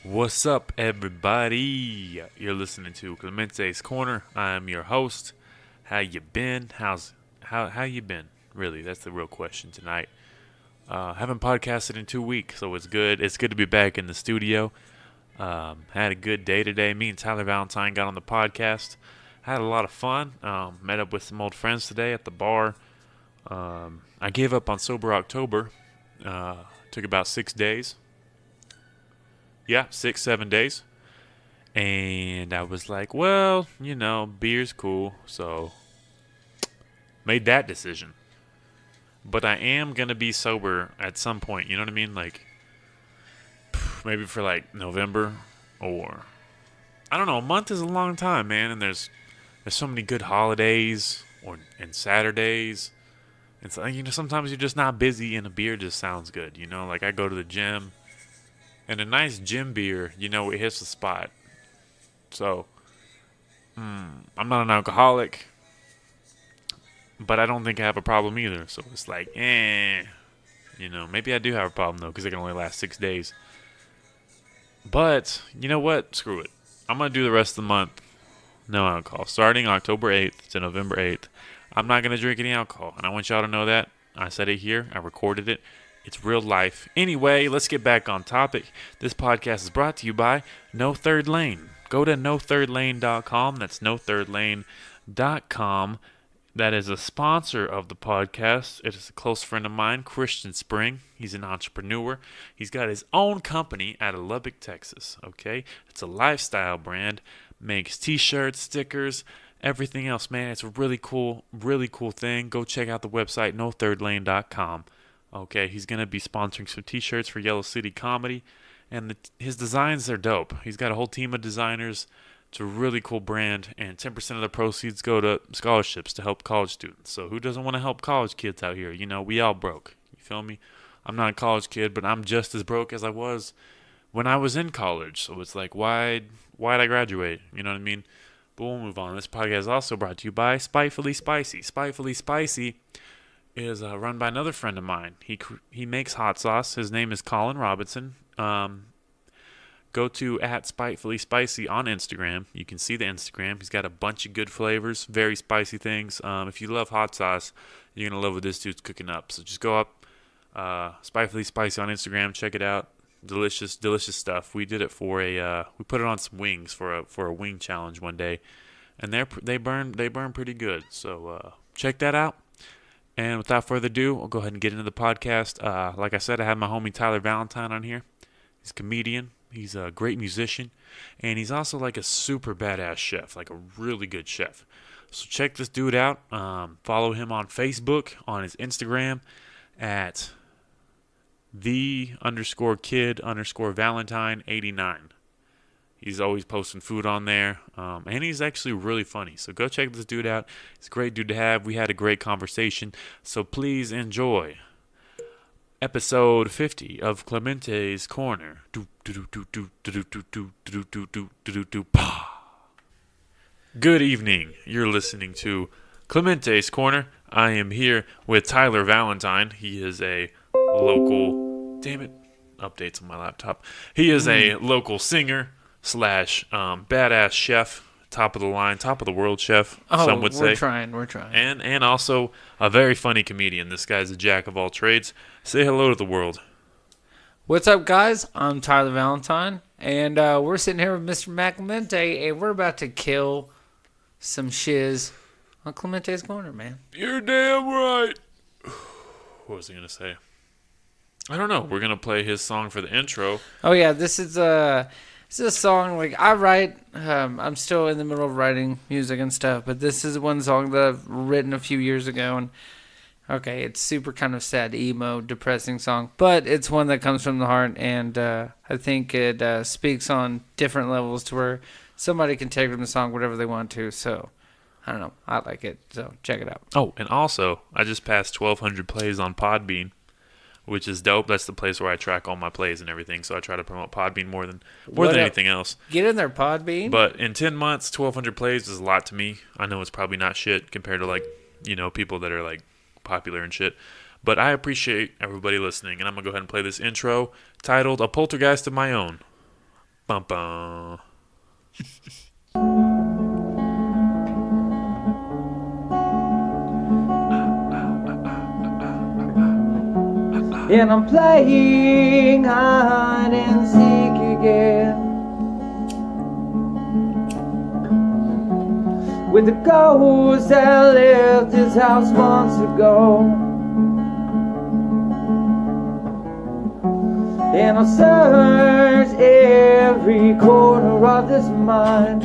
What's up, everybody? You're listening to Clemente's Corner. I'm your host. How you been? How you been? Really, that's the real question tonight. Haven't podcasted in 2 weeks, so it's good. It's good to be back in the studio. Had a good day today. Me and Tyler Valentine got on the podcast. Had a lot of fun. Met up with some old friends today at the bar. I gave up on Sober October. Took about 6 days. Yeah, 6, 7 days. And I was like, well, beer's cool. So made that decision. But I am going to be sober at some point. You know what I mean? Like maybe for like November or I don't know. A month is a long time, man. And there's so many good holidays and Saturdays. And so, sometimes you're just not busy and a beer just sounds good. Like I go to the gym. And a nice gym beer, it hits the spot. So, I'm not an alcoholic, but I don't think I have a problem either. So it's like, maybe I do have a problem though, because it can only last 6 days. But, you know what? Screw it. I'm going to do the rest of the month, no alcohol. Starting October 8th to November 8th, I'm not going to drink any alcohol. And I want y'all to know that. I said it here. I recorded it. It's real life. Anyway, let's get back on topic. This podcast is brought to you by No Third Lane. Go to nothirdlane.com. That's nothirdlane.com. That is a sponsor of the podcast. It is a close friend of mine, Christian Spring. He's an entrepreneur. He's got his own company out of Lubbock, Texas. Okay? It's a lifestyle brand. Makes t-shirts, stickers, everything else, man. It's a really cool thing. Go check out the website, nothirdlane.com. Okay, he's going to be sponsoring some t-shirts for Yellow City Comedy, and his designs are dope. He's got a whole team of designers. It's a really cool brand, and 10% of the proceeds go to scholarships to help college students. So who doesn't want to help college kids out here? We all broke. You feel me? I'm not a college kid, but I'm just as broke as I was when I was in college. So it's like, why'd I graduate? You know what I mean? But we'll move on. This podcast is also brought to you by Spitefully Spicy. Spitefully Spicy is run by another friend of mine. He makes hot sauce. His name is Colin Robinson. Go to @SpitefullySpicy on Instagram. You can see the Instagram. He's got a bunch of good flavors, very spicy things. If you love hot sauce, you're going to love what this dude's cooking up. So just go up, Spitefully Spicy on Instagram. Check it out. Delicious, delicious stuff. We did it for we put it on some wings for a wing challenge one day, and they burn pretty good. So check that out. And without further ado, I'll go ahead and get into the podcast. Like I said, I have my homie Tyler Valentine on here. He's a comedian. He's a great musician. And he's also like a super badass chef, like a really good chef. So check this dude out. Follow him on Facebook, on his Instagram, at _kid_Valentine89. He's always posting food on there, and he's actually really funny. So go check this dude out. He's a great dude to have. We had a great conversation. So please enjoy episode 50 of Clemente's Corner. Good evening. You're listening to Clemente's Corner. I am here with Tyler Valentine. He is a local... Damn it. Updates on my laptop. He is a local singer / badass chef, top of the line, top of the world chef, some would say. We're trying. And also a very funny comedian. This guy's a jack of all trades. Say hello to the world. What's up, guys? I'm Tyler Valentine, and we're sitting here with Mr. Matt Clemente, and we're about to kill some shiz on Clemente's Corner, man. You're damn right. What was I going to say? I don't know. We're going to play his song for the intro. Oh, yeah, this is a song, like, I write, I'm still in the middle of writing music and stuff, but this is one song that I've written a few years ago, and, okay, it's super kind of sad, emo, depressing song, but it's one that comes from the heart, and I think it speaks on different levels to where somebody can take from the song whatever they want to, so, I don't know, I like it, so check it out. Oh, and also, I just passed 1,200 plays on Podbean, which is dope. That's the place where I track all my plays and everything. So I try to promote Podbean more than anything else. Get in there, Podbean. But in 10 months, 1,200 plays is a lot to me. I know it's probably not shit compared to people that are popular and shit. But I appreciate everybody listening, and I'm going to go ahead and play this intro titled A Poltergeist of My Own. Bum bum. And I'm playing hide and seek again with the ghost that left this house months ago. And I'll search every corner of this mind,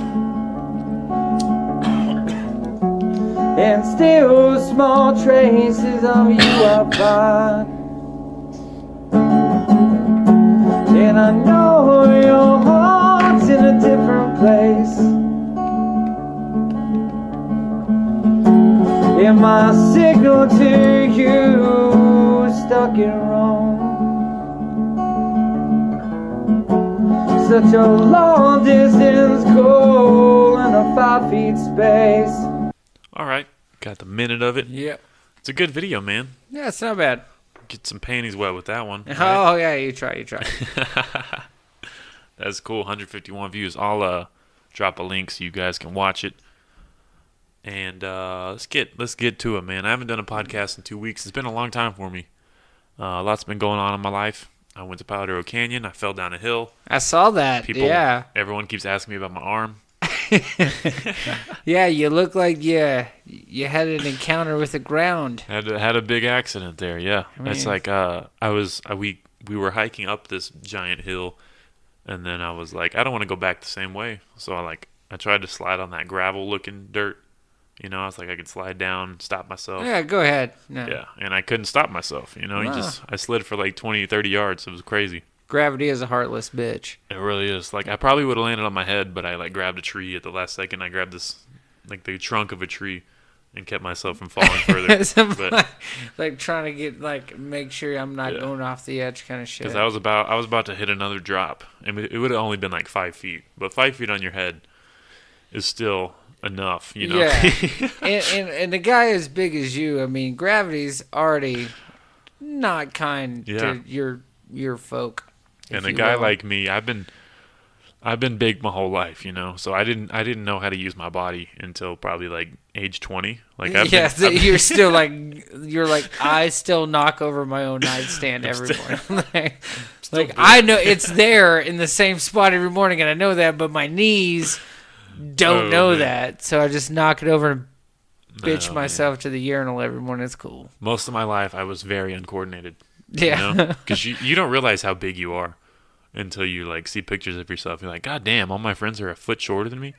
and still small traces of you I find. And I know your heart's in a different place, and my signal to you stuck in Rome. Such a long distance call in a 5 feet space. All right, got the minute of it. Yep. It's a good video, man. Yeah, it's not bad. Get some panties wet with that one. Right? Oh, yeah, you try. That's cool. 151 views. I'll drop a link so you guys can watch it. And let's get to it, man. I haven't done a podcast in 2 weeks. It's been a long time for me. A lot's been going on in my life. I went to Paladero Canyon. I fell down a hill. I saw that. Yeah. Everyone keeps asking me about my arm. Yeah, you look like you had an encounter with the ground. Had a big accident there. Yeah, it's like we were hiking up this giant hill, and then I was like, I don't want to go back the same way. So I tried to slide on that gravel looking dirt. You know, I was like, I could slide down, stop myself. Yeah, go ahead. No. Yeah, and I couldn't stop myself. You know, I slid for like 20, 30 yards. It was crazy. Gravity is a heartless bitch. It really is. Like, I probably would have landed on my head, but I grabbed a tree at the last second. I grabbed this, the trunk of a tree, and kept myself from falling further. But, like trying to get make sure I'm not going off the edge, kind of shit. Because I was about to hit another drop, and it would have only been like 5 feet, but 5 feet on your head is still enough, you know. Yeah, and the guy as big as you, I mean, gravity's already not kind to your folk. And a guy like me, I've been big my whole life, you know. So I didn't know how to use my body until probably like age 20. Like you're still you're like I still knock over my own nightstand every morning. like I know it's there in the same spot every morning, and I know that, but my knees don't know that, so I just knock it over and bitch myself to the urinal every morning. It's cool. Most of my life, I was very uncoordinated. Yeah, because you don't realize how big you are until you see pictures of yourself. You're like, God damn, all my friends are a foot shorter than me.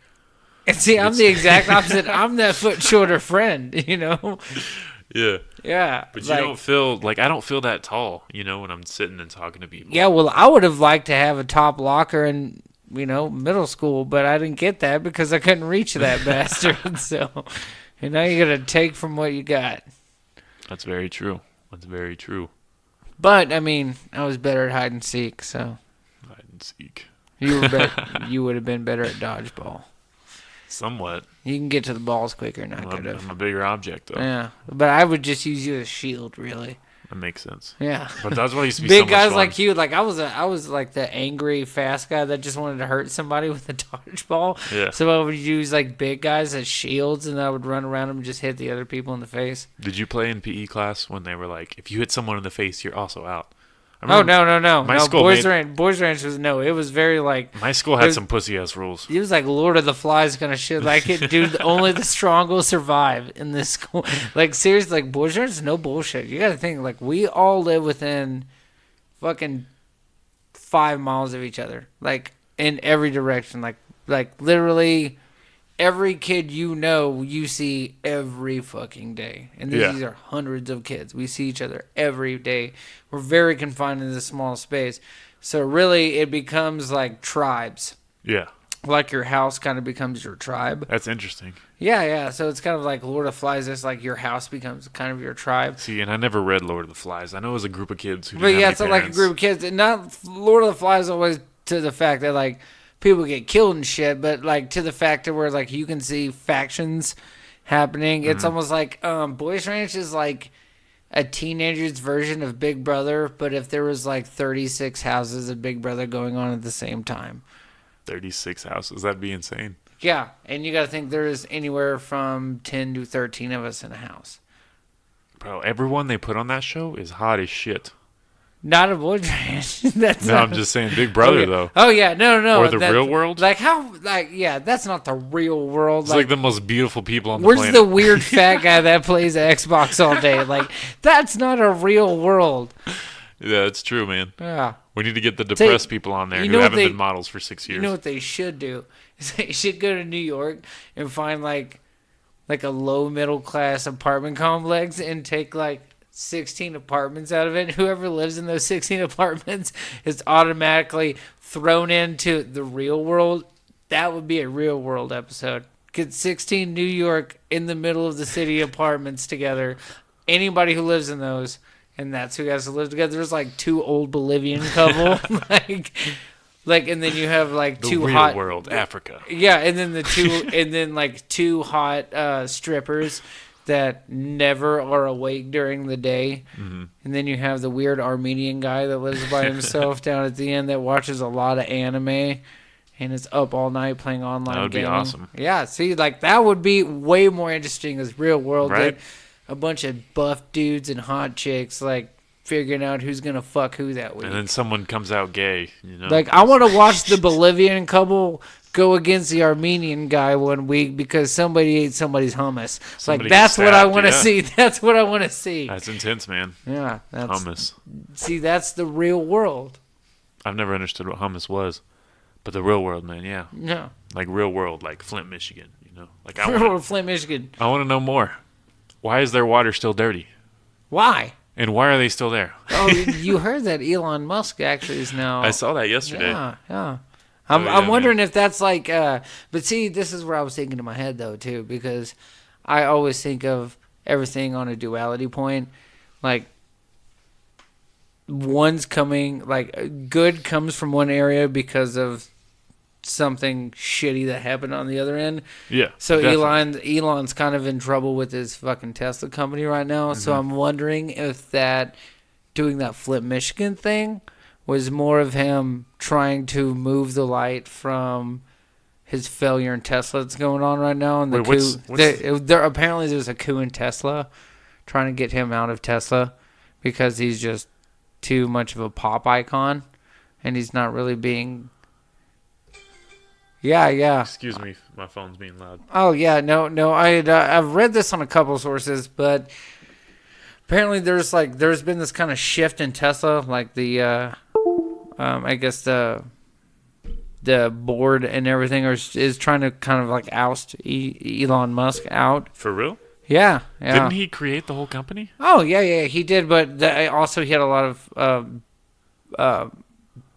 And see, I'm the exact opposite. I'm that foot shorter friend, you know. Yeah. Yeah. But you don't feel I don't feel that tall, you know, when I'm sitting and talking to people. Yeah, well, I would have liked to have a top locker in, middle school, but I didn't get that because I couldn't reach that bastard. So, you gotta take from what you got. That's very true. That's very true. But I mean, I was better at hide and seek, so. Hide and seek. You would have been better at dodgeball. Somewhat. You can get to the balls quicker than I could have. I'm a bigger object, though. Yeah, but I would just use you as a shield, really. That makes sense. Yeah. But dodgeball used to be big so much guys fun. like you. Like I was like the angry fast guy that just wanted to hurt somebody with a dodgeball. Yeah. So I would use big guys as shields, and I would run around them and just hit the other people in the face. Did you play in PE class when they were like, if you hit someone in the face, you're also out? Oh no! My no, school Boys Ranch was no. It was very my school had some pussy ass rules. It was like Lord of the Flies kind of shit. Like, dude, only the strong will survive in this school. Like, seriously, Boys Ranch, no bullshit. You got to think, we all live within fucking 5 miles of each other, in every direction. Like literally. Every kid you see every fucking day. And these are hundreds of kids. We see each other every day. We're very confined in this small space. So really, it becomes like tribes. Yeah. Like your house kind of becomes your tribe. That's interesting. Yeah. So it's kind of like Lord of the Flies. It's like your house becomes kind of your tribe. See, and I never read Lord of the Flies. I know it was a group of kids who But didn't have it's any like a parents. group of kids. And not Lord of the Flies always to the fact that, people get killed and shit, but to the fact of where you can see factions happening. It's almost like Boys Ranch is like a teenager's version of Big Brother, but if there was 36 houses of Big Brother going on at the same time. 36 houses. That'd be insane. Yeah, and you got to think there's anywhere from 10 to 13 of us in a house. Bro, everyone they put on that show is hot as shit. Not a boy ranch. That's No, not, I'm just saying Big Brother, okay. though. Oh, yeah. No. Or the real world? Like, how, like, yeah, that's not the real world. It's like the most beautiful people on the where's planet. the weird fat guy that plays Xbox all day? Like, that's not a real world. Yeah, it's true, man. Yeah. We need to get the depressed people on there you who know what haven't they- been models for 6 years. You know what they should do? Is they should go to New York and find, like a low middle class apartment complex and take, like, 16 apartments out of it. Whoever lives in those 16 apartments is automatically thrown into the real world. That would be a real world episode. Get 16 New York in the middle of the city apartments together. Anybody who lives in those, and that's who has to live together. There's like two old Bolivian couple, like, and then you have like the two real hot world, Africa. yeah, and then and then like two hot strippers that never are awake during the day. Mm-hmm. And then you have the weird Armenian guy that lives by himself down at the end that watches a lot of anime and is up all night playing online That would be gaming. awesome. Yeah, see, like that would be way more interesting as real world Right. than a bunch of buff dudes and hot chicks like figuring out who's gonna fuck who that week. And then someone comes out gay, you know? Like, I want to watch the Bolivian couple go against the Armenian guy one week because somebody ate somebody's hummus. It's like, Somebody that's gets what I stabbed, want to yeah. see. That's what I want to see. That's intense, man. Yeah. Hummus. See, that's the real world. I've never understood what hummus was. But the real world, man, yeah. Yeah. Like real world, like Flint, Michigan, you know? Like Or Flint, Michigan. I want to know more. Why is their water still dirty? Why? And why are they still there? Oh, you heard that Elon Musk actually is now. I saw that yesterday. Yeah. Oh, I'm yeah, wondering if that's like, but see, this is where I was thinking in my head though too, because I always think of everything on a duality point, like one's coming, like good comes from one area because of something shitty that happened on the other end. Yeah. So definitely. Elon's kind of in trouble with his fucking Tesla company right now. So Mm-hmm. I'm wondering if that doing that Flint, Michigan thing was more of him trying to move the light from his failure in Tesla that's going on right now. And the Wait, coup, apparently there's a coup in Tesla trying to get him out of Tesla because he's just too much of a pop icon and he's not really being. Yeah. Excuse me, my phone's being loud. Oh yeah, no. I've read this on a couple sources, but apparently there's been this kind of shift in Tesla, like the I guess the board and everything is trying to kind of like oust Elon Musk out. For real? Yeah. Didn't he create the whole company? Oh yeah, he did, but also he had a lot of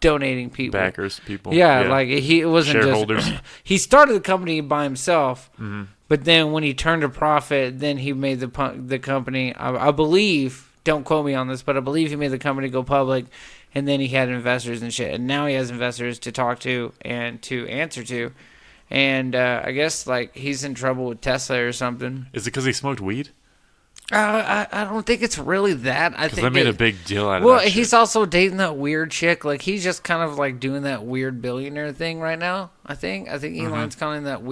donating people. Backers, people. Yeah, like it wasn't shareholders. just he started the company by himself, Mm-hmm. but then when he turned a profit, then he made the company. I believe, don't quote me on this, but I believe he made the company go public, and then he had investors and shit, and now he has investors to talk to and to answer to, and I guess like he's in trouble with Tesla or something. Is it because he smoked weed? I don't think it's really that. I Because think they made a big deal out of well, that he's shit. also dating that weird chick. Like he's just kind of like doing that weird billionaire thing right now. I think Elon's kind of in that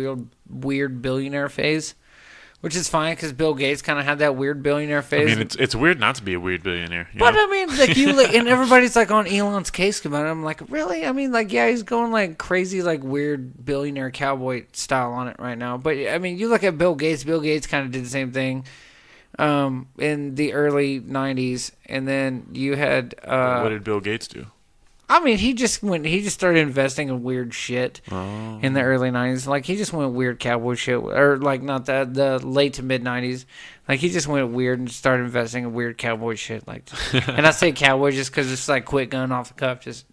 weird billionaire phase, which is fine because Bill Gates kind of had that weird billionaire phase. I mean, it's weird not to be a weird billionaire. You but know? I mean, like and everybody's like on Elon's case about it. I'm like, really? I mean, like, yeah, he's going like crazy, like weird billionaire cowboy style on it right now. But I mean, you look at Bill Gates. Bill Gates kind of did the same thing. In the early 90s, and then you had what did Bill Gates do? I mean, he just started investing in weird shit Oh. in the early 90s. Like he just went weird cowboy shit, or like not that, the late to mid 90s. Like he just went weird and started investing in weird cowboy shit. Like, and I say cowboy just because it's like quick gun off the cuff, just.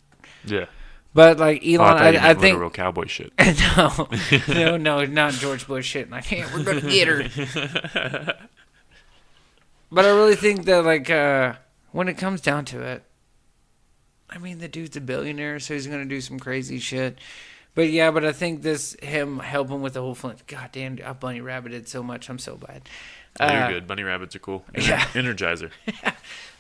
Yeah. But like Elon, Oh, I, thought you I meant think literal cowboy shit. no, not George Bush shit. Like, hey, we're gonna get her. But I really think that, like, when it comes down to it, I mean, the dude's a billionaire, so he's going to do some crazy shit. But, yeah, I think him helping with the whole Flint. God damn, I bunny rabbited so much. I'm so bad. You're good. Bunny rabbits are cool. Yeah. Energizer.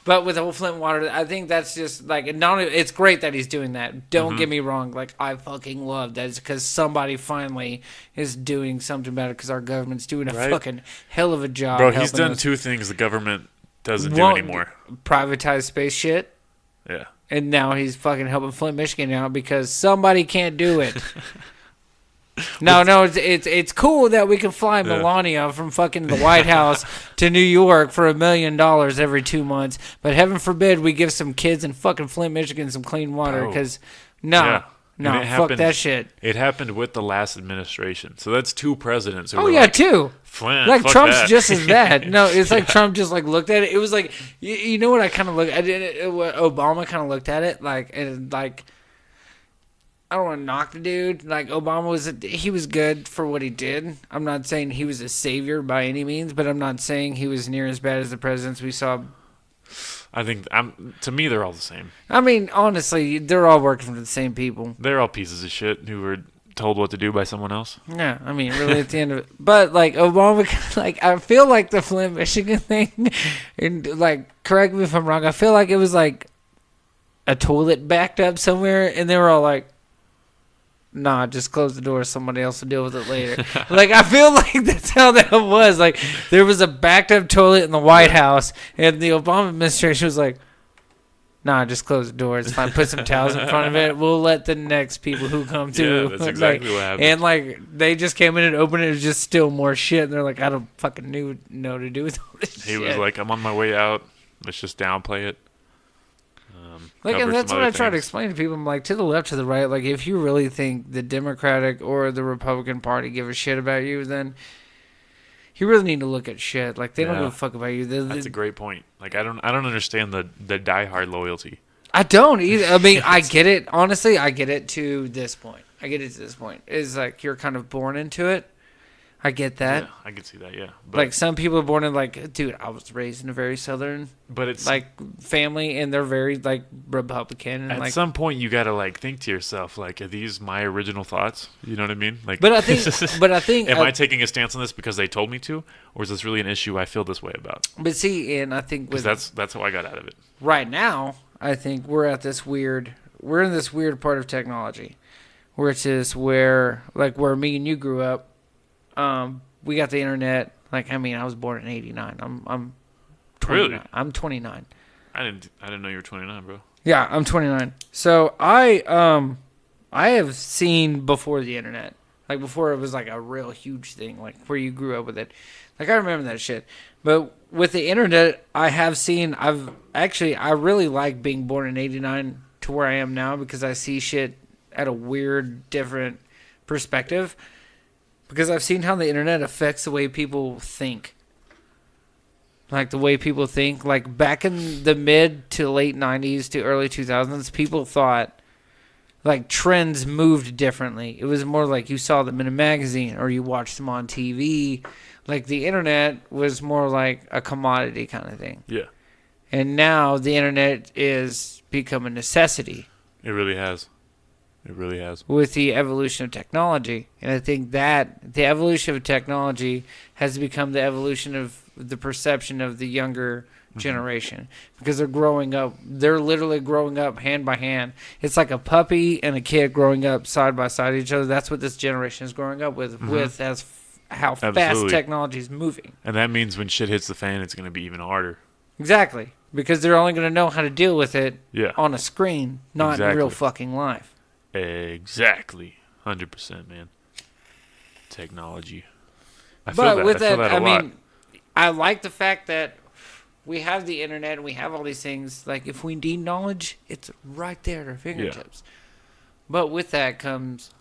But with the whole Flint water, I think that's just like not. It's great that he's doing that. Don't get me wrong. Like I fucking love that. It's because somebody finally is doing something about it. Because our government's doing a fucking hell of a job. Bro, he's done two things the government doesn't do anymore. Privatize space shit. Yeah. And now he's fucking helping Flint, Michigan out because somebody can't do it. No, it's cool that we can fly Melania from fucking the White House to New York for $1 million every 2 months, but heaven forbid we give some kids in fucking Flint, Michigan some clean water because fuck that shit. It happened with the last administration, so that's two presidents. Who Oh were yeah, like, two. Flint, like fuck Trump's that. just as bad. No, it's like Trump just like looked at it. It was like you know what I kind of look. I did it. What Obama kind of looked at it like and like. I don't want to knock the dude. Like Obama he was good for what he did. I'm not saying he was a savior by any means, but I'm not saying he was near as bad as the presidents we saw. I think to me they're all the same. I mean, honestly, they're all working for the same people. They're all pieces of shit who were told what to do by someone else. Yeah, I mean, really at the end of it. But like Obama, like I feel like the Flint, Michigan thing, and like correct me if I'm wrong. I feel like it was like a toilet backed up somewhere, and they were all like. Nah, just close the door. Somebody else will deal with it later. Like, I feel like that's how that was. Like, there was a backed up toilet in the White House, and the Obama administration was like, nah, just close the door. It's fine. Put some towels in front of it. We'll let the next people who come through. Yeah, that's exactly what happened. And, like, they just came in and opened it. It was just still more shit. And they're like, I don't fucking know to do with all this shit. He was like, I'm on my way out. Let's just downplay it. Like, and that's what I try to explain to people. I'm like, to the left, to the right, like, if you really think the Democratic or the Republican Party give a shit about you, then you really need to look at shit. Like, they don't give a fuck about you. That's a great point. Like, I don't understand the diehard loyalty. I don't either. I mean, I get it. Honestly, I get it to this point. It's like you're kind of born into it. I get that. Yeah, I can see that, yeah. But, like, some people are born in, like, dude, I was raised in a very southern, but it's like, family, and they're very, like, Republican. And at like, some point, you got to, like, think to yourself, like, are these my original thoughts? You know what I mean? Like, But I think, am I taking a stance on this because they told me to? Or is this really an issue I feel this way about? But see, and I think with that's how I got out of it. Right now, I think we're in this weird part of technology, which is where me and you grew up. We got the internet. Like, I mean, I was born in '89. I'm 29. Really? I'm 29. I didn't know you were 29, bro. Yeah, I'm 29. So I have seen before the internet, like before it was like a real huge thing, like where you grew up with it. Like I remember that shit. But with the internet, I really like being born in '89 to where I am now because I see shit at a weird, different perspective. Because I've seen how the internet affects the way people think. Like, the way people think. Like, back in the mid to late 90s to early 2000s, people thought, like, trends moved differently. It was more like you saw them in a magazine or you watched them on TV. Like, the internet was more like a commodity kind of thing. Yeah. And now the internet is become a necessity. It really has. It really has. With the evolution of technology. And I think that the evolution of technology has become the evolution of the perception of the younger generation. Because they're growing up. They're literally growing up hand by hand. It's like a puppy and a kid growing up side by side of each other. That's what this generation is growing up with how fast technology is moving. And that means when shit hits the fan, it's going to be even harder. Exactly. Because they're only going to know how to deal with it on a screen, not in real fucking life. Exactly. 100%, man. Technology. I mean, I like the fact that we have the internet and we have all these things. Like, if we need knowledge, it's right there at our fingertips. Yeah. But with that comes,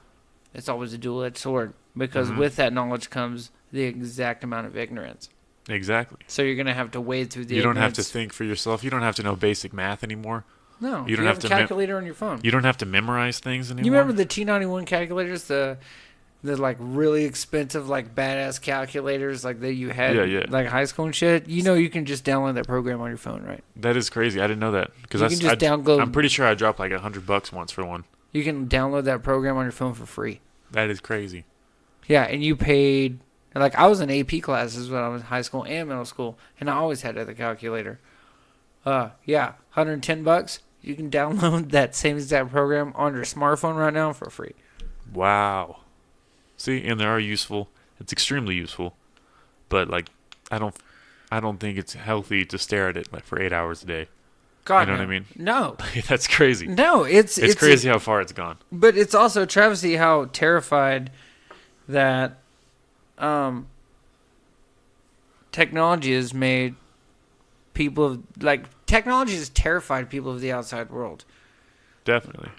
it's always a dual-edged sword. Because with that knowledge comes the exact amount of ignorance. Exactly. So you're going to have to wade through the ignorance. You don't have to think for yourself. You don't have to know basic math anymore. No, you don't have a calculator on your phone. You don't have to memorize things anymore. You remember the T91 calculators, the like really expensive, like badass calculators, like that you had, like high school and shit. You know, you can just download that program on your phone, right? That is crazy. I didn't know that because you can just download. I'm pretty sure I dropped like $100 once for one. You can download that program on your phone for free. That is crazy. Yeah, and you paid like I was in AP classes when I was in high school and middle school, and I always had the calculator. Yeah, $110. You can download that same exact program on your smartphone right now for free. Wow. See, and they are useful. It's extremely useful. But like, I don't think it's healthy to stare at it like for 8 hours a day. God, You know no. what I mean? No. That's crazy. No, it's crazy how far it's gone. But it's also a travesty how terrified that technology has made technology has terrified people of the outside world. Definitely.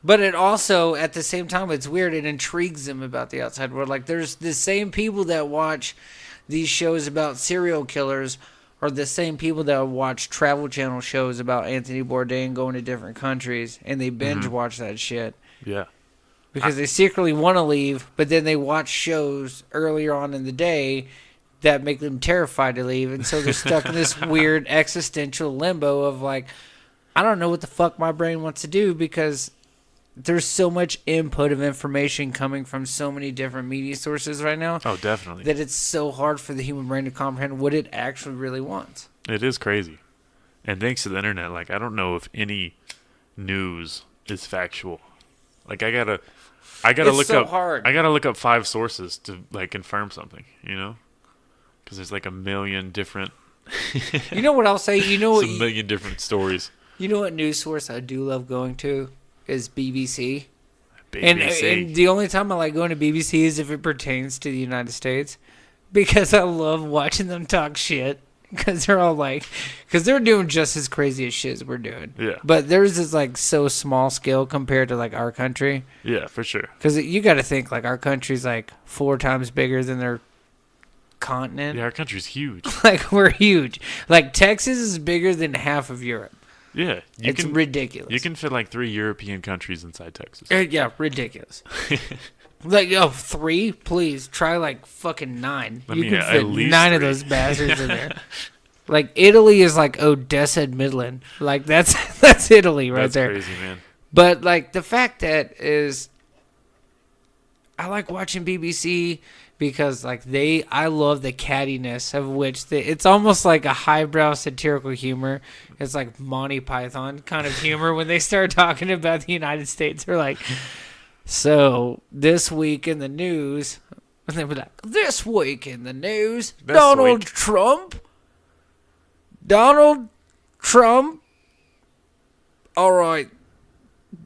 But it also, at the same time, it's weird. It intrigues them about the outside world. Like, there's the same people that watch these shows about serial killers are the same people that watch Travel Channel shows about Anthony Bourdain going to different countries, and they binge watch that shit. Yeah. Because they secretly want to leave, but then they watch shows earlier on in the day that make them terrified to leave, and so they're stuck in this weird existential limbo of like, I don't know what the fuck my brain wants to do because there's so much input of information coming from so many different media sources right now. Oh, definitely. That it's so hard for the human brain to comprehend what it actually really wants. It is crazy. And thanks to the internet, like, I don't know if any news is factual. Like, I gotta It's look so up. hard. I gotta look up 5 sources to like confirm something. You know, because there's like a million different. You know what I'll say? You know It's what? a million different stories. You know what news source I do love going to is BBC. BBC. And the only time I like going to BBC is if it pertains to the United States, because I love watching them talk shit. Because they're all like, because they're doing just as crazy as shit as we're doing. Yeah. But theirs is like so small scale compared to like our country. Yeah, for sure. Because you got to think like our country's like 4 times bigger than their continent. Yeah, our country's huge. Like we're huge. Like Texas is bigger than half of Europe. Yeah, It's ridiculous. You can fit like 3 European countries inside Texas. Yeah, ridiculous. Like, 3? Please, try like fucking 9. I You mean, can at fit least 9 of 3. those bastards in there. Like, Italy is like Odessa and Midland. Like, that's Italy right That's there. crazy, man. But, like, the fact that is, I like watching BBC because, like, I love the cattiness of which it's almost like a highbrow satirical humor. It's like Monty Python kind of humor when they start talking about the United States. They're like, so this week in the news, and they were like, this week in the news, Donald Trump. All right,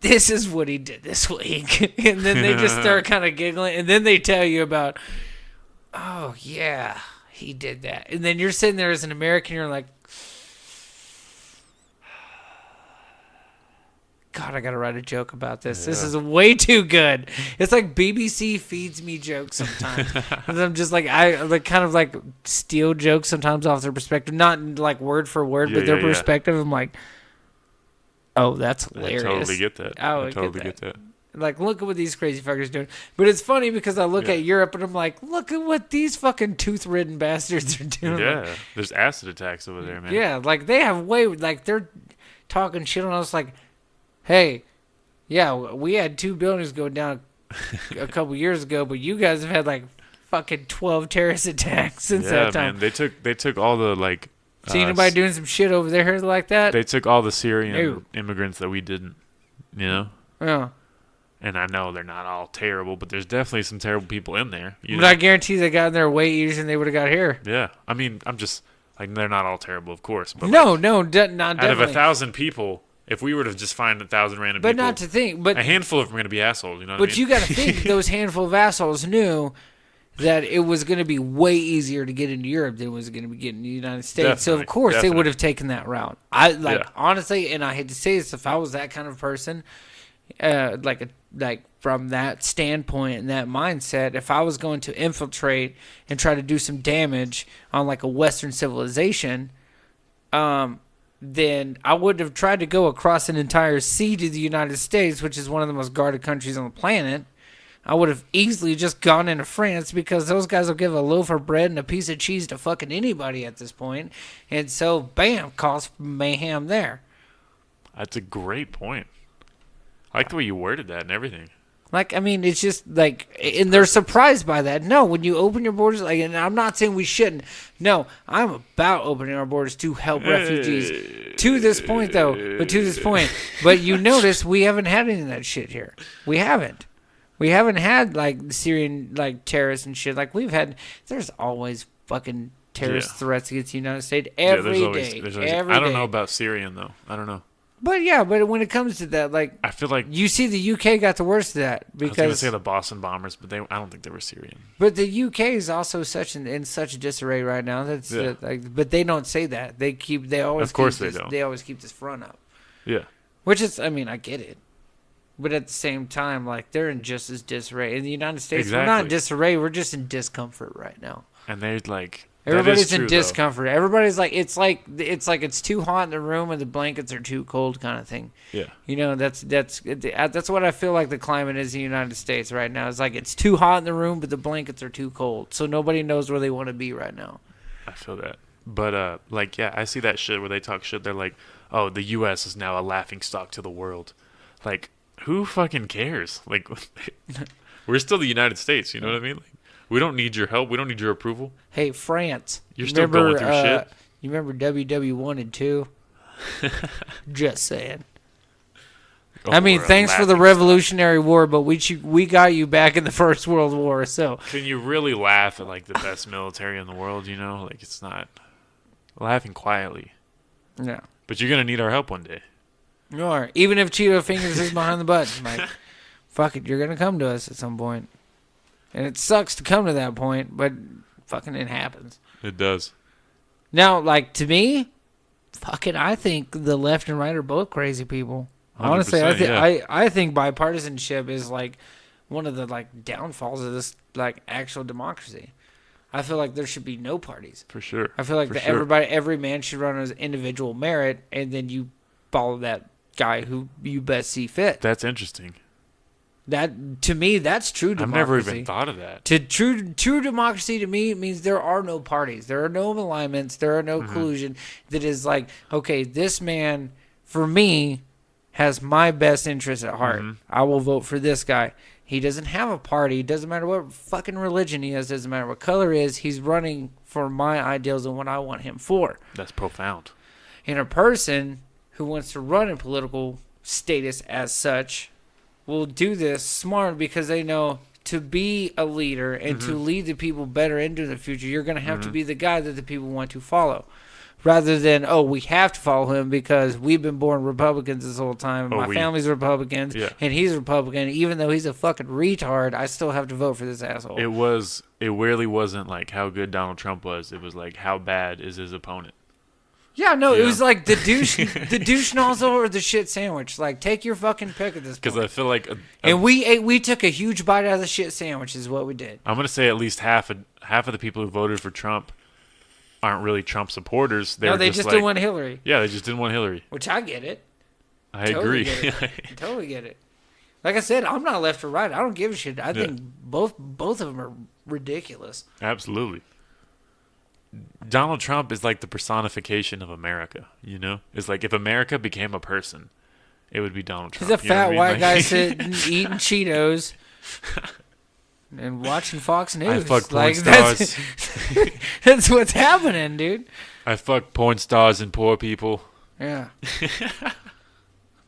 this is what he did this week. And then they just start kind of giggling. And then they tell you about, oh, yeah, he did that. And then you're sitting there as an American, you're like, God, I got to write a joke about this. Yeah. This is way too good. It's like BBC feeds me jokes sometimes. And I'm just like, I like kind of like steal jokes sometimes off their perspective. Not like word for word, but their perspective. I'm like, oh, that's hilarious. I totally get that. I totally get that. Like, look at what these crazy fuckers doing. But it's funny because I look at Europe and I'm like, look at what these fucking tooth-ridden bastards are doing. Yeah, like, there's acid attacks over there, man. Yeah, like they have like they're talking shit on us like, hey, yeah, we had 2 buildings go down a couple years ago, but you guys have had like fucking 12 terrorist attacks since that time. Man, they took all the like. See anybody doing some shit over there like that? They took all the Syrian immigrants that we didn't, you know. Yeah. And I know they're not all terrible, but there's definitely some terrible people in there. But I guarantee they got in there way easier than they would have got here. Yeah, I mean, I'm just like they're not all terrible, of course. But not definitely. Out of 1,000 people. If we were to just find 1,000 random people, but not to think, but a handful of them are going to be assholes. You know what I mean? But you got to think those handful of assholes knew that it was going to be way easier to get into Europe than it was going to be getting into the United States. Definitely, so of course they would have taken that route. Honestly, and I hate to say this, if I was that kind of person, like from that standpoint and that mindset, if I was going to infiltrate and try to do some damage on like a Western civilization, then I would have tried to go across an entire sea to the United States, which is one of the most guarded countries on the planet. I would have easily just gone into France because those guys will give a loaf of bread and a piece of cheese to fucking anybody at this point. And so, bam, cause mayhem there. That's a great point. I like the way you worded that and everything. Like, I mean, it's just like, and they're surprised by that. No, when you open your borders, like, and I'm not saying we shouldn't. No, I'm about opening our borders to help refugees. To this point, though, but you notice we haven't had any of that shit here. We haven't. We haven't had like Syrian like terrorists and shit. Like there's always fucking terrorist threats against the United States every day. I don't know about Syrian though. I don't know. But yeah, but when it comes to that, like I feel like you see the UK got the worst of that because I was gonna say the Boston bombers, but I don't think they were Syrian. But the UK is also in such disarray right now. But they don't say that. They always keep this front up. Yeah. Which is, I mean, I get it. But at the same time, like, they're in just as disarray. In the United States, We're not in disarray. We're just in discomfort right now. And they're like... Everybody's in discomfort. Though. Everybody's like, it's it's too hot in the room and the blankets are too cold kind of thing. Yeah. You know, that's what I feel like the climate is in the United States right now. It's like it's too hot in the room, but the blankets are too cold. So nobody knows where they want to be right now. I feel that. But, I see that shit where they talk shit. They're like, oh, the U.S. is now a laughingstock to the world. Like... Who fucking cares? Like, we're still the United States. You know what I mean? Like, we don't need your help. We don't need your approval. Hey, France. You're still going through shit. You remember WW1 and 2? Just saying. I mean, thanks for the Revolutionary War, but we got you back in the First World War. So can you really laugh at like the best military in the world? You know, like it's not laughing quietly. No. But you're gonna need our help one day. You are. Even if Cheeto Fingers is behind the button, like, fuck it, you're going to come to us at some point. And it sucks to come to that point, but fucking it happens. It does. Now, like, to me, fucking, I think the left and right are both crazy people. Honestly, I think bipartisanship is, like, one of the, like, downfalls of this, like, actual democracy. I feel like there should be no parties. For sure. I feel like every man should run on his individual merit, and then you follow that guy who you best see fit. That's interesting. That to me, that's true democracy. I've never even thought of that. True democracy to me means there are no parties, there are no alignments, there are no collusion. That is like, okay, this man for me has my best interest at heart. I will vote for this guy. He doesn't have a party. It doesn't matter what fucking religion he is. Doesn't matter what color he is. He's running for my ideals and what I want him for. That's profound. And a person who wants to run in political status as such will do this smart because they know to be a leader and to lead the people better into the future, you're going to have to be the guy that the people want to follow. Rather than, we have to follow him because we've been born Republicans this whole time. My family's Republicans, and he's Republican. Even though he's a fucking retard, I still have to vote for this asshole. It really wasn't like how good Donald Trump was. It was like how bad is his opponent. Yeah, no, it was like the douche nozzle or the shit sandwich. Like, take your fucking pick at this point. Because I feel like... And we took a huge bite out of the shit sandwich is what we did. I'm going to say at least half of the people who voted for Trump aren't really Trump supporters. They just didn't want Hillary. Yeah, they just didn't want Hillary. Which I get it. I agree. Totally get it. Like I said, I'm not left or right. I don't give a shit. I think both of them are ridiculous. Absolutely. Donald Trump is like the personification of America, you know? It's like if America became a person, it would be Donald Trump. He's a fat white guy sitting eating Cheetos and watching Fox News. I fuck porn stars. That's what's happening, dude. I fuck porn stars and poor people. Yeah.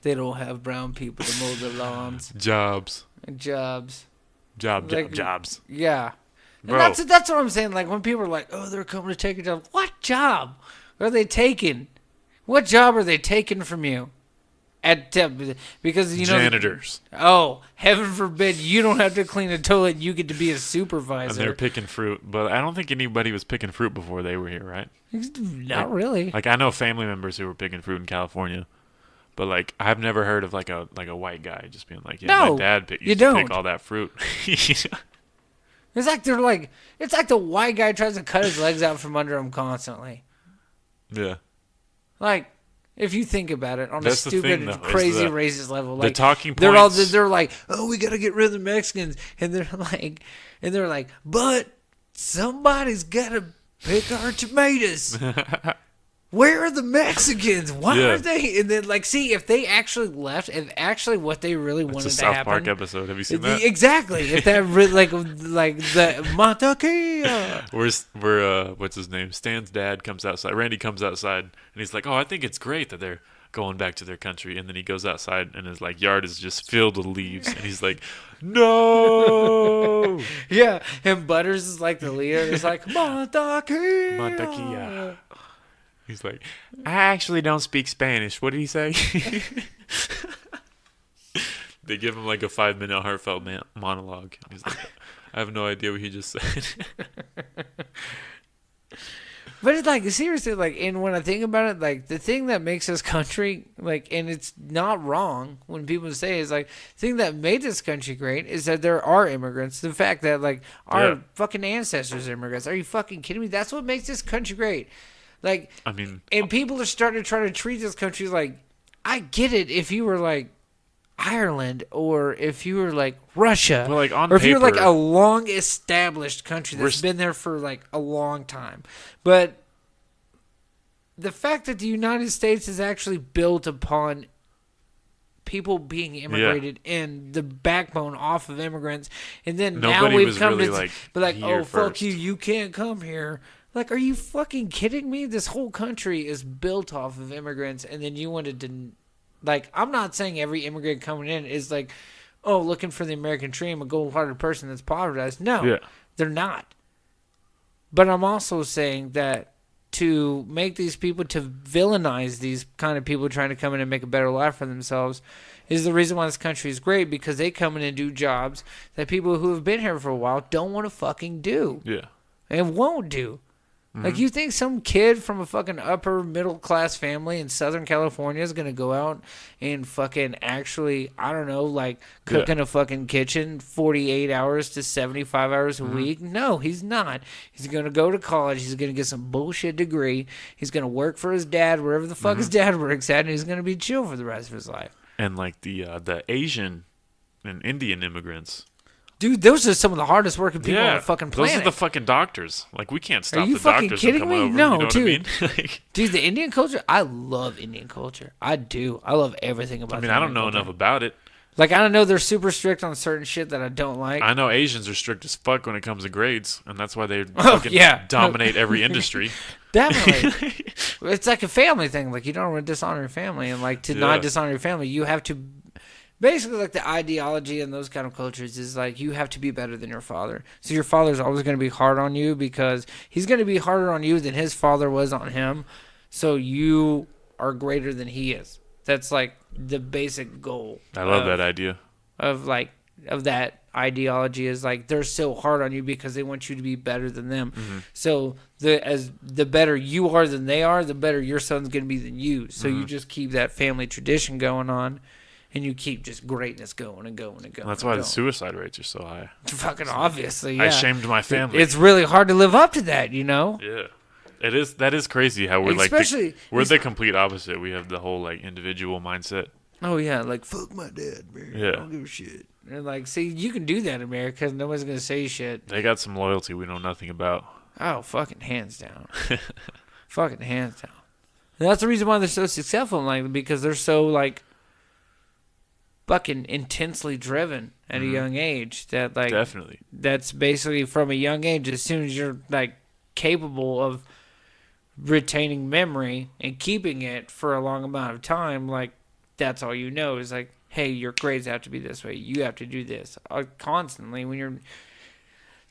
They don't have brown people to mow the lawns. Jobs. Jobs. Yeah. And that's what I'm saying. Like when people are like, "Oh, they're coming to take a job." What job are they taking? What job are they taking from you? Because you know janitors. Heaven forbid you don't have to clean a toilet. You get to be a supervisor. And they're picking fruit, but I don't think anybody was picking fruit before they were here, right? Not really. Like I know family members who were picking fruit in California. But like I've never heard of like a white guy just being like, "Yeah, my dad used to pick all that fruit." It's like the white guy tries to cut his legs out from under him constantly. Yeah. Like, if you think about it on a stupid, crazy, racist level, like the talking points. They're like, "Oh, we gotta get rid of the Mexicans," and they're like, "But somebody's gotta pick our tomatoes." where are the Mexicans? Why Yeah. aren't they? And then, like, see, if they actually left, if actually what they really It's wanted a to South happen. Park episode. Have you seen that? Exactly. If that really, like the Matakia. Where what's his name? Stan's dad comes outside. Randy comes outside, and he's like, "Oh, I think it's great that they're going back to their country." And then he goes outside, and his like yard is just filled with leaves, and he's like, "No, Yeah, and Butters is like the leader. It's like Matakia. Mantequilla." He's like, "I actually don't speak Spanish. What did he say?" They give him like a 5-minute heartfelt monologue. He's like, "I have no idea what he just said." But it's like, seriously, like, and when I think about it, like, the thing that makes this country, like, and it's not wrong when people say is like, the thing that made this country great is that there are immigrants. The fact that, like, our fucking ancestors are immigrants. Are you fucking kidding me? That's what makes this country great. Like, I mean, and people are starting to try to treat this country like, I get it if you were, like, Ireland, or if you were like Russia, well, like on or if you're like paper- a long established country that's been there for like a long time. But the fact that the United States is actually built upon people being immigrated and the backbone off of immigrants, and then Nobody now we've was come really, to like, be like, here oh, fuck first. you can't come here. Like, are you fucking kidding me? This whole country is built off of immigrants, and then you wanted to, like, I'm not saying every immigrant coming in is like, oh, looking for the American dream, a gold-hearted person that's povertized. No, Yeah. they're not. But I'm also saying that to make these people, to villainize these kind of people trying to come in and make a better life for themselves, is the reason why this country is great, because they come in and do jobs that people who have been here for a while don't want to fucking do yeah. and won't do. Like, you think some kid from a fucking upper middle class family in Southern California is gonna go out and fucking actually, I don't know, like cook in a fucking kitchen 48 hours to 75 hours a week? No, he's not. He's gonna go to college. He's gonna get some bullshit degree. He's gonna work for his dad wherever the fuck his dad works at, and he's gonna be chill for the rest of his life. And like the Asian and Indian immigrants. Dude, those are some of the hardest working people on Yeah, the fucking planet. those are the fucking doctors. Like, we can't stop you the fucking doctors kidding from coming me? over. No, you know dude. what I mean? Like, Dude, the Indian culture, I love Indian culture. I do. I love everything about I it. mean, I don't know enough about it. Like, I don't know, they're super strict on certain shit that I don't like. I know Asians are strict as fuck when it comes to grades, and that's why they Oh, fucking yeah. dominate every industry. Definitely. It's like a family thing. Like, you don't want to dishonor your family. And, like, to Yeah. not dishonor your family, you have to... Basically, like, the ideology in those kind of cultures is, like, you have to be better than your father. So your father's always going to be hard on you because he's going to be harder on you than his father was on him. So you are greater than he is. That's, like, the basic goal. I love that idea. Of that ideology is like they're so hard on you because they want you to be better than them. So the better you are than they are, the better your son's going to be than you. So you just keep that family tradition going on, and you keep just greatness going and going and going. That's why the suicide rates are so high. Fucking obviously, yeah. I shamed my family. It's really hard to live up to that, you know. Yeah. It is. That is crazy how we're Especially- we're the complete opposite. We have the whole like individual mindset. Oh yeah, like fuck my dad, man. Yeah. I don't give a shit. And like, see, you can do that in America because nobody's gonna say shit. They got some loyalty we know nothing about. Oh, fucking hands down. Fucking hands down. And that's the reason why they're so successful in life, because they're so like fucking intensely driven at a young age. That like Definitely. that's basically from a young age. As soon as you're like capable of retaining memory and keeping it for a long amount of time, like that's all you know is like, hey, your grades have to be this way. You have to do this constantly when you're.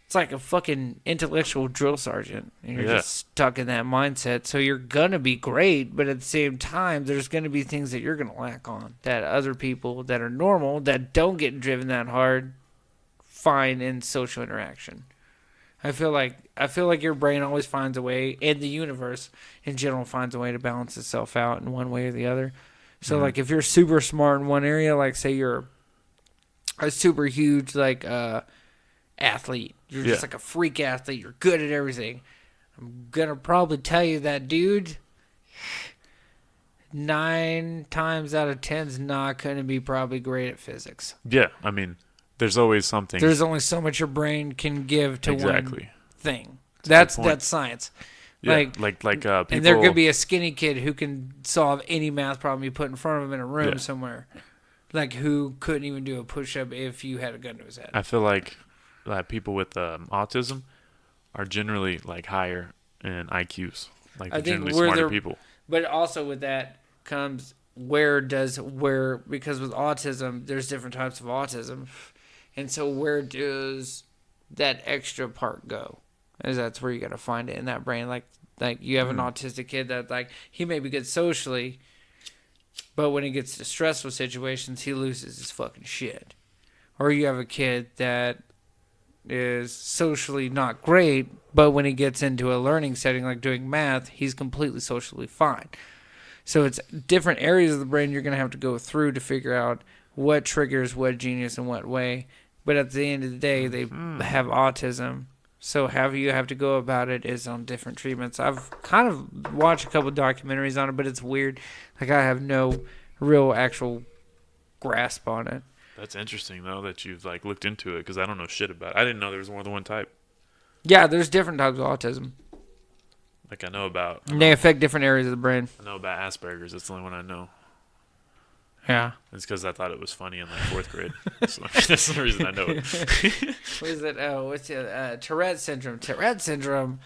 It's like a fucking intellectual drill sergeant, and you're just stuck in that mindset. So you're gonna be great, but at the same time, there's gonna be things that you're gonna lack on that other people that are normal, that don't get driven that hard, find in social interaction. I feel like your brain always finds a way, and the universe in general finds a way to balance itself out in one way or the other. So like if you're super smart in one area, like say you're a super huge like athlete, you're just like a freak athlete, you're good at everything, I'm gonna probably tell you that dude 9 times out of 10 is not gonna be probably great at physics. Yeah, I mean, there's always something. There's only so much your brain can give to Exactly. one thing. That's That's science. Yeah, people. And there could be a skinny kid who can solve any math problem you put in front of him in a room Yeah. somewhere. Like, who couldn't even do a push-up if you had a gun to his head. I feel like people with autism are generally like higher in IQs. Like I they're think generally where smarter they're- people. But also with that comes because with autism, there's different types of autism. And so where does that extra part go? As that's where you got to find it in that brain. Like you have an autistic kid that like he may be good socially, but when he gets to stressful situations, he loses his fucking shit. Or you have a kid that is socially not great, but when he gets into a learning setting like doing math, he's completely socially fine. So it's different areas of the brain you're going to have to go through to figure out what triggers what genius in what way. But at the end of the day, they have autism. So how you have to go about it is on different treatments. I've kind of watched a couple documentaries on it, but it's weird. Like, I have no real actual grasp on it. That's interesting though that you've like looked into it because I don't know shit about it. I didn't know there was more than one type. Yeah, there's different types of autism. Like I know about. And they affect different areas of the brain. I know about Asperger's. That's the only one I know. Yeah. It's because I thought it was funny in like 4th grade. So that's the reason I know it. What is it? Oh, what's it? Tourette syndrome. Tourette syndrome.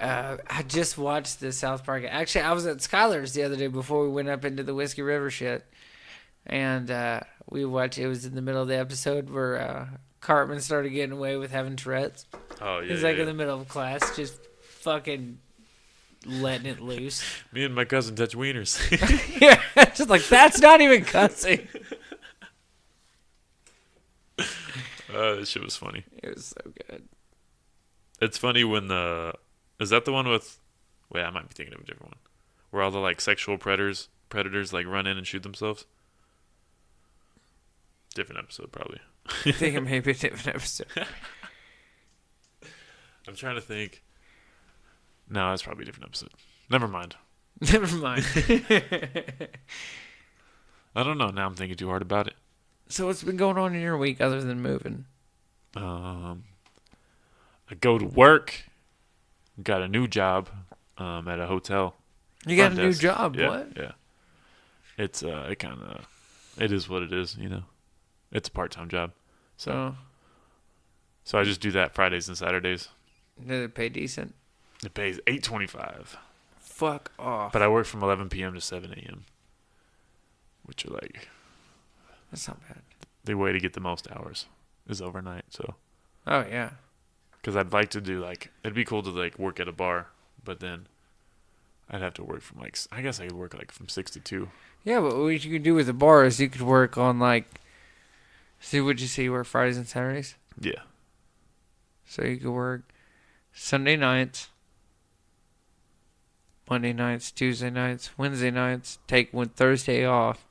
I just watched the South Park. Actually, I was at Skylar's the other day before we went up into the Whiskey River shit. And we watched, it was in the middle of the episode where Cartman started getting away with having Tourette's. Oh yeah. He's like in the middle of class, just fucking letting it loose. Me and my cousin touch wieners. Yeah, just like, that's not even cussing. That shit was funny. It was so good. It's funny when is that the one with? Wait, I might be thinking of a different one. Where all the like sexual predators like run in and shoot themselves. Different episode probably. I think it may be a different episode. I'm trying to think. No, it's probably a different episode. Never mind. Never mind. I don't know. Now I'm thinking too hard about it. So what's been going on in your week other than moving? I go to work. Got a new job at a hotel. You got a Front new desk. job, Yeah, what? yeah. It's it is what it is, you know. It's a part-time job. So I just do that Fridays and Saturdays. Did it pay decent? It pays $8.25. Fuck off. But I work from 11 p.m. to 7 a.m. Which are like That's not bad. the way to get the most hours is overnight. So Oh, yeah. because I'd like to do like it'd be cool to like work at a bar, but then I'd have to work from like I guess I could work like from 6 to 2. Yeah, but what you could do with the bar is you could work on like, see what you say you work Fridays and Saturdays? Yeah. So you could work Sunday nights, Monday nights, Tuesday nights, Wednesday nights, take one Thursday off,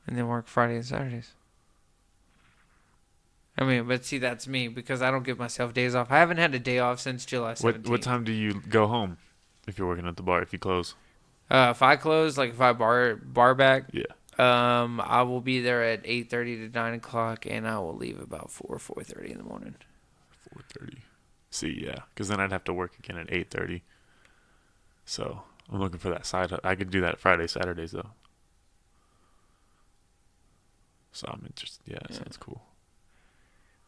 and then work Friday and Saturdays. I mean, but see, that's me because I don't give myself days off. I haven't had a day off since July 17th. What time do you go home if you're working at the bar if you close? If I close, like if I bar back, Yeah. I will be there at 8:30 to 9 o'clock, and I will leave about 4:30 in the morning. 4:30. See, yeah, because then I'd have to work again at 8:30. So I'm looking for that side. I could do that Friday, Saturdays though. So I'm interested. Yeah, that sounds cool.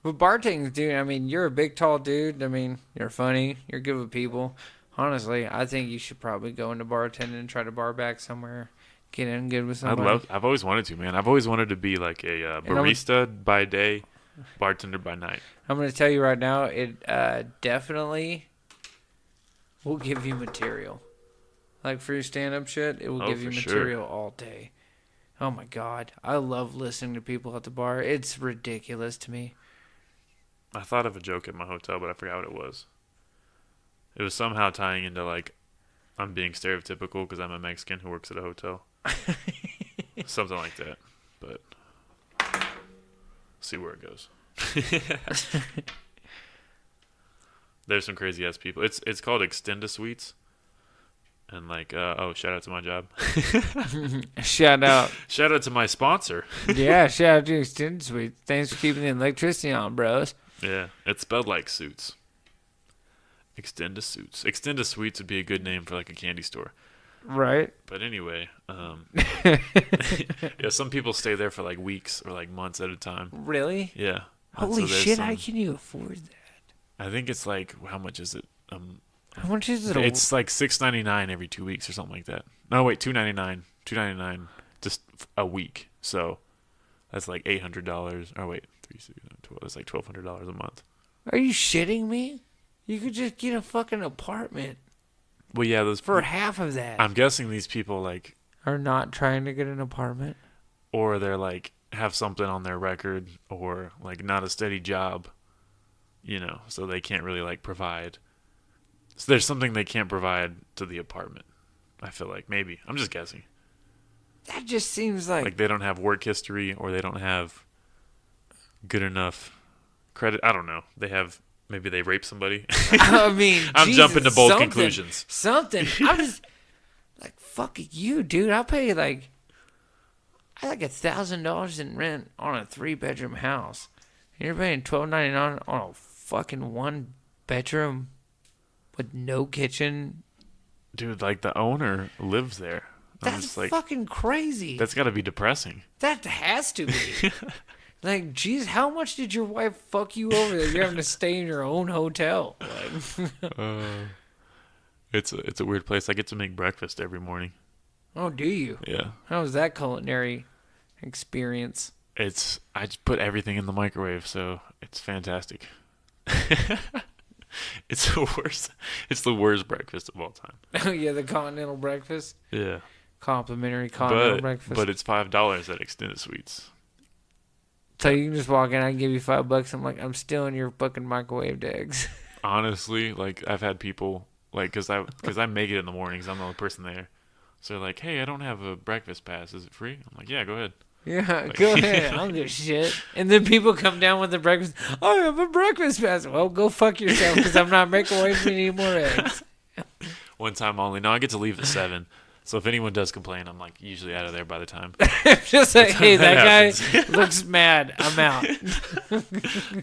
But bartending, dude, I mean, you're a big, tall dude. I mean, you're funny. You're good with people. Honestly, I think you should probably go into bartending and try to bar back somewhere. Get in good with somebody. I've always wanted to, man. I've always wanted to be like a barista by day, bartender by night. I'm going to tell you right now, it definitely will give you material. Like for your stand-up shit, it will give you for material all day. Oh, my God. I love listening to people at the bar. It's ridiculous to me. I thought of a joke at my hotel, but I forgot what it was. It was somehow tying into like I'm being stereotypical because I'm a Mexican who works at a hotel. Something like that. But see where it goes. There's some crazy ass people. It's called Extenda Suites. And like shout out to my job. Shout out. Shout out to my sponsor. Yeah, shout out to Extended Suite. Thanks for keeping the electricity on, bros. Yeah, it's spelled like suits. Extended Suites. Extended Suites would be a good name for like a candy store. Right. But anyway, yeah, some people stay there for like weeks or like months at a time. Really? Yeah. Holy shit! How can you afford that? I think it's like, how much is it? How much is it? It's like $6.99 every 2 weeks or something like that. No, wait, $2.99. $2.99 just a week. So that's like $800. Oh wait, 3, 6, 12. That's like $1,200 a month. Are you shitting me? You could just get a fucking apartment. Well, yeah, those for half of that. I'm guessing these people like are not trying to get an apartment, or they're like have something on their record, or like not a steady job, so they can't really like provide. So there's something they can't provide to the apartment. I feel like maybe I'm just guessing. That just seems like they don't have work history, or they don't have good enough credit. I don't know. Maybe they raped somebody. I mean, I'm jumping to bold conclusions. Something. I'm just like, fuck you, dude. I'll pay like $1,000 in rent on a 3-bedroom house. And you're paying $12.99 on a fucking 1-bedroom with no kitchen. Dude, like the owner lives there. That's fucking crazy. That's got to be depressing. That has to be. Like, geez, how much did your wife fuck you over that you're having to stay in your own hotel? It's a weird place. I get to make breakfast every morning. Oh, do you? Yeah. How was that culinary experience? I just put everything in the microwave, so it's fantastic. It's the worst. It's the worst breakfast of all time. Oh yeah, the continental breakfast. Yeah. Complimentary continental breakfast. But it's $5 at Extended Suites. So you can just walk in, I can give you $5. I'm like, I'm stealing your fucking microwaved eggs. Honestly, like I've had people like, cause I make it in the mornings. I'm the only person there. So they're like, hey, I don't have a breakfast pass. Is it free? I'm like, yeah, go ahead. Yeah, like, go ahead. I don't give a shit. And then people come down with the breakfast. I have a breakfast pass. Well, go fuck yourself, because I'm not microwaving any more eggs. One time only. No, I get to leave at 7. So if anyone does complain, I'm like usually out of there by the time. Just like, hey, that guy looks mad. I'm out.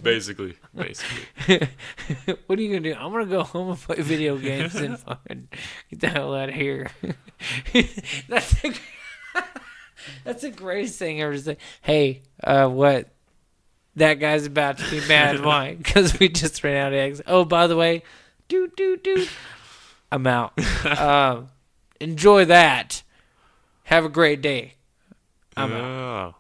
Basically. What are you gonna do? I'm gonna go home and play video games and fucking get the hell out of here. That's the greatest thing ever to say. Hey, what? That guy's about to be mad. Why? Because we just ran out of eggs. Oh, by the way, dude, I'm out. Enjoy that. Have a great day. I'm out.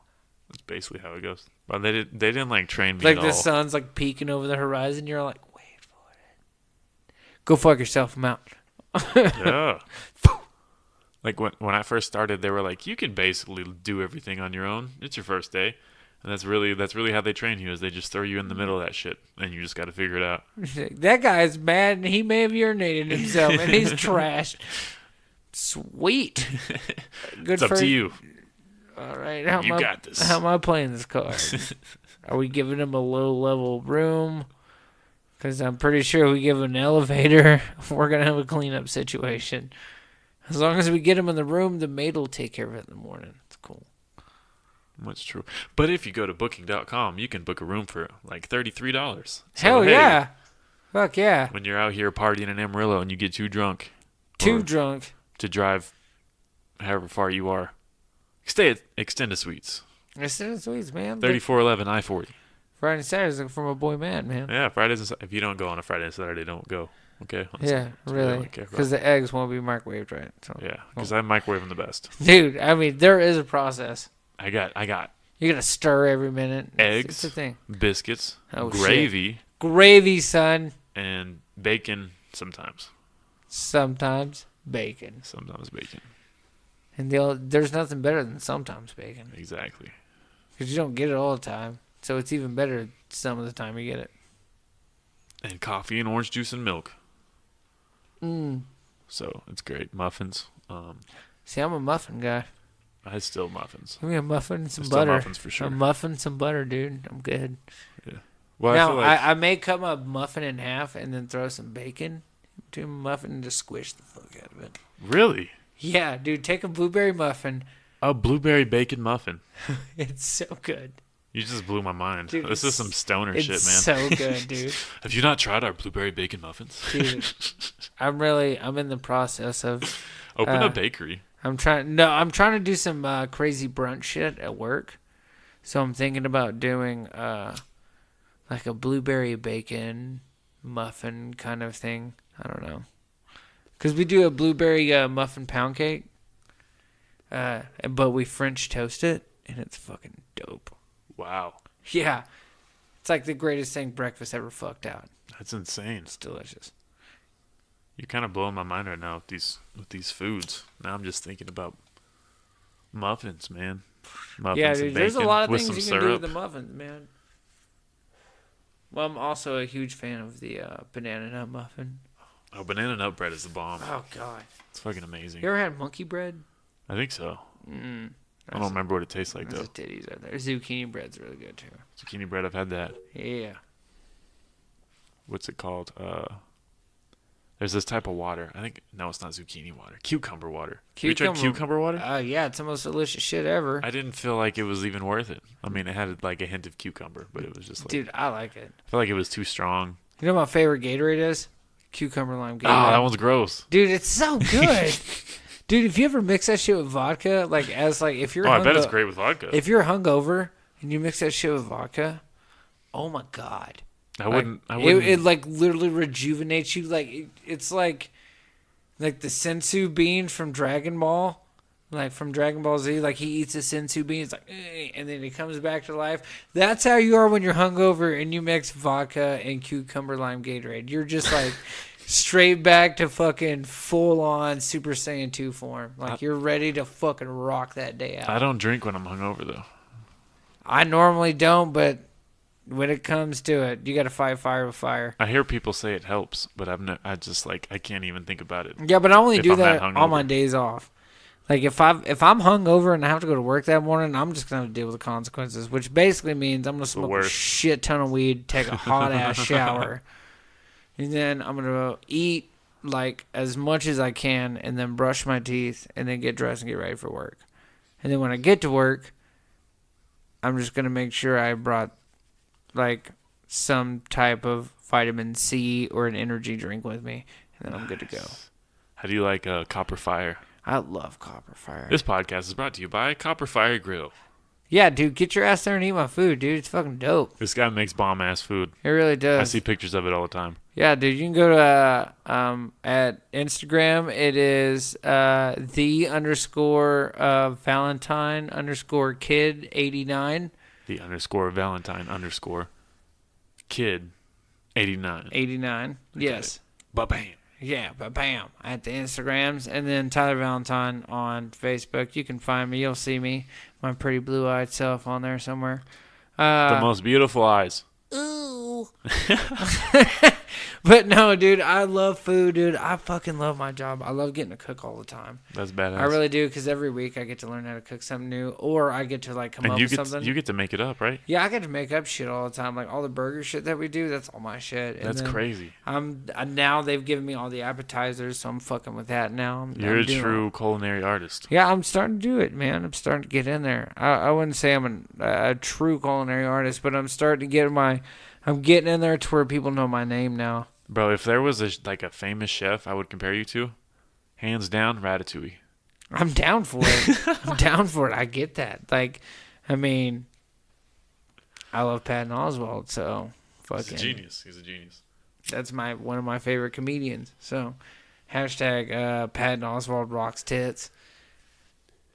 That's basically how it goes. But they didn't like train me like at the all. sun's like peeking over the horizon. You're like, wait for it. Go fuck yourself. I'm out. Yeah. Like when I first started, they were like, you can basically do everything on your own. It's your first day. And that's really how they train you, is they just throw you in the middle of that shit, and you just got to figure it out. That guy's mad, and he may have urinated himself, and he's trashed. Sweet. Good. It's up to you. All right. You got this. How am I playing this card? Are we giving him a low-level room? Because I'm pretty sure we give him an elevator, we're going to have a cleanup situation. As long as we get him in the room, the maid will take care of it in the morning. It's cool. That's true. But if you go to booking.com, you can book a room for like $33. So, hell yeah. Fuck yeah. When you're out here partying in Amarillo and you get too drunk. Drunk. To drive however far you are. Stay at Extended Suites. Extended Suites, man. 3411 I-40. Friday and Saturdays are for my boy Matt, man. Yeah, Fridays. If you don't go on a Friday and Saturday, don't go. Okay? Yeah, really. Because the eggs won't be microwaved right. So. Yeah, because I microwave them the best. Dude, I mean, there is a process. I got. You gotta stir every minute. Eggs, it's a thing. biscuits, gravy. Shit. Gravy, son. And bacon sometimes. Sometimes bacon. And there's nothing better than sometimes bacon. Exactly. Because you don't get it all the time. So it's even better some of the time you get it. And coffee and orange juice and milk. Mm. So it's great. Muffins. See, I'm a muffin guy. I still muffins. Give me a muffin and some butter. Muffins for sure. A muffin, some butter, dude. I'm good. Yeah. Well, now, I feel like I may cut my muffin in half and then throw some bacon into my muffin and just squish the fuck out of it. Really? Yeah, dude. Take a blueberry muffin. A blueberry bacon muffin. It's so good. You just blew my mind. Dude, This is some stoner it's shit, man. so good, dude. Have you not tried our blueberry bacon muffins? Dude, I'm in the process of Open a bakery. I'm trying to do some crazy brunch shit at work. So I'm thinking about doing like a blueberry bacon muffin kind of thing. I don't know. Cuz we do a blueberry muffin pound cake. But we French toast it and it's fucking dope. Wow. Yeah. It's like the greatest thing breakfast ever fucked out. That's insane. It's delicious. You're kind of blowing my mind right now with these foods. Now I'm just thinking about muffins, man. Muffins Yeah, and dude, there's a bacon lot of with things you some can do with syrup. the muffins, man. Well, I'm also a huge fan of the banana nut muffin. Oh, banana nut bread is the bomb. Oh, God. It's fucking amazing. You ever had monkey bread? I think so. I don't remember what it tastes like, though. There's titties out there. Zucchini bread's really good, too. Zucchini bread, I've had that. Yeah. What's it called? There's this type of water. No, it's not zucchini water. Cucumber water. Have you tried cucumber water? Yeah, it's the most delicious shit ever. I didn't feel like it was even worth it. I mean, it had like a hint of cucumber, but it was just like... Dude, I like it. I feel like it was too strong. You know what my favorite Gatorade is? Cucumber lime Gatorade. Oh, that one's gross. Dude, it's so good. Dude, if you ever mix that shit with vodka, if you're I bet it's great with vodka. If you're hungover and you mix that shit with vodka, oh my God. I wouldn't. It like literally rejuvenates you. It's like the sensu bean from Dragon Ball. Like from Dragon Ball Z, like he eats a sensu bean, it's like, and then he comes back to life. That's how you are when you're hungover and you mix vodka and cucumber lime Gatorade. You're just like straight back to fucking full on Super Saiyan 2 form. Like you're ready to fucking rock that day out. I don't drink when I'm hungover though. I normally don't, but when it comes to it, you got to fight fire with fire. I hear people say it helps, but I can't even think about it. Yeah, but I only if do I'm that that on my hungover. days off. Like if I'm hungover and I have to go to work that morning, I'm just gonna deal with the consequences, which basically means I'm gonna smoke a worst. shit ton of weed, take a hot ass shower, and then I'm gonna eat like as much as I can, and then brush my teeth, and then get dressed and get ready for work. And then when I get to work, I'm just gonna make sure I brought like some type of vitamin C or an energy drink with me, and then I'm good to go. How do you like Copper Fire? I love Copper Fire. This podcast is brought to you by Copper Fire Grill. Yeah, dude, get your ass there and eat my food, dude. It's fucking dope. This guy makes bomb ass food. It really does. I see pictures of it all the time. Yeah, dude, you can go to at Instagram. It is the _ Valentine _ kid 89. The _ Valentine _ kid 89. 89. Yes. Ba-bam. Yeah, but bam, at the Instagrams, and then Tyler Valentine on Facebook. You can find me. You'll see me, my pretty blue-eyed self on there somewhere. The most beautiful eyes. Ooh. But no, dude, I love food, dude. I fucking love my job. I love getting to cook all the time. That's badass. I really do, because every week I get to learn how to cook something new, or I get to like come up with something. You get to make it up, right? Yeah, I get to make up shit all the time. Like all the burger shit that we do, that's all my shit. And That's then crazy. now they've given me all the appetizers, so I'm fucking with that now. You're I'm a doing true culinary artist. Yeah, I'm starting to do it, man. I'm starting to get in there. I wouldn't say I'm a true culinary artist, but I'm starting to I'm getting in there to where people know my name now. Bro, if there was a famous chef I would compare you to, hands down, Ratatouille. I'm down for it. I'm down for it. I get that. Like, I mean, I love Patton Oswalt, so fucking. He's a genius. He's a genius. That's one of my favorite comedians. So, hashtag Patton Oswalt rocks tits.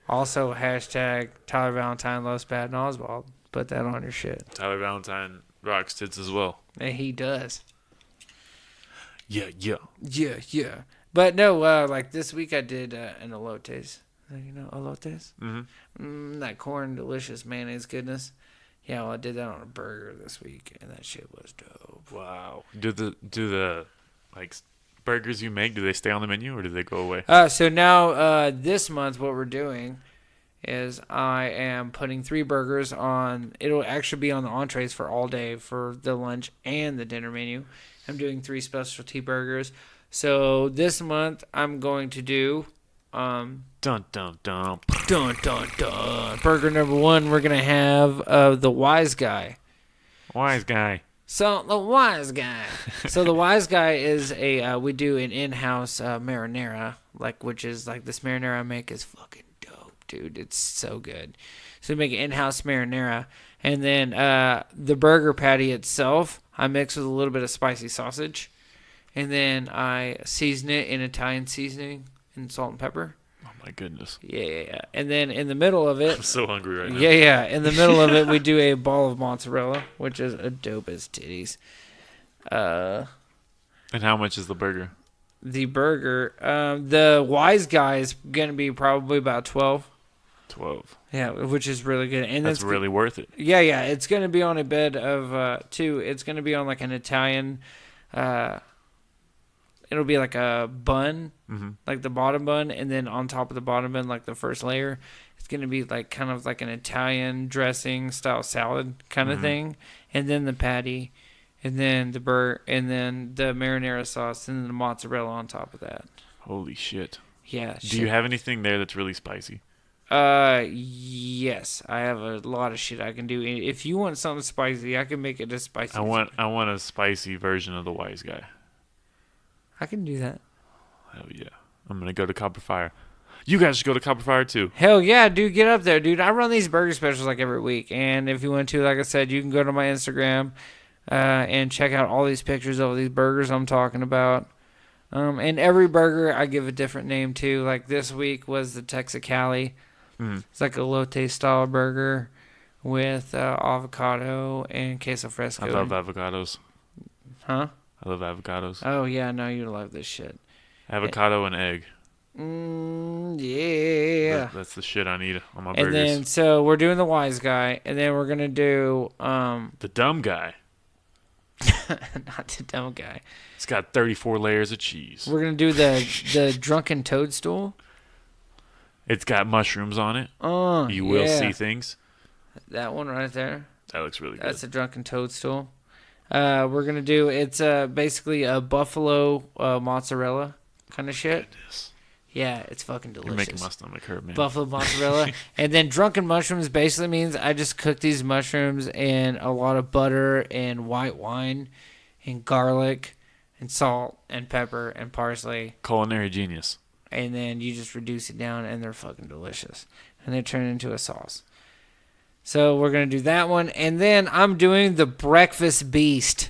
Also, hashtag Tyler Valentine loves Patton Oswalt. Put that on your shit. Tyler Valentine rocks tits as well. And he does. Yeah, yeah. Yeah, yeah. But no, like this week I did an elotes. You know elotes? Mm-hmm. That corn delicious mayonnaise goodness. Yeah, well, I did that on a burger this week, and that shit was dope. Wow. Do the burgers you make, do they stay on the menu or do they go away? So now this month what we're doing is I am putting 3 burgers on. It'll actually be on the entrees for all day for the lunch and the dinner menu. I'm doing 3 specialty burgers. So this month I'm going to do Dun dun dun. Dun dun dun. Burger number 1, we're gonna have the Wise Guy. Wise guy. So the Wise Guy. So the Wise Guy is we do an in-house marinara, which is this marinara I make is fucking dope, dude. It's so good. So we make an in-house marinara, and then the burger patty itself I mix with a little bit of spicy sausage, and then I season it in Italian seasoning and salt and pepper. Oh my goodness. Yeah. And then in the middle of it, I'm so hungry right now. Yeah. In the middle of it, we do a ball of mozzarella, which is a dope as titties. And how much is the burger? The burger, the Wise Guy is gonna be probably about 12. 12. Yeah, which is really good, and That's really worth it. Yeah. It's gonna be on a bed of 2. It's gonna be on an Italian. It'll be like a bun, like the bottom bun, and then on top of the bottom bun, the first layer, it's gonna be kind of like an Italian dressing style salad kind of thing, and then the patty, and then and then the marinara sauce, and then the mozzarella on top of that. Holy shit. Yeah. Do you have anything there that's really spicy? Yes, I have a lot of shit I can do. If you want something spicy, I can make it as spicy. I want a spicy version of the Wise Guy. I can do that. Hell yeah. I'm going to go to Copper Fire. You guys should go to Copper Fire too. Hell yeah, dude. Get up there, dude. I run these burger specials every week. And if you want to, like I said, you can go to my Instagram and check out all these pictures of these burgers I'm talking about. And every burger I give a different name to. Like this week was the Texicali. It's like a elote style burger with avocado and queso fresco. I love avocados. Huh? I love avocados. Oh, yeah, no, you love this shit. Avocado and egg. Yeah. That's the shit I need on my and burgers. then, so we're doing the Wise Guy, and then we're going to do... the dumb guy. not the dumb guy. It's got 34 layers of cheese. We're going to do the Drunken Toadstool. It's got mushrooms on it. You will see things. That one right there. That looks really good. That's a Drunken Toadstool. We're going to do... It's basically a buffalo mozzarella kind of shit. Goodness. Yeah, it's fucking delicious. You're making my stomach hurt, man. Buffalo mozzarella. And then drunken mushrooms basically means I just cook these mushrooms in a lot of butter and white wine and garlic and salt and pepper and parsley. Culinary genius. And then you just reduce it down and they're fucking delicious. And they turn into a sauce. So we're going to do that one. And then I'm doing the Breakfast Beast.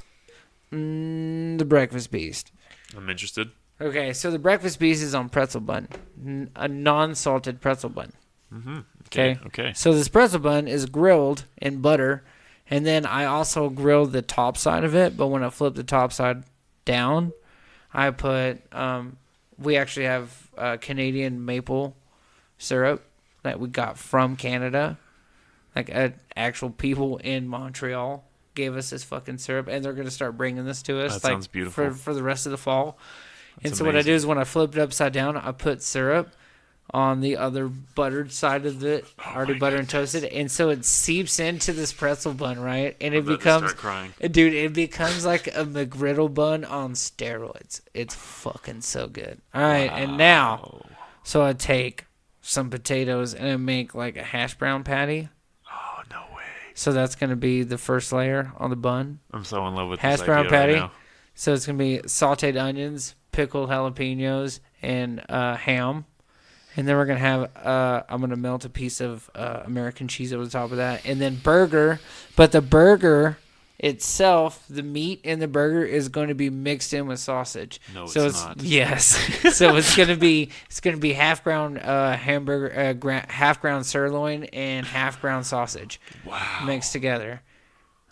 The Breakfast Beast. I'm interested. Okay, so the Breakfast Beast is on pretzel bun, a non-salted pretzel bun. Okay. So this pretzel bun is grilled in butter, and then I also grilled the top side of it. But when I flip the top side down, I put we actually have Canadian maple syrup that we got from Canada, actual people in Montreal gave us this fucking syrup, and they're gonna start bringing this to us. That sounds beautiful for the rest of the fall. That's and so amazing. what I do is when I flip it upside down, I put syrup on the other buttered side of it, already buttered and toasted, and so it seeps into this pretzel bun, right? And it becomes, dude, it becomes like a McGriddle bun on steroids. It's fucking so good. All right, and now, so I take some potatoes and I make like a hash brown patty. Oh, no way. So that's going to be the first layer on the bun. I'm so in love with hash this brown idea patty. Right now. So it's going to be sauteed onions, pickled jalapenos, and ham. And then we're going to have, I'm going to melt a piece of American cheese over the top of that. And then burger. But the burger itself, the meat in the burger is going to be mixed in with sausage. No, so it's not. Yes. So it's going to be half ground hamburger, half ground sirloin, and half ground sausage. Wow. Mixed together.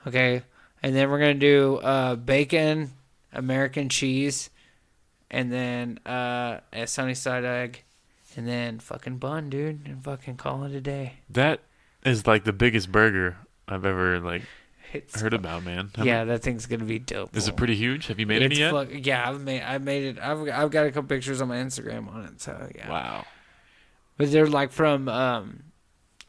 Okay. And then we're going to do bacon, American cheese, and then a sunny side egg, and then fucking bun, dude, and fucking call it a day. That is like the biggest burger I've ever It's heard about, man. that thing's gonna be dope. Is it pretty huge? Have you made any yet? Yeah, I've made it. I've got a couple pictures on my Instagram on it. So yeah. Wow. But they're like from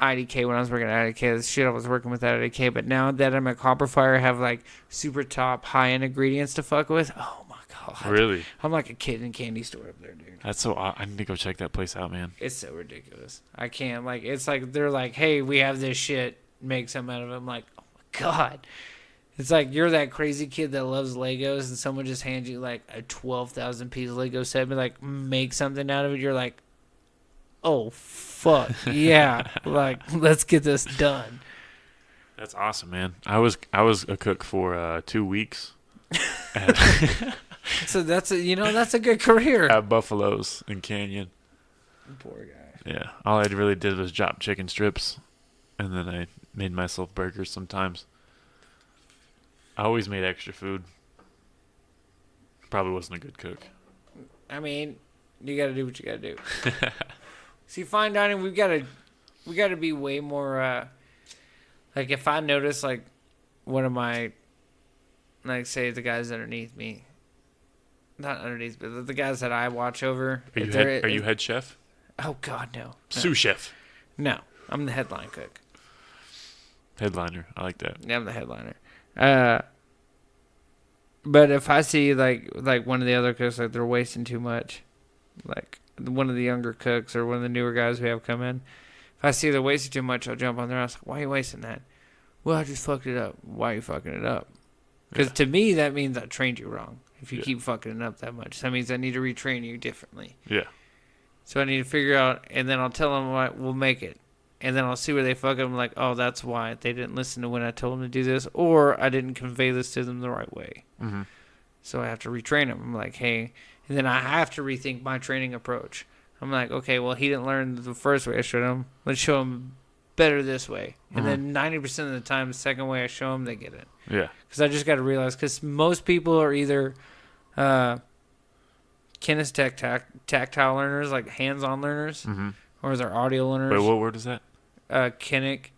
IDK when I was working at IDK. The shit I was working with at IDK. But now that I'm at Copper Fire, I have like super top high end ingredients to fuck with. Oh my god, God. Really? I'm like a kid in a candy store up there, dude. That's so. I need to go check that place out, man. It's so ridiculous. I can't, like, it's like they're like, hey, we have this shit, make something out of it. I'm like, oh my God. It's like you're that crazy kid that loves Legos and someone just hands you like a 12,000 piece Lego set and be like, make something out of it. You're like, oh, fuck. Yeah. Like, let's get this done. That's awesome, man. I was a cook for 2 weeks So that's a good career. at Buffalo's in Canyon. Poor guy. Yeah, all I really did was chop chicken strips, and then I made myself burgers sometimes. I always made extra food. Probably wasn't a good cook. I mean, you got to do what you got to do. See, fine dining, we got to be way more. Like if I notice like one of my, like say the guys underneath me, not underneath, but the guys that I watch over. Are you head chef? Oh God, no. Sous chef. No, I'm the headline cook. Headliner. I like that. Yeah, I'm the headliner. But if I see like one of the other cooks, like they're wasting too much, like one of the younger cooks or one of the newer guys we have come in, if I see they're wasting too much, I'll jump on there. I was like, why are you wasting that? Well, I just fucked it up. Why are you fucking it up? Because to me, that means I trained you wrong. If you keep fucking it up that much, that means I need to retrain you differently. Yeah. So I need to figure out, and then I'll tell them we'll make it. And then I'll see where they fuck up. I'm like, oh, that's why. They didn't listen to when I told them to do this, or I didn't convey this to them the right way. Mm-hmm. So I have to retrain them. I'm like, hey. And then I have to rethink my training approach. I'm like, okay, well, he didn't learn the first way I showed him. Let's show him better this way. And then 90% of the time, the second way I show them, they get it. Yeah. Because I just got to realize, because most people are either kinesthetic tactile learners, like hands-on learners, or they're audio learners. Wait, what word is that? Kinesthetic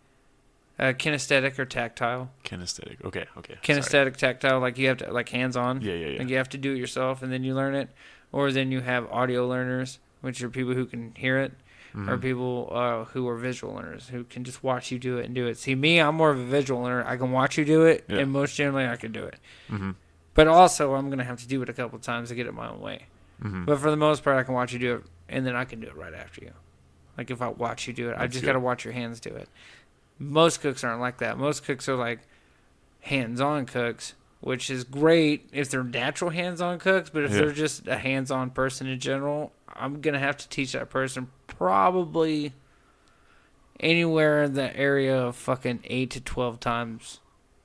or tactile. Kinesthetic. Okay. Kinesthetic, Sorry. Tactile, like you have to, like hands-on. Yeah. Like you have to do it yourself and then you learn it. Or then you have audio learners, which are people who can hear it, or people who are visual learners who can just watch you do it and do it. See, me, I'm more of a visual learner. I can watch you do it, and most generally I can do it. But also, I'm going to have to do it a couple of times to get it my own way. But for the most part, I can watch you do it, and then I can do it right after you. Like if I watch you do it, I just got to watch your hands do it. Most cooks aren't like that. Most cooks are like hands-on cooks, which is great if they're natural hands-on cooks, but if they're just a hands-on person in general, I'm going to have to teach that person probably anywhere in the area of fucking 8 to 12 times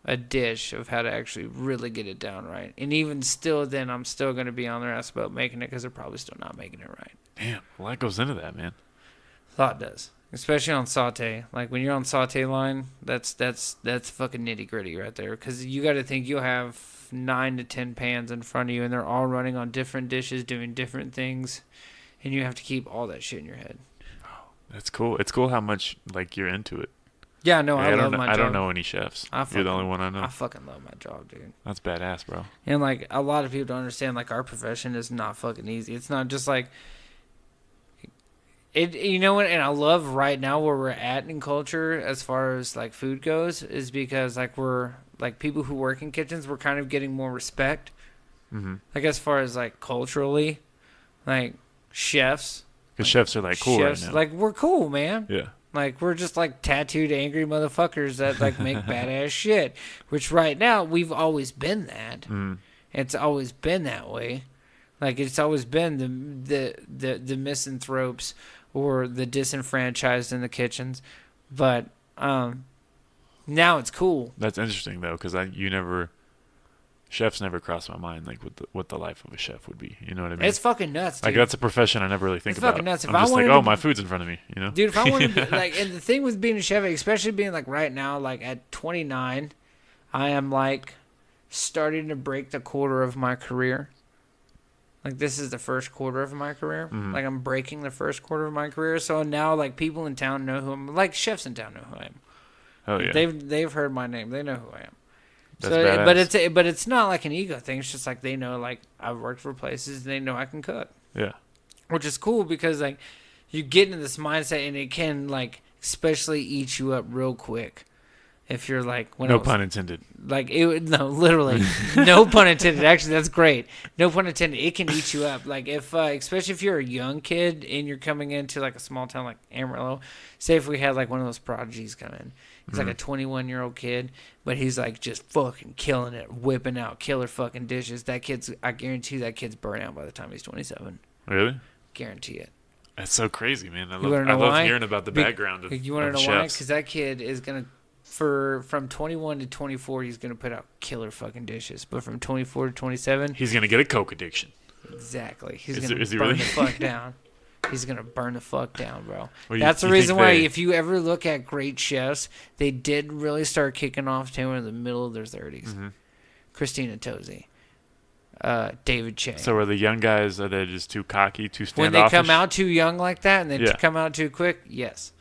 a dish of how to actually really get it down right. And even still, then I'm still going to be on their ass about making it because they're probably still not making it right. Damn, a lot goes into that, man. Thought does. Especially on saute. Like when you're on saute line, that's fucking nitty gritty right there. Because you got to think you'll have 9 to 10 pans in front of you, and they're all running on different dishes, doing different things, and you have to keep all that shit in your head. Oh, that's cool. It's cool how much like you're into it. Yeah, no, I love my job. I don't know any chefs. You're the only one I know. I fucking love my job, dude. That's badass, bro. And like a lot of people don't understand, like our profession is not fucking easy. It's not just like. You know what, and I love right now where we're at in culture as far as like food goes is because like we're like people who work in kitchens, we're kind of getting more respect. Like as far as like culturally, like chefs. Because chefs are like cool right now. Like we're cool, man. Yeah. Like we're just like tattooed angry motherfuckers that like make badass shit. Which right now we've always been that. It's always been that way. Like it's always been the misanthropes or the disenfranchised in the kitchens, but now it's cool. That's interesting though, because chefs never crossed my mind like what the life of a chef would be. You know what I mean? It's fucking nuts, dude. Like that's a profession I never really think about. It's fucking nuts. If I'm just like, oh, my food's in front of me. You know, dude. If I want to be like, and the thing with being a chef, especially being like right now, like at 29, I am like starting to break the quarter of my career. Like, this is the first quarter of my career. Like, I'm breaking the first quarter of my career. So now, like, people in town know who I'm. Like, chefs in town know who I am. Oh, yeah. They've heard my name. They know who I am. That's badass. But it's not like an ego thing. It's just like they know, like, I've worked for places and they know I can cook. Yeah. Which is cool because, like, you get into this mindset and it can, like, especially eat you up real quick. If you're like, when No pun intended. like no, literally, no pun intended. Actually, that's great. No pun intended. It can eat you up. Like if, especially if you're a young kid and you're coming into like a small town like Amarillo. Say if we had like one of those prodigies come in. He's like a 21-year-old kid, but he's like just fucking killing it, whipping out killer fucking dishes. That kid's, I guarantee that kid's burnt out by the time he's 27. Really? Guarantee it. That's so crazy, man. I You wanna know love why? hearing about the background of You want of to know why? chefs. Because that kid is gonna, from 21 to 24, he's gonna put out killer fucking dishes. But from 24 to 27, He's gonna get a coke addiction. exactly, he's Is gonna he burn really? the fuck down. He's gonna burn the fuck down, bro. Well, That's the you reason think why, they- if you ever look at great chefs, they did really start kicking off to in the middle of their 30s. Mm-hmm. Christina Tosi, David Chang. So are the young guys, are they just too cocky, too standoffish? When they come out too young like that and then Yeah. come out too quick, yes.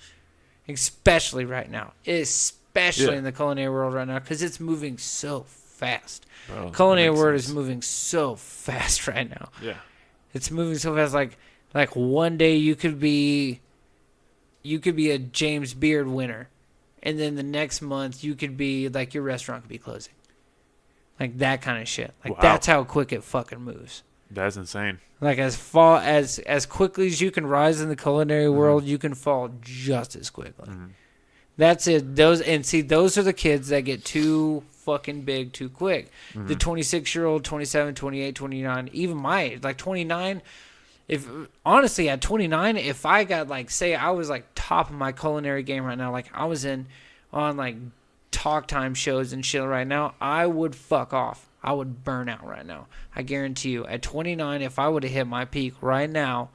Especially right now. Especially Yeah. in the culinary world right now, because it's moving so fast. Bro, that Culinary makes world sense. is moving so fast right now. Yeah. It's moving so fast. Like one day you could be a James Beard winner, and then the next month you could be like, your restaurant could be closing. Like that kind of shit. Like Wow. that's how quick it fucking moves. That's insane. Like as quickly as you can rise in the culinary world, you can fall just as quickly. Mm-hmm. That's it. Those are the kids that get too fucking big too quick. Mm-hmm. The 26-year-old, 27, 28, 29, even my age, like 29. If honestly at 29, if I got like, say I was like top of my culinary game right now, like I was on like talk time shows and shit right now, I would fuck off. I would burn out right now. I guarantee you. At 29, if I would have hit my peak right now,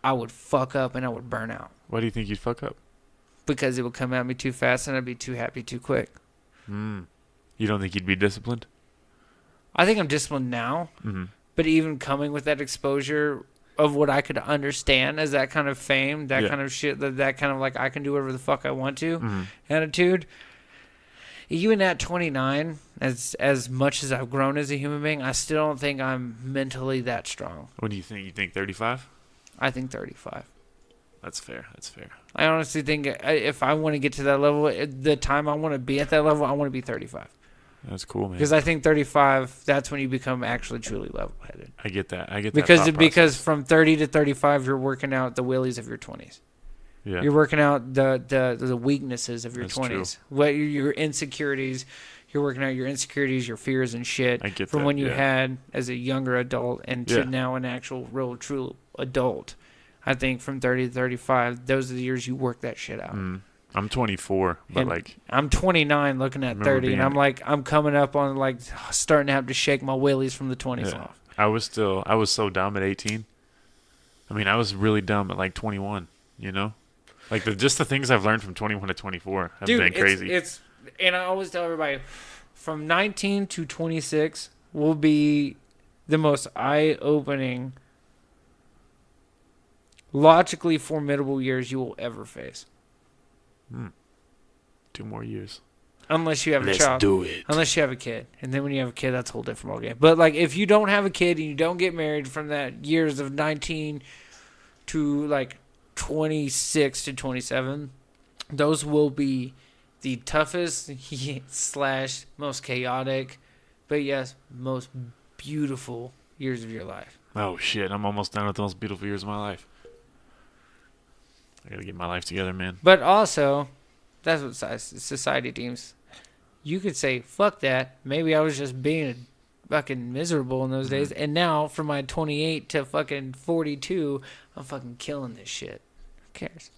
I would fuck up and I would burn out. Why do you think you'd fuck up? Because it would come at me too fast and I'd be too happy too quick. You don't think you'd be disciplined? I think I'm disciplined now, but even coming with that exposure of what I could understand as that kind of fame, that kind of shit, that kind of like I can do whatever the fuck I want to attitude. Even at 29, as much as I've grown as a human being, I still don't think I'm mentally that strong. What do you think? You think 35? I think 35. That's fair. That's fair. I honestly think if I want to get to that level, the time I want to be at that level, I want to be 35. That's cool, man. Because I think 35, that's when you become actually truly level-headed. I get that. I get that. Because thought because process. from 30 to 35, you're working out the willies of your 20s. Yeah. You're working out the weaknesses of your That's 20s. What your insecurities. You're working out your insecurities, your fears and shit I get from that, when you yeah. had as a younger adult and to Yeah. now an actual real true adult. I think from 30 to 35, those are the years you work that shit out. I'm 24, but And like I'm 29 looking at remember 30 and being- I'm like, I'm coming up on like starting to have to shake my willies from the 20s yeah. off. I was so dumb at 18. I mean, I was really dumb at like 21, you know? Like just the things I've learned from 21 to 24 have been crazy. It's and I always tell everybody from 19 to 26 will be the most eye-opening, logically formidable years you will ever face. 2 more years. Unless you have a Let's child. do it. Unless you have a kid. And then when you have a kid, that's a whole different ballgame. But like if you don't have a kid and you don't get married from that years of 19 to like 26 to 27, those will be the toughest / most chaotic, but yes, most beautiful years of your life. Oh shit, I'm almost done with the most beautiful years of my life. I gotta get my life together, man. But also, that's what society deems. You could say, fuck that. Maybe I was just being fucking miserable in those days. And now, from my 28 to fucking 42, I'm fucking killing this shit. Who cares?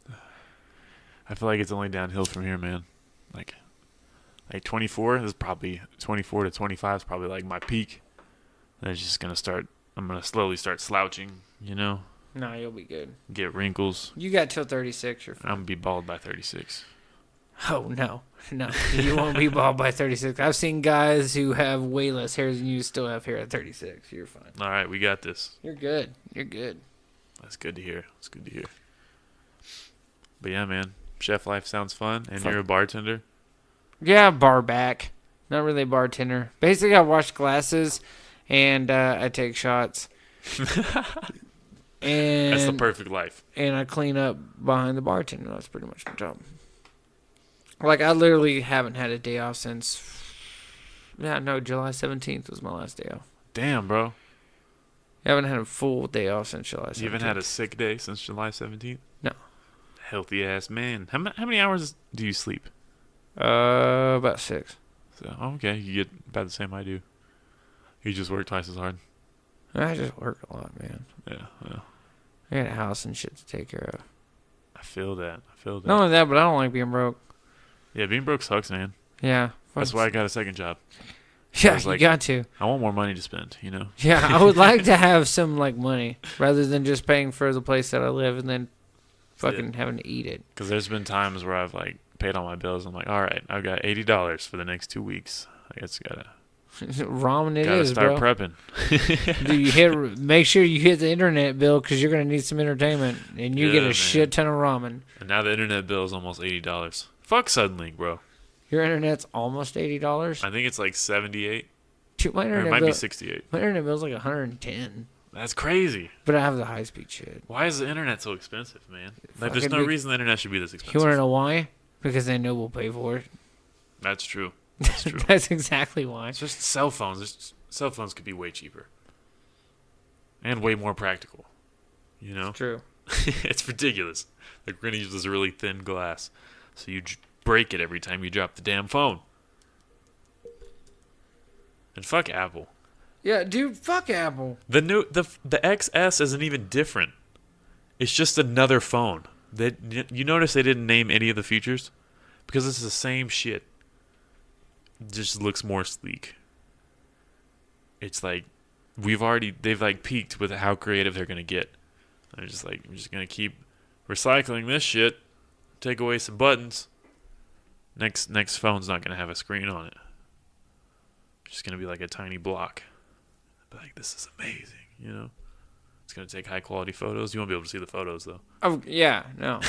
I feel like it's only downhill from here, man. Like 24 is probably 24 to 25 is probably like my peak. And it's just I'm gonna slowly start slouching, you know? No, you'll be good. Get wrinkles. You got till 36. You're fine. I'm gonna be bald by 36. Oh, no. No, you won't be bald by 36. I've seen guys who have way less hair than you still have hair at 36. You're fine. All right, we got this. You're good. You're good. That's good to hear. That's good to hear. But yeah, man, chef life sounds fun, and you're a bartender. Yeah, bar back. Not really a bartender. Basically, I wash glasses and I take shots. And That's the perfect life. and I clean up behind the bartender. That's pretty much my job. Like, I literally haven't had a day off since... Yeah, no, July 17th was my last day off. Damn, bro. I haven't had a full day off since July 17th. You haven't had a sick day since July 17th? No. Healthy ass man. How many hours do you sleep? About 6. So, okay, you get about the same I do. You just work twice as hard. I just work a lot, man. Yeah. I got a house and shit to take care of. I feel that. Not Not only that, but I don't like being broke. Yeah, being broke sucks, man. Yeah. That's why I got a second job. Yeah, was you like- got to. I want more money to spend, you know? Yeah, I would like to have some, like, money rather than just paying for the place that I live and then fucking having to eat it. Because there's been times where I've, like, paid all my bills. I'm like, all right, I've got $80 for the next 2 weeks. I guess Ramen gotta is, start bro. prepping. Make sure you hit the internet bill because you're going to need some entertainment. And you get a Yeah, shit ton of ramen. And now the internet bill is almost $80. Fuck Suddenlink, bro. Your internet's almost $80? I think it's like 78 Dude, my or it internet might bill, be 68. my internet bill's like 110. That's crazy. But I have the high-speed shit. Why is the internet so expensive, man? Like, there's Fucking no reason the internet should be this expensive. You want to know why? Because they know we'll pay for it. That's true. That's true. That's exactly why. It's just cell phones. Cell phones could be way cheaper. And way more practical. You know? True. It's ridiculous. Like, we're going to use this really thin glass. So you break it every time you drop the damn phone. And fuck Apple. Yeah, dude, fuck Apple. The XS isn't even different. It's just another phone. You notice they didn't name any of the features? Because it's the same shit. It just looks more sleek. It's like they've like peaked with how creative they're gonna get. They're just like, we're just gonna keep recycling this shit. Take away some buttons. Next phone's not gonna have a screen on it. It's just gonna be like a tiny block. But like, this is amazing, you know? It's gonna take high quality photos. You won't be able to see the photos though. Oh yeah, no,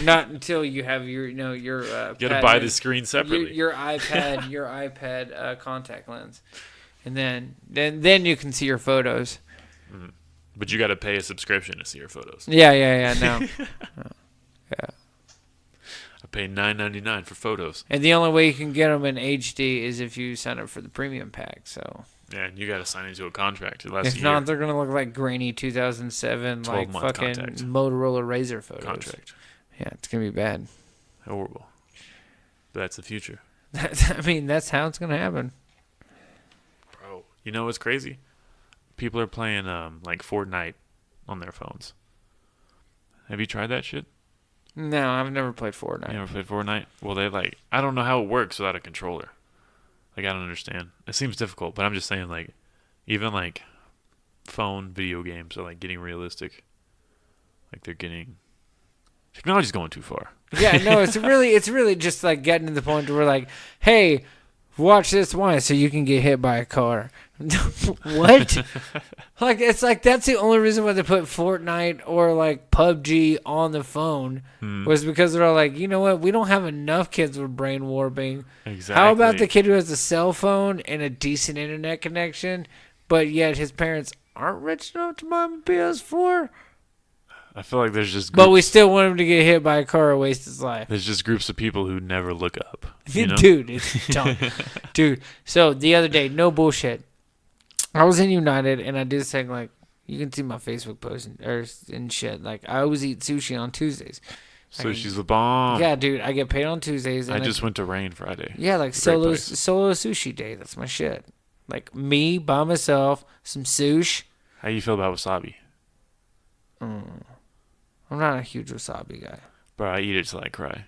not until you have your your. You gotta buy the screen separately. Your iPad contact lens, and then you can see your photos. Mm-hmm. But you gotta pay a subscription to see your photos. Yeah. No. Yeah. I pay $9.99 for photos. And the only way you can get them in HD is if you sign up for the premium pack. So. Yeah, and you gotta sign into a contract. It lasts If a not, year. they're gonna look like grainy 2007 like 12-month fucking contact. Motorola Razr photos. Contract. Yeah, it's gonna be bad. Horrible. But that's the future. I mean, that's how it's gonna happen. Bro, you know what's crazy? People are playing like Fortnite on their phones. Have you tried that shit? No, I've never played Fortnite. You never played Fortnite? Well, I don't know how it works without a controller. Like, I don't understand. It seems difficult, but I'm just saying, like, even like phone video games are like getting realistic. Like, technology's going too far. Yeah, no, it's really just like getting to the point where like, hey, watch this one so you can get hit by a car. What? Like, it's like that's the only reason why they put Fortnite or like PUBG on the phone was because they're all like, you know what? We don't have enough kids with brain warping. Exactly. How about the kid who has a cell phone and a decent internet connection, but yet his parents aren't rich enough to buy him a PS4? I feel like there's just But we still want him to get hit by a car or waste his life. There's just groups of people who never look up. You know? Dude, it's dumb. Dude, so the other day, no bullshit. I was in United and I did this thing like, you can see my Facebook post and shit. Like, I always eat sushi on Tuesdays. Sushi's the bomb. Yeah, dude, I get paid on Tuesdays. And I just went to Rain Friday. Yeah, like solo sushi day. That's my shit. Like me by myself, some sushi. How you feel about wasabi? I'm not a huge wasabi guy. Bro, I eat it till I cry.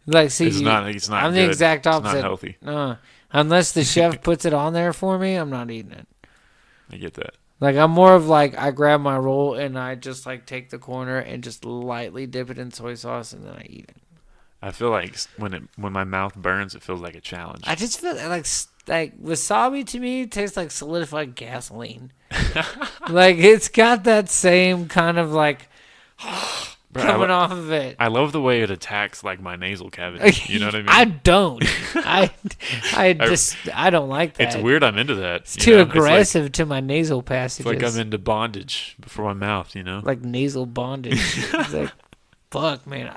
Like, see, It's not I'm the good. exact It's opposite. not healthy. Unless the chef puts it on there for me, I'm not eating it. I get that. Like, I'm more of like, I grab my roll and I just like take the corner and just lightly dip it in soy sauce and then I eat it. I feel like when my mouth burns, it feels like a challenge. I just feel like wasabi to me tastes like solidified gasoline. Like, it's got that same kind of like Bro, coming off of it. I love the way it attacks like my nasal cavity. You know what I mean? I don't. I don't like that. It's weird I'm into that. It's too aggressive to my nasal passages. It's like I'm into bondage before my mouth, you know? Like nasal bondage. It's like, fuck, man.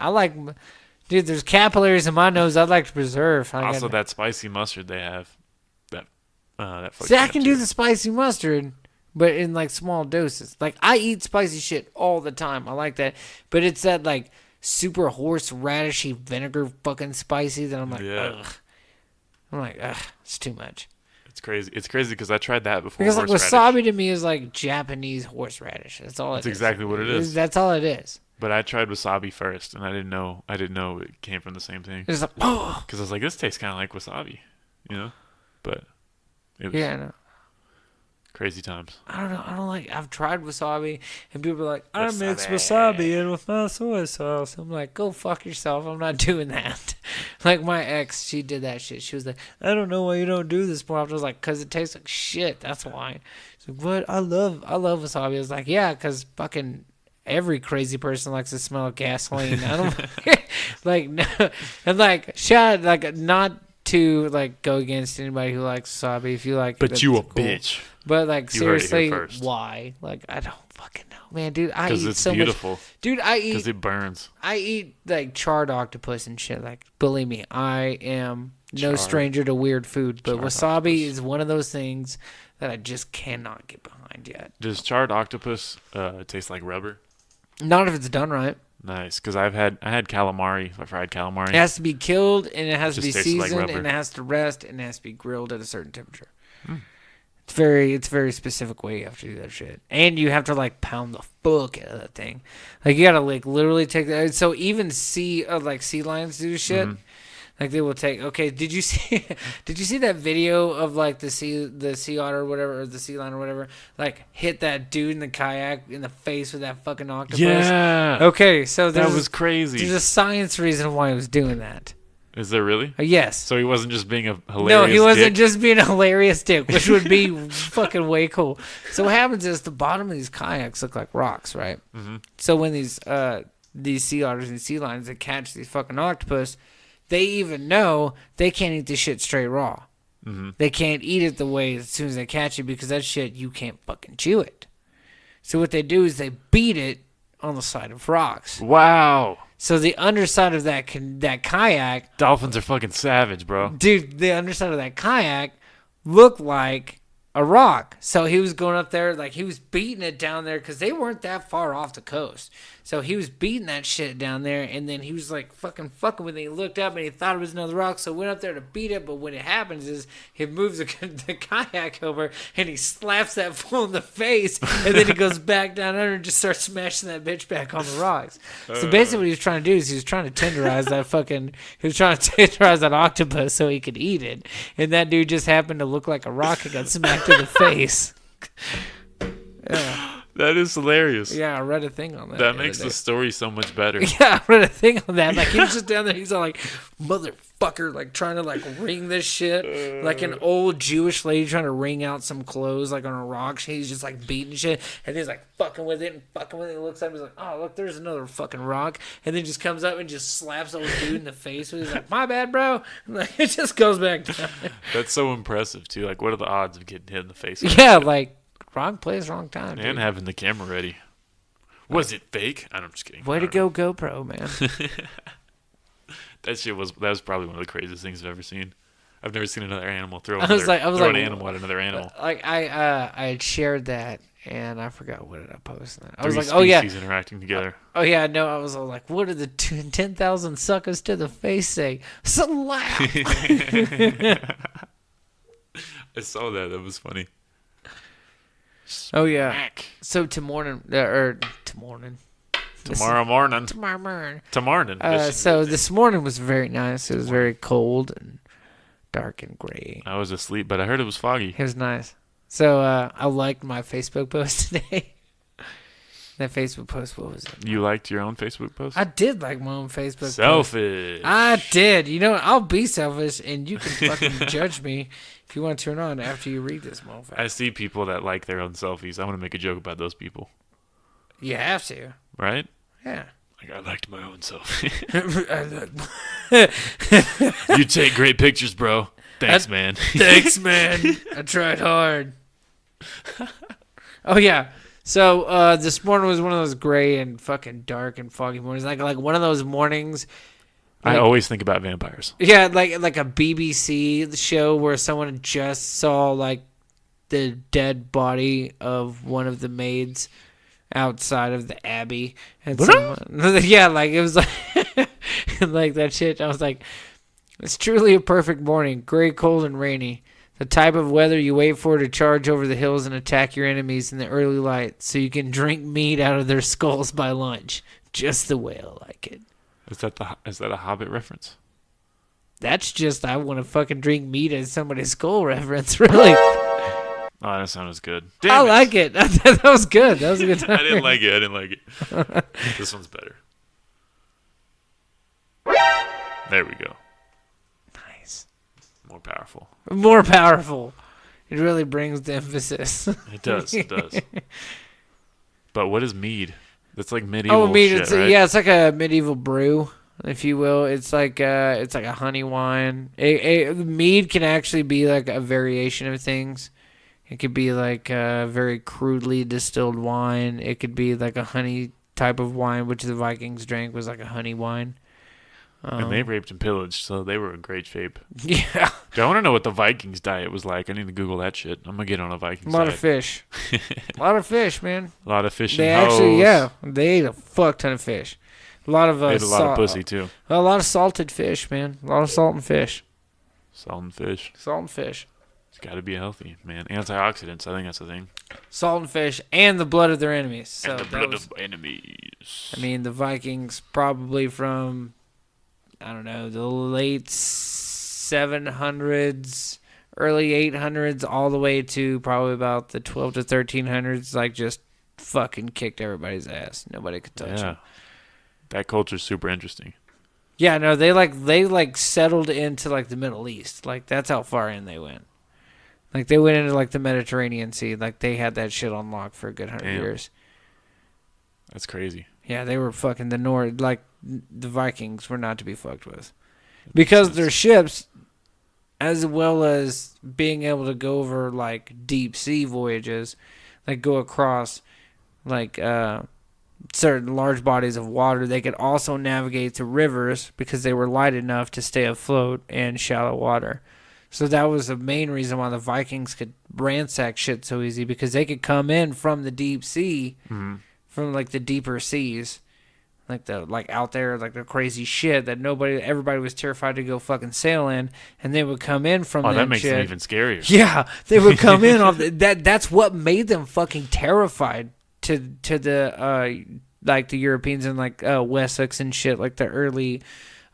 Dude, there's capillaries in my nose I'd like to preserve. Also, that spicy mustard they have. That fucking See, I can do too. the spicy mustard, but in like small doses. Like I eat spicy shit all the time. I like that, but it's that like super horseradishy vinegar fucking spicy that I'm like, ugh. I'm like, ugh, it's too much. It's crazy. It's crazy because I tried that before. Because like wasabi to me is like Japanese horseradish. That's all it is. That's exactly what it is. That's all it is. But I tried wasabi first, and I didn't know it came from the same thing. It's like, oh, Because I was like, this tastes kind of like wasabi, you know. But it was yeah, no. crazy times. I don't know. I don't like. I've tried wasabi, and people are like, "I Wasabi. mix wasabi in with my soy sauce." I'm like, "Go fuck yourself. I'm not doing that." Like my ex, she did that shit. She was like, "I don't know why you don't do this more." I was like, "Cause it tastes like shit. That's why." She's like, "What? I love wasabi." I was like, "Yeah, cause fucking every crazy person likes the smell of gasoline." I don't like no, and like shout like not to like go against anybody who likes wasabi. If you like, But it, you a that's cool. bitch. But like You heard it here seriously, first. why? Like I don't fucking know, man, dude. I Because eat it's so beautiful. much. Dude, I Because eat. it burns. I eat like charred octopus and shit. Like believe me, I am no Charred- stranger to weird food. But charred wasabi octopus. is one of those things that I just cannot get behind yet. Does charred octopus taste like rubber? Not if it's done right. Nice. Because I had calamari, fried calamari. It has to be killed and it has to be Just tastes like seasoned rubber. and it has to rest and it has to be grilled at a certain temperature. Mm. It's very specific way you have to do that shit. And you have to like pound the fuck out of that thing. Like you gotta like literally take that. So even sea lions do shit. Mhm. Like they will take. Okay, did you see that video of like the sea otter or whatever, or the sea lion or whatever, like hit that dude in the kayak in the face with that fucking octopus? Yeah. Okay, so That was there's crazy. a science reason why he was doing that. Is there really? Yes. So he wasn't just being a hilarious No, he wasn't dick? just being a hilarious dick, which would be fucking way cool. So what happens is the bottom of these kayaks look like rocks, right? Mm-hmm. So when these sea otters and sea lions that catch these fucking octopus, they even know they can't eat this shit straight raw. Mm-hmm. They can't eat it the way as soon as they catch it because that shit you can't fucking chew it. So what they do is they beat it on the side of rocks. Wow. So the underside of that kayak, Dolphins are fucking savage, bro. dude, the underside of that kayak looked like a rock. So he was going up there, like he was beating it down there because they weren't that far off the coast. So he was beating that shit down there, and then he was like fucking with it. He looked up and he thought it was another rock, so went up there to beat it. But what it happens is he moves the kayak over and he slaps that fool in the face, and then he goes back down under and just starts smashing that bitch back on the rocks. So basically, what he was trying to do is he was trying to tenderize that octopus so he could eat it, and that dude just happened to look like a rock and got smacked in the face. Yeah. That is hilarious. Yeah, I read a thing on that. That the makes other the day. story so much better. Yeah, I read a thing on that. Like he was just down there, he's all like, motherfucker, like trying to like wring this shit. Like an old Jewish lady trying to wring out some clothes like on a rock. He's just like beating shit. And he's like fucking with it and fucking with it. He looks up and he's like, oh look, there's another fucking rock. And then just comes up and just slaps old dude in the face with. He's like, my bad, bro. And like it just goes back down. That's so impressive too. Like, what are the odds of getting hit in the face? with Yeah, that shit? like wrong place, wrong time. And Dude. having the camera ready. Was it fake? I'm just kidding. Way I to don't go, know. GoPro, man. That was probably one of the craziest things I've ever seen. I've never seen another animal throw I was an like, animal at another animal. Like I had shared that and I forgot what did I post. I was Three like, oh yeah, species interacting together. oh yeah, no. I was all like, what did the 10,000 suckers to the face say? Slap. I saw that. That was funny. Oh yeah. Smack. So tomorrow morning. Tomorrow morning. Tomorrow morning. Tomorrow. This morning was very nice. It was very cold and dark and gray. I was asleep, but I heard it was foggy. It was nice. So I liked my Facebook post today. That Facebook post, what was it? You liked your own Facebook post? I did like my own Facebook post. Selfish. I did. You know, I'll be selfish, and you can fucking judge me if you want to turn on after you read this, motherfucker. I see people that like their own selfies. I want to make a joke about those people. You have to. Right? Yeah. Like, I liked my own selfie. I You take great pictures, bro. Thanks, man. Thanks, man. I tried hard. Oh, yeah. So this morning was one of those gray and fucking dark and foggy mornings. Like one of those mornings I always think about vampires. Yeah, like a BBC show where someone just saw like the dead body of one of the maids outside of the abbey, and yeah, like it was like like that shit. I was like, it's truly a perfect morning, gray, cold, and rainy. The type of weather you wait for to charge over the hills and attack your enemies in the early light, so you can drink meat out of their skulls by lunch, just the way I like it. Is that a Hobbit reference? That's just I want to fucking drink meat as somebody's skull reference, really. Oh, that sounds good. Damn I it. like it. That was good. That was a good time. I didn't like it. This one's better. There we go. Nice. More powerful. More powerful. It really brings the emphasis. It does. It does. But what is mead? That's like medieval mead. shit, It's right? yeah, it's like a medieval brew, if you will. It's like a honey wine. Mead can actually be like a variation of things. It could be like a very crudely distilled wine. It could be like a honey type of wine, which the Vikings drank was like a honey wine. And they raped and pillaged, so they were in great shape. Yeah. I want to know what the Vikings diet was like. I need to Google that shit. I'm going to get on a Vikings A lot diet. of fish. A lot of fish, man. A lot of fish They and actually, hoes. yeah, they ate a fuck ton of fish. A lot of They ate a lot of pussy, too. A lot of salted fish, man. A lot of salt and fish. Salt and fish. Salt and fish. It's got to be healthy, man. Antioxidants, I think that's the thing. Salt and fish and the blood of their enemies. So and the that blood was, of enemies. I mean, the Vikings probably from, I don't know, the late 700s, early 800s, all the way to probably about the 12 to 1300s, like just fucking kicked everybody's ass. Nobody could touch them. That culture's super interesting. Yeah, no, they settled into like the Middle East. Like that's how far in they went. Like they went into like the Mediterranean Sea. Like they had that shit on lock for a good 100 years. That's crazy. Yeah, they were fucking the North. Like the Vikings were not to be fucked with, because their ships, as well as being able to go over like deep sea voyages, like go across like certain large bodies of water. They could also navigate through rivers because they were light enough to stay afloat in shallow water. So that was the main reason why the Vikings could ransack shit so easy, because they could come in from the deep sea, from like the deeper seas, like out there, like the crazy shit that everybody was terrified to go fucking sail in, and they would come in from that that makes shit. them even scarier. Yeah, they would come in off that. That's what made them fucking terrified to the like the Europeans and like Wessex and shit, like the early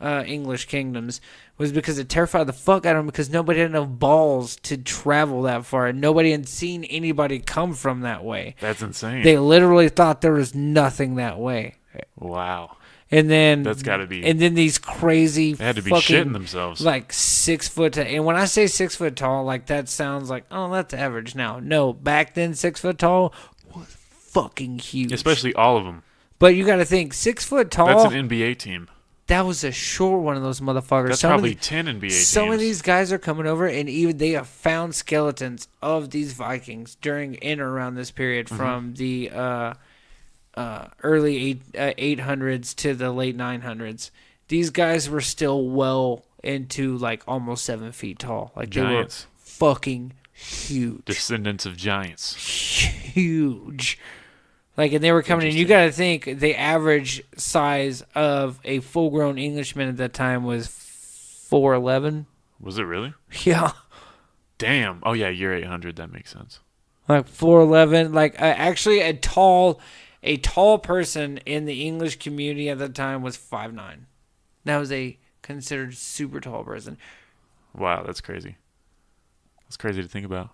English kingdoms, was because it terrified the fuck out of them, because nobody had enough balls to travel that far, and nobody had seen anybody come from that way. That's insane. They literally thought there was nothing that way. Wow. And then That's got to be. And then these crazy, They had to be fucking, shitting themselves. like 6 foot. And when I say 6 foot tall, like that sounds like, oh, that's average now. No, back then 6 foot tall was fucking huge. Especially all of them. But you got to think 6 foot tall. That's an NBA team. That was a short one of those motherfuckers. That's probably 10 NBA teams. Some of these guys are coming over, and even they have found skeletons of these Vikings during and around this period, from the early 800s to the late 900s. These guys were still well into like almost 7 feet tall. Like Giants. They were fucking huge. Descendants of giants. Huge. Like, and they were coming in. You got to think the average size of a full-grown Englishman at that time was 4'11". Was it really? Yeah. Damn. Oh, yeah, year 800. That makes sense. Like 4'11". Like, actually, a tall person in the English community at that time was 5'9". That was a considered super tall person. Wow, that's crazy. That's crazy to think about.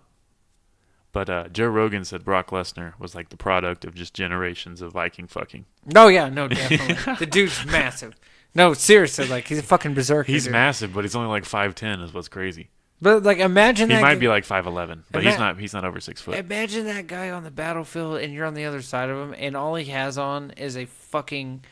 But Joe Rogan said Brock Lesnar was like the product of just generations of Viking fucking. No, yeah, no, definitely. The dude's massive. No, seriously, like, he's a fucking berserker. He's dude. massive, but he's only like 5'10", is what's crazy. But, like, imagine He that. might be like 5'11", but he's not over 6 foot. Imagine that guy on the battlefield, and you're on the other side of him, and all he has on is a fucking,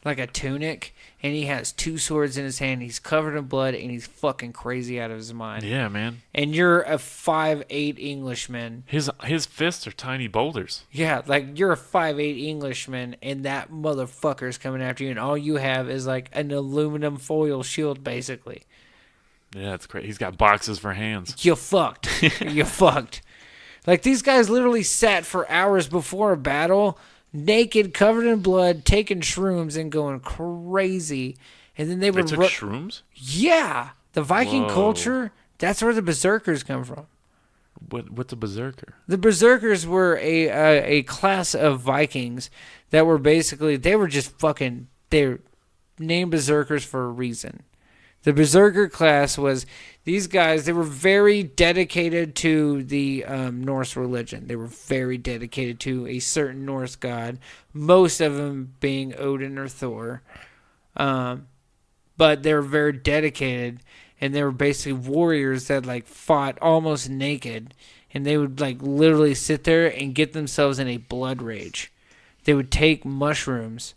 like a tunic, and he has 2 swords in his hand. He's covered in blood, and he's fucking crazy out of his mind. Yeah, man. And you're a 5'8" Englishman. His fists are tiny boulders. Yeah, like you're a 5'8" Englishman, and that motherfucker's coming after you, and all you have is like an aluminum foil shield, basically. Yeah, it's crazy. He's got boxes for hands. You fucked. You fucked. Like, these guys literally sat for hours before a battle, naked, covered in blood, taking shrooms and going crazy. And then they would took shrooms? Yeah. The Viking Whoa. culture, that's where the berserkers come from. What's a berserker? The berserkers were a class of Vikings that were basically, they were just fucking, they're named berserkers for a reason. The berserker class was these guys, they were very dedicated to the Norse religion. They were very dedicated to a certain Norse god, most of them being Odin or Thor. But they were very dedicated, and they were basically warriors that like fought almost naked, and they would like literally sit there and get themselves in a blood rage. They would take mushrooms,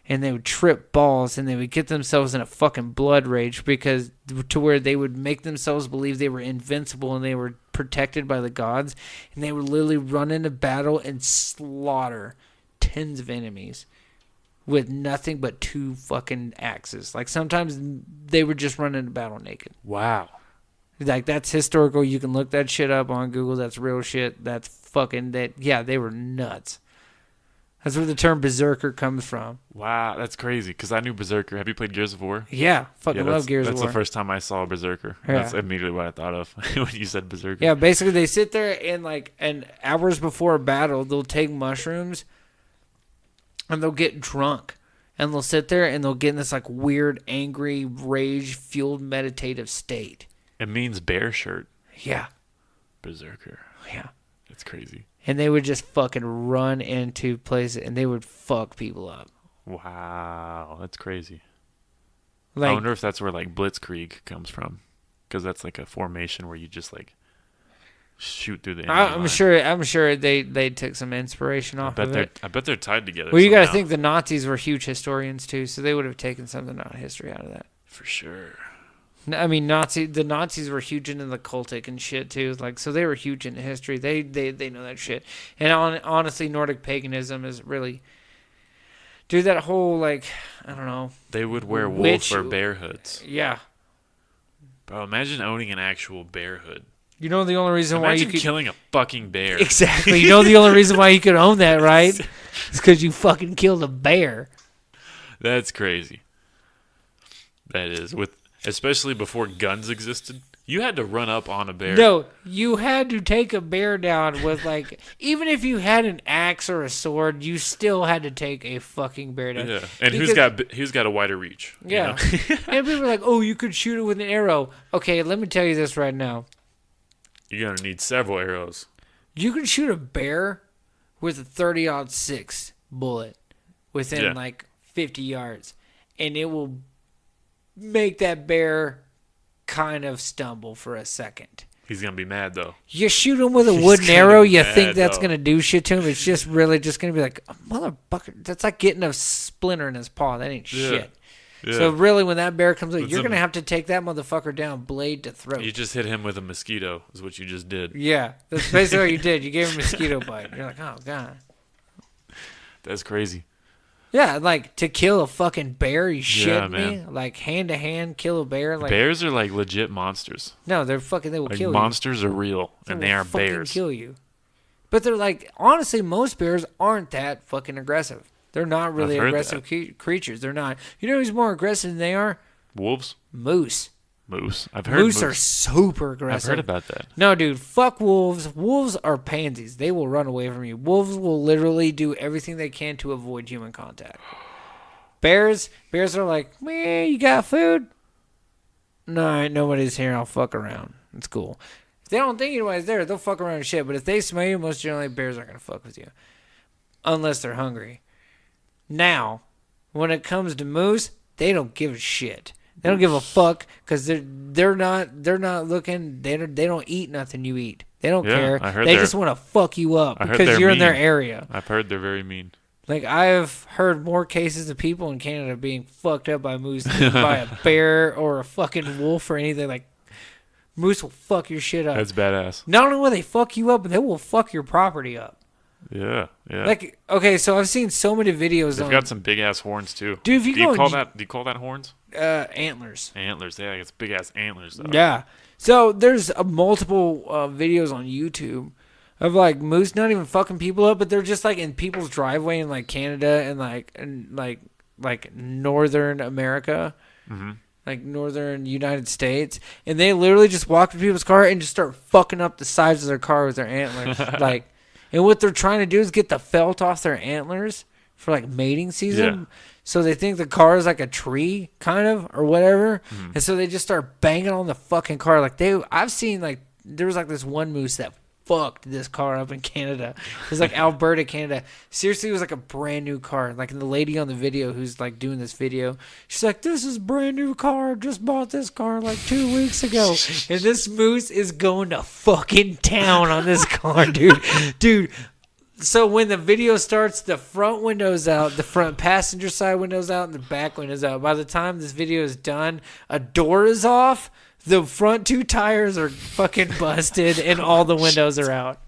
and they would trip balls, and they would get themselves in a fucking blood rage because to where they would make themselves believe they were invincible and they were protected by the gods, and they would literally run into battle and slaughter tens of enemies with nothing but 2 fucking axes. Like, sometimes they would just run into battle naked. Wow. Like, that's historical. You can look that shit up on Google. That's real shit. That's fucking that. Yeah, they were nuts. That's where the term berserker comes from. Wow, that's crazy. Because I knew Berserker. Have you played Gears of War? Yeah, fucking love Gears of War. That's the first time I saw a Berserker. Yeah. That's immediately what I thought of when you said Berserker. Yeah, basically they sit there and hours before a battle, they'll take mushrooms and they'll get drunk. And they'll sit there and they'll get in this like weird, angry, rage-fueled meditative state. It means bear shirt. Yeah. Berserker. Yeah. It's crazy. And they would just fucking run into places and they would fuck people up. Wow, that's crazy. Like, I wonder if that's where like Blitzkrieg comes from, because that's like a formation where you just like shoot through the enemy I'm line. sure they took some inspiration off of it. I bet they're tied together. Well, you got to somehow. think the Nazis were huge historians too, so they would have taken something out of history out of that. For sure. I mean, the Nazis were huge into the cultic and shit too. Like, so they were huge into history. They know that shit. And honestly, Nordic paganism is really, dude. That whole like, I don't know. They would wear wolf or bear hoods. Yeah. Bro, imagine owning an actual bear hood. You know the only reason why you could killing a fucking bear. Exactly. You know the only reason why you could own that, right? It's because you fucking killed a bear. That's crazy. That is especially before guns existed. You had to run up on a bear. No, you had to take a bear down with like, even if you had an axe or a sword, you still had to take a fucking bear down. Yeah, and who's got a wider reach? Yeah, You know? and people are like, "Oh, you could shoot it with an arrow." Okay, let me tell you this right now: You're gonna need several arrows. you can shoot a bear with a 30-06 bullet within like 50 yards, and it will make that bear kind of stumble for a second. He's gonna be mad though. You shoot him with a wooden arrow, you think that's though. going to do shit to him. It's just really just going to be like, oh, motherfucker. That's like getting a splinter in his paw. That ain't shit. Yeah. So really, when that bear comes up, you're going to have to take that motherfucker down blade to throat. You just hit him with a mosquito is what you just did. Yeah, that's basically what you did. You gave him a mosquito bite. You're like, oh, God. That's crazy. Yeah, like, to kill a fucking bear, you shit me? man. Like, hand-to-hand, kill a bear? Like, Bears are like legit monsters. no, they're fucking, they will Like kill you. monsters are real, and they will are fucking bears. kill you. But they're like, honestly, most bears aren't that fucking aggressive. They're not really I've heard aggressive creatures. They're not. You know who's more aggressive than they are? Wolves, Moose. moose. I've heard Moose are super aggressive. I've heard about that. No, dude, fuck wolves. Wolves are pansies. They will run away from you. Wolves will literally do everything they can to avoid human contact. Bears are like, man, you got food? No, ain't nobody's here. I'll fuck around. It's cool. If they don't think anybody's there, they'll fuck around and shit. But if they smell you, most generally bears aren't gonna fuck with you, unless they're hungry. Now, when it comes to moose, they don't give a shit. They don't give a fuck because they're not looking. They don't eat nothing you eat. They don't care. I heard They they're- just want to fuck you up I heard because they're you're in their mean. area. I've heard they're very mean. Like, I've heard more cases of people in Canada being fucked up by moose than by a bear or a fucking wolf or anything. Like, moose will fuck your shit up. That's badass. Not only will they fuck you up, but they will fuck your property up. Yeah. Like, okay, so I've seen so many videos. They've got some big ass horns too. Dude, do you call that horns? Antlers. Antlers. Yeah, it's big ass antlers though. Yeah. So there's multiple videos on YouTube of like moose not even fucking people up, but they're just like in people's driveway in like Canada and like northern America, like northern United States, and they literally just walk to people's car and just start fucking up the sides of their car with their antlers, like. And what they're trying to do is get the felt off their antlers for like mating season. Yeah. So they think the car is like a tree, kind of, or whatever. And so they just start banging on the fucking car. Like I've seen like there was like this one moose that fucked this car up in Canada. It was like Alberta, Canada. Seriously, it was like a brand new car. Like the lady on the video who's like doing this video, she's like, "This is a brand new car. Just bought this car like 2 weeks ago." And this moose is going to fucking town on this car, dude. So when the video starts, the front window's out, the front passenger side window's out, and the back window's out. By the time this video is done, a door is off, the front 2 tires are fucking busted, and all the windows are out.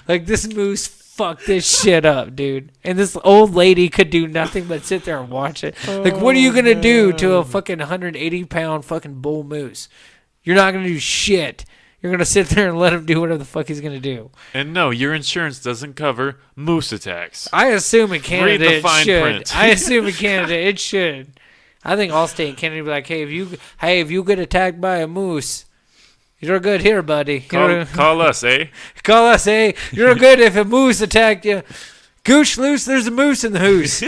Like, this moose fucked this shit up, dude. And this old lady could do nothing but sit there and watch it. Like, what are you going to do to a fucking 180-pound fucking bull moose? You're not going to do shit. You're going to sit there and let him do whatever the fuck he's going to do. And no, your insurance doesn't cover moose attacks. I assume in Canada Read the it fine should. print. I assume in Canada it should. I think Allstate in Canada would be like, hey, if you get attacked by a moose, you're good here, buddy. Call us, eh? Call us, eh? You're good if a moose attacked you. Gooch loose, there's a moose in the hoose.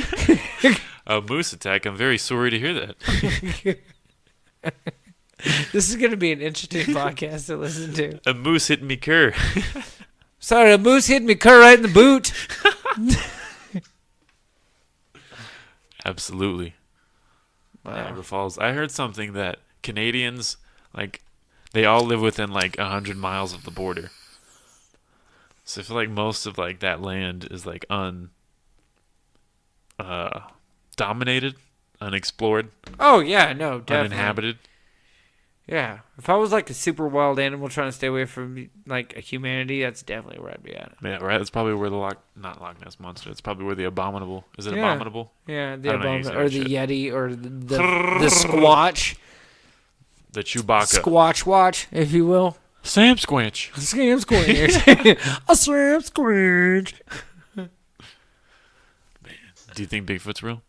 A moose attack. I'm very sorry to hear that. This is going to be an interesting podcast to listen to. A moose hit me cur. Sorry, a moose hit me cur right in the boot. Absolutely. Wow. Niagara Falls. I heard something that Canadians, like, they all live within like 100 miles of the border. So I feel like most of like that land is like dominated, unexplored, Oh, yeah, no, definitely. uninhabited. Yeah. If I was like a super wild animal trying to stay away from like humanity, that's definitely where I'd be at. Yeah, right. That's probably where the not Loch Ness monster. It's probably where the abominable. Is it Yeah. abominable? Yeah, the I don't know how you abomin- say or that the shit. Yeti or the Squatch. The Chewbacca. Squatch watch, if you will. Sam Squinch. Sam Squinch. A Sam Squinch. Do you think Bigfoot's real?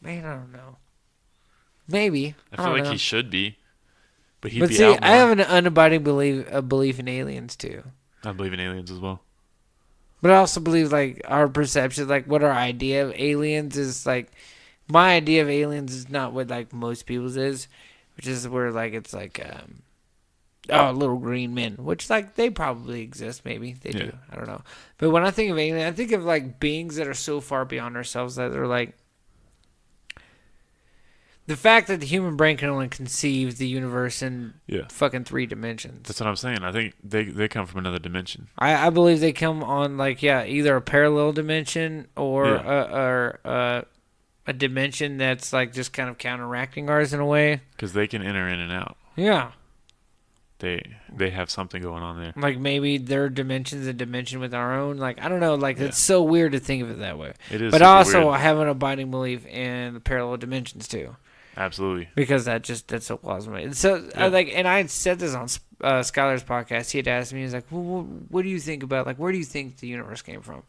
Man, I don't know. Maybe. I feel don't like know. he should be. But he'd But be see, out more. I have an unabiding belief in aliens too. I believe in aliens as well. But I also believe like our perception, like what our idea of aliens is like. My idea of aliens is not what like most people's is, which is where like it's like little green men, which like they probably exist. Maybe they do. I don't know. But when I think of alien, I think of like beings that are so far beyond ourselves that they're like. The fact that the human brain can only conceive the universe in fucking 3 dimensions. That's what I'm saying. I think they come from another dimension. I believe they come on like either a parallel dimension or a dimension that's like just kind of counteracting ours in a way. Because they can enter in and out. Yeah. They have something going on there. Like maybe their dimension's a dimension with our own. Like I don't know. Like it's so weird to think of it that way. It is. But super also weird. I have an abiding belief in the parallel dimensions too. Absolutely. Because that's so plausible. And so and I had said this on Skylar's podcast. He had asked me, he's like, well, what do you think about like where do you think the universe came from?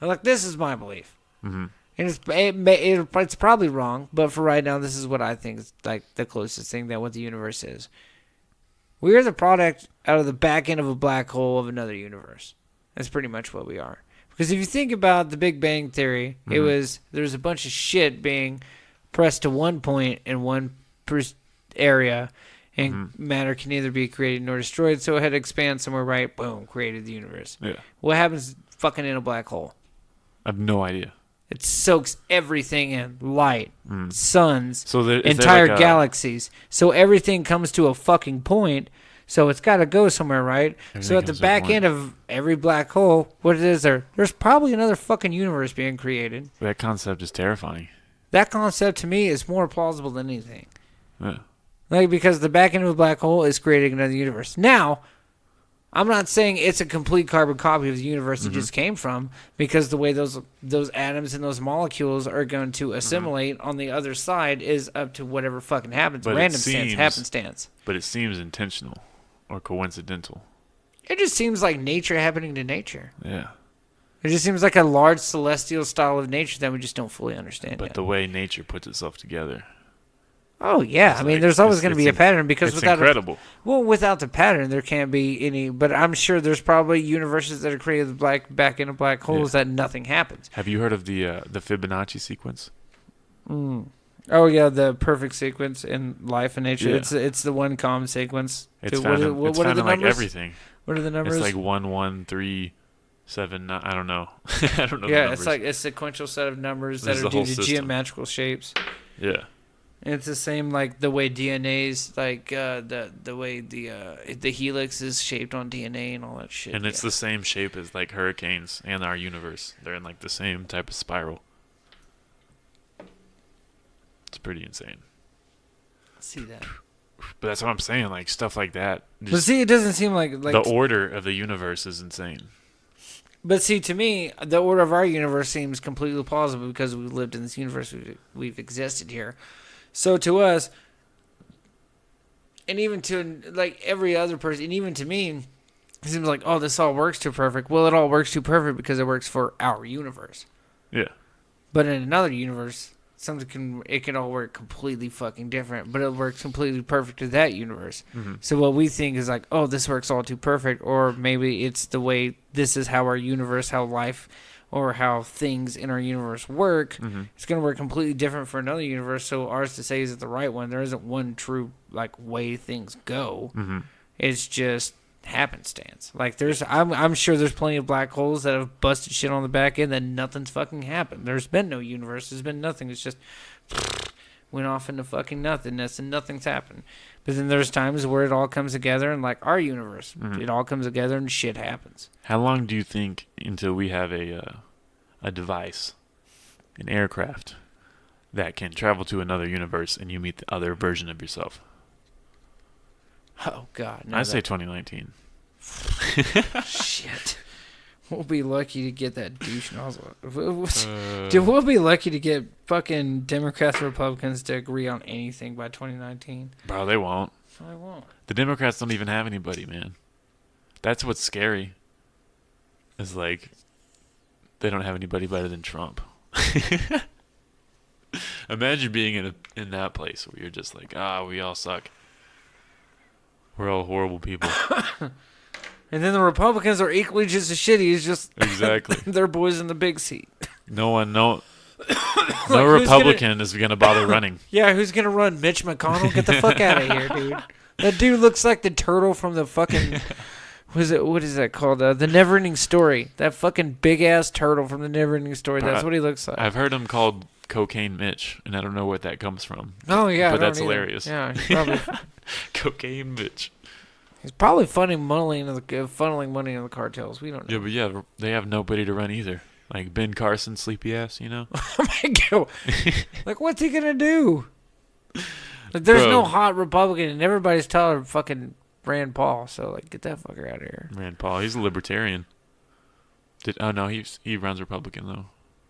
I'm like, this is my belief. Mm-hmm. And it's probably wrong, but for right now, this is what I think is like the closest thing that what the universe is. We are the product out of the back end of a black hole of another universe. That's pretty much what we are. Because if you think about the Big Bang Theory, there's a bunch of shit being pressed to one point in one area, and matter can neither be created nor destroyed, so it had to expand somewhere, right? Boom, created the universe. Yeah. What happens fucking in a black hole? I have no idea. It soaks everything in. Light, suns, So is there entire like galaxies. So everything comes to a fucking point. So it's got to go somewhere, right? So at the back end of every black hole, what it is there's probably another fucking universe being created. That concept is terrifying. That concept to me is more plausible than anything. Yeah. Like, because the back end of a black hole is creating another universe. Now, I'm not saying it's a complete carbon copy of the universe it just came from, because the way those atoms and those molecules are going to assimilate on the other side is up to whatever fucking happens. But Happenstance. But it seems intentional or coincidental. It just seems like nature happening to nature. Yeah. It just seems like a large celestial style of nature that we just don't fully understand But yet. the way nature puts itself together. Oh, yeah. I mean, there's always going to be a pattern, because it's incredible. Without the pattern, there can't be any. But I'm sure there's probably universes that are created back into black holes that nothing happens. Have you heard of the Fibonacci sequence? Oh, yeah, the perfect sequence in life and nature. Yeah. It's the one common sequence. It's what found are the in like numbers? everything. What are the numbers? It's like 1, 1, 3, 7, 9, I don't know. I don't know. Yeah, the it's like a sequential set of numbers There's that are the whole due to system. geometrical shapes. Yeah. And it's the same like the way DNA's like the way the helix is shaped on DNA and all that shit. And it's the same shape as like hurricanes and our universe. They're in like the same type of spiral. It's pretty insane. See that. But that's what I'm saying. Like stuff like that. But see, it doesn't seem like the order of the universe is insane. But see, to me, the order of our universe seems completely plausible because we've lived in this universe. We've existed here. So to us, and even to like every other person, and even to me, it seems like, oh, this all works too perfect. Well, it all works too perfect because it works for our universe. Yeah. But in another universe, it can all work completely fucking different, but it works completely perfect to that universe. Mm-hmm. So what we think is like, oh, this works all too perfect, or maybe it's the way this is how our universe, how life, or how things in our universe work. Mm-hmm. It's going to work completely different for another universe. So ours to say is it the right one? There isn't one true like way things go. Mm-hmm. It's just happenstance. Like I'm sure there's plenty of black holes that have busted shit on the back end that nothing's fucking happened. There's been no universe. There's been nothing. It's just went off into fucking nothingness and nothing's happened. But then there's times where it all comes together, and like our universe, it all comes together and shit happens. How long do you think until we have a device, an aircraft, that can travel to another universe and you meet the other version of yourself? Oh God! I say 2019. Shit. We'll be lucky to get that douche nozzle. Dude, we'll be lucky to get fucking Democrats and Republicans to agree on anything by 2019. Bro, they won't. I won't. The Democrats don't even have anybody, man. That's what's scary. Is like, they don't have anybody better than Trump. Imagine being in that place where you're just like, we all suck. We're all horrible people. And then the Republicans are equally just as shitty. It's just exactly they're boys in the big seat. No Republican is gonna bother running. Yeah, who's gonna run? Mitch McConnell? Get the fuck out of here, dude. That dude looks like the turtle from the fucking. What is that called? The Neverending Story. That fucking big ass turtle from the Neverending Story. That's what he looks like. I've heard him called Cocaine Mitch, and I don't know what that comes from. Oh yeah, but that's hilarious. Yeah, he's probably Cocaine Mitch. He's probably funneling money in the cartels. We don't know. Yeah, but they have nobody to run either. Like Ben Carson, sleepy ass, you know. Like, what's he gonna do? Like, there's no hot Republican, and everybody's telling fucking Rand Paul. So, like, get that fucker out of here. Rand Paul, he's a libertarian. No, he runs Republican though.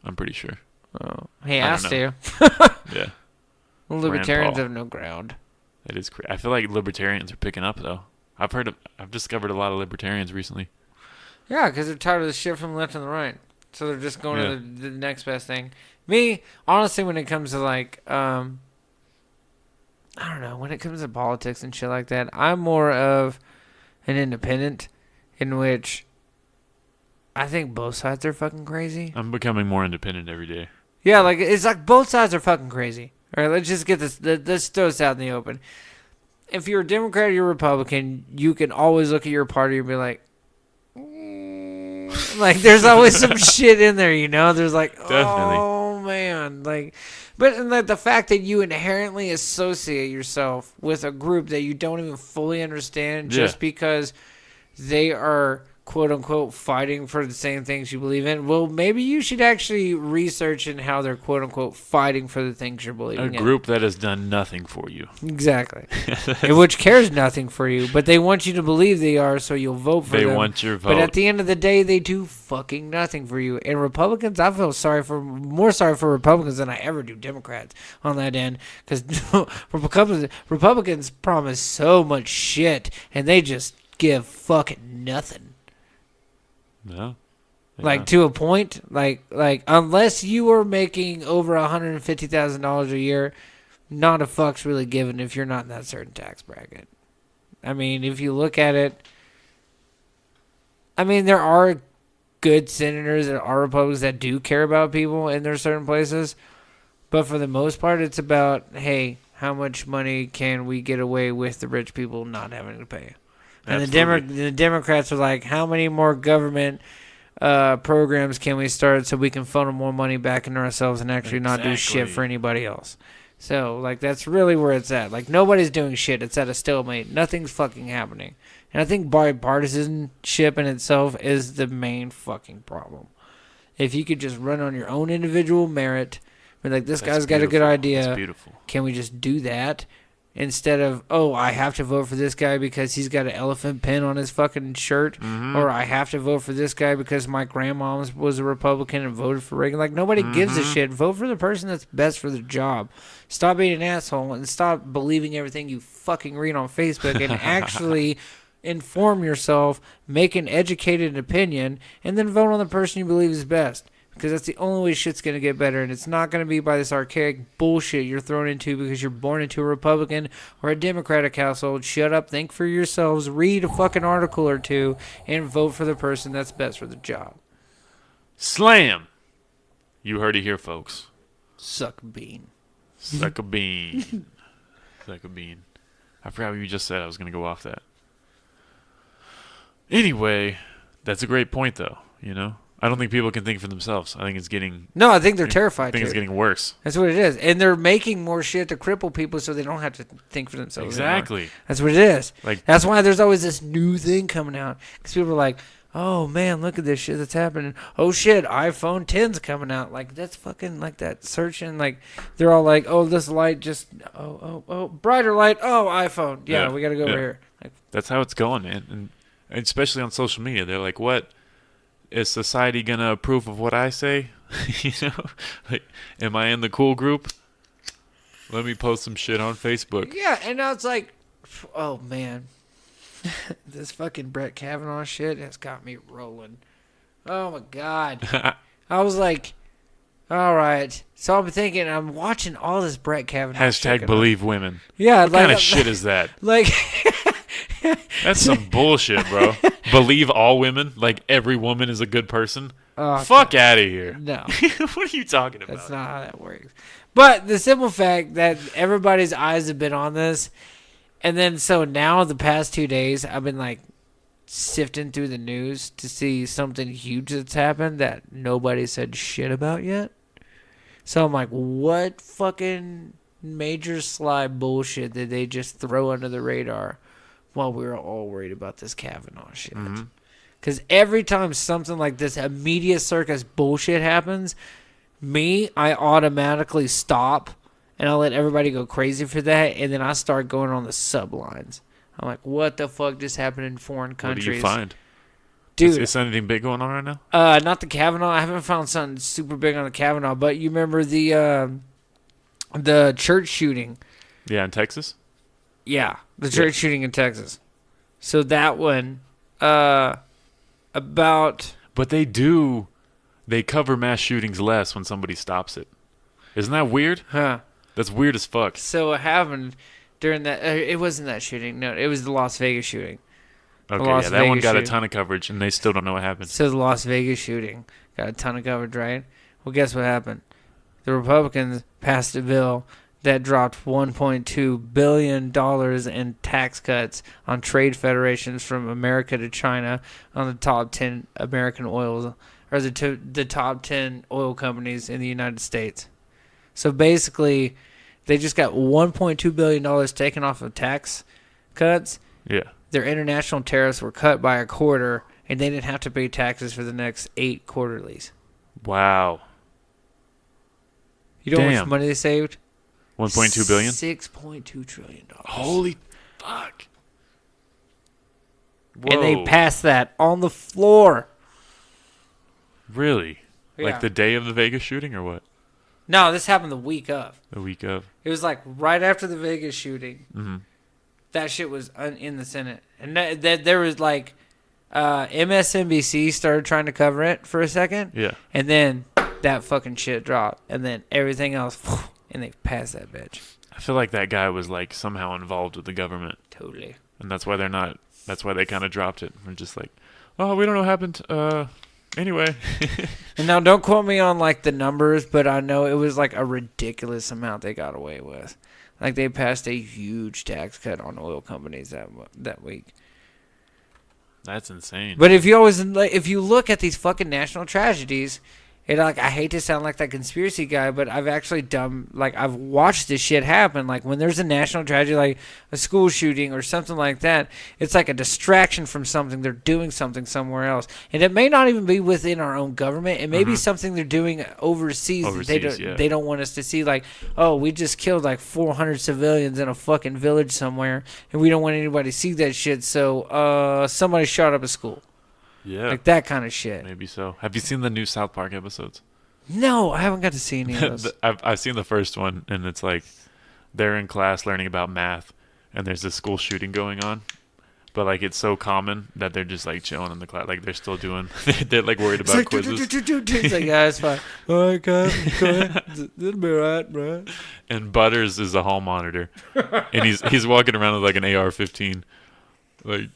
I'm pretty sure. Oh, he has to. Yeah. Well, libertarians have no ground. It is. I feel like libertarians are picking up though. I've discovered a lot of libertarians recently. Yeah, because they're tired of the shit from the left and the right. So they're just going to the next best thing. Me, honestly, when it comes to like, I don't know, when it comes to politics and shit like that, I'm more of an independent in which I think both sides are fucking crazy. I'm becoming more independent every day. Yeah, like, it's like both sides are fucking crazy. All right, let's just get this, let's throw this out in the open. If you're a Democrat or you're a Republican, you can always look at your party and be like, like, there's always some shit in there, you know? There's like, Definitely. oh, man, like, but and like the fact that you inherently associate yourself with a group that you don't even fully understand just because they are quote unquote fighting for the same things you believe in. Well, maybe you should actually research in how they're quote unquote fighting for the things you're believing in. A group that has done nothing for you. Exactly. Which cares nothing for you, but they want you to believe they are, so you'll vote for them. They want your vote. But at the end of the day, they do fucking nothing for you. And Republicans, I feel more sorry for Republicans than I ever do Democrats on that end, because Republicans promise so much shit, and they just give fucking nothing. No. Like to a point, like unless you are making over $150,000 a year, not a fuck's really given if you're not in that certain tax bracket. I mean, if you look at it, I mean, there are good senators that are Republicans that do care about people in their certain places, but for the most part, it's about, hey, how much money can we get away with the rich people not having to pay? And the Democrats are like, how many more government programs can we start so we can funnel more money back into ourselves and actually not do shit for anybody else? So, like, that's really where it's at. Like, nobody's doing shit. It's at a stalemate. Nothing's fucking happening. And I think bipartisanship in itself is the main fucking problem. If you could just run on your own individual merit, be like, this guy's got a good idea. That's beautiful. Can we just do that? Instead of, oh, I have to vote for this guy because he's got an elephant pin on his fucking shirt, or I have to vote for this guy because my grandma was a Republican and voted for Reagan. Like, nobody gives a shit. Vote for the person that's best for the job. Stop being an asshole and stop believing everything you fucking read on Facebook and actually inform yourself, make an educated opinion, and then vote on the person you believe is best. Because that's the only way shit's going to get better. And it's not going to be by this archaic bullshit you're thrown into because you're born into a Republican or a Democratic household. Shut up, think for yourselves, read a fucking article or two, and vote for the person that's best for the job. Slam! You heard it here, folks. Suck a bean. Suck a bean. Suck a bean. I forgot what you just said. I was going to go off that. Anyway, that's a great point, though, you know? I don't think people can think for themselves. I think it's getting... No, I think they're terrified. I think it's getting worse. That's what it is. And they're making more shit to cripple people so they don't have to think for themselves Exactly. anymore. That's what it is. Like, that's why there's always this new thing coming out. Because people are like, oh, man, look at this shit that's happening. Oh, shit, iPhone 10's coming out. Like, that's fucking like that searching. Like, they're all like, oh, this light just... Oh, brighter light. Oh, iPhone. Yeah, we got to go over here. Like, that's how it's going, man. And especially on social media. They're like, what... Is society gonna approve of what I say? You know, like, am I in the cool group? Let me post some shit on Facebook. Yeah, and now it's like, oh man, this fucking Brett Kavanaugh shit has got me rolling. Oh my god, I was like, all right. So I'm thinking, I'm watching all this Brett Kavanaugh. Hashtag believe women. Yeah, what kind of shit is that? Like. That's some bullshit, bro. Believe all women? Like every woman is a good person? Oh, fuck out of here. No. What are you talking about? That's not how that works. But the simple fact that everybody's eyes have been on this, and then so now the past 2 days, I've been like sifting through the news to see something huge that's happened that nobody said shit about yet. So I'm like, what fucking major sly bullshit did they just throw under the radar? While we were all worried about this Kavanaugh shit. Because every time something like this media circus bullshit happens, I automatically stop and I let everybody go crazy for that, and then I start going on the sublines. I'm like, what the fuck just happened in foreign countries? What do you find? Dude. Is anything big going on right now? Not the Kavanaugh. I haven't found something super big on the Kavanaugh, but you remember the church shooting? Yeah, in Texas? Yeah, the church shooting in Texas. So that one, about... But they cover mass shootings less when somebody stops it. Isn't that weird? Huh. That's weird as fuck. So what happened during that... it wasn't that shooting. No, it was the Las Vegas shooting. Okay, yeah, that one got a ton of coverage, and they still don't know what happened. So the Las Vegas shooting got a ton of coverage, right? Well, guess what happened? The Republicans passed a bill that dropped $1.2 billion in tax cuts on trade federations from America to China on the top 10 American oil are the top 10 oil companies in the United States. So basically, they just got $1.2 billion taken off of tax cuts. Yeah. Their international tariffs were cut by a quarter, and they didn't have to pay taxes for the next 8 quarterlies. Wow. You know how Damn. much money they saved? 1.2 billion? $6.2 trillion. Holy fuck. Whoa. And they passed that on the floor. Really? Yeah. Like the day of the Vegas shooting or what? No, this happened the week of. The week of? It was like right after the Vegas shooting. Mm-hmm. That shit was in the Senate. And that there was like MSNBC started trying to cover it for a second. Yeah. And then that fucking shit dropped. And then everything else, and they passed that bitch. I feel like that guy was like somehow involved with the government. Totally. And that's why that's why they kind of dropped it. We're just like, oh, we don't know what happened. Anyway. And now don't quote me on like the numbers, but I know it was like a ridiculous amount they got away with. Like they passed a huge tax cut on oil companies that week. That's insane. But if you look at these fucking national tragedies, and like I hate to sound like that conspiracy guy, but I've actually I've watched this shit happen. Like when there's a national tragedy, like a school shooting or something like that, it's like a distraction from something. They're doing something somewhere else, and it may not even be within our own government. It may be something they're doing overseas that they don't want us to see. Like, oh, we just killed like 400 civilians in a fucking village somewhere, and we don't want anybody to see that shit. So somebody shot up a school. Yeah. Like that kind of shit. Maybe so. Have you seen the new South Park episodes? No, I haven't got to see any of those. I've seen the first one, and it's like they're in class learning about math, and there's this school shooting going on. But like it's so common that they're just like chilling in the class, like they're still doing. They're like worried about quizzes. It's like, yeah, it's fine. All right, guys, it'll be all right, bro. And Butters is a hall monitor, and he's walking around with like an AR-15. Like,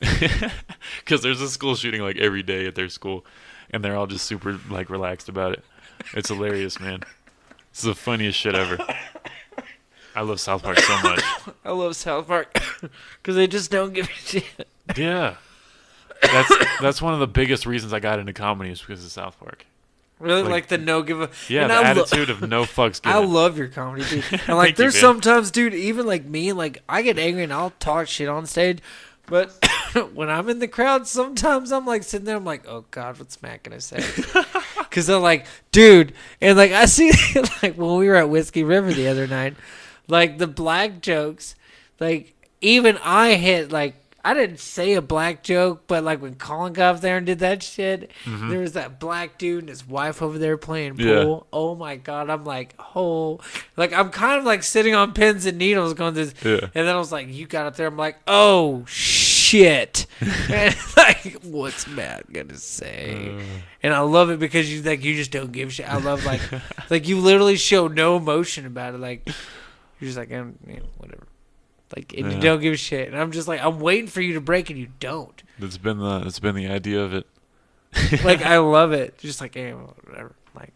because there's a school shooting like every day at their school, and they're all just super like relaxed about it. It's hilarious, man. It's the funniest shit ever. I love South Park so much. I love South Park because they just don't give a shit. Yeah, that's one of the biggest reasons I got into comedy is because of South Park. Really, like the no give a yeah, the attitude of no fucks given. I love your comedy, dude. And like, there's sometimes, dude, even like me, like I get angry and I'll talk shit on stage. But when I'm in the crowd, sometimes I'm like sitting there, I'm like, oh God, what's Matt going to say? Because I'm like, dude, and like I see, like when we were at Whiskey River the other night, like the black jokes, like even I hit, like, I didn't say a black joke, but like when Colin got up there and did that shit, there was that black dude and his wife over there playing pool. Yeah. Oh my God. I'm like, like I'm kind of like sitting on pins and needles going this. Yeah. And then I was like, you got up there. I'm like, oh shit. And like, what's Matt gonna say? And I love it because you just don't give a shit. I love like you literally show no emotion about it. Like you're just like, whatever. Like, and you don't give a shit. And I'm just like, I'm waiting for you to break, and you don't. That's been the idea of it. Like, I love it. Just like, hey, whatever. Like,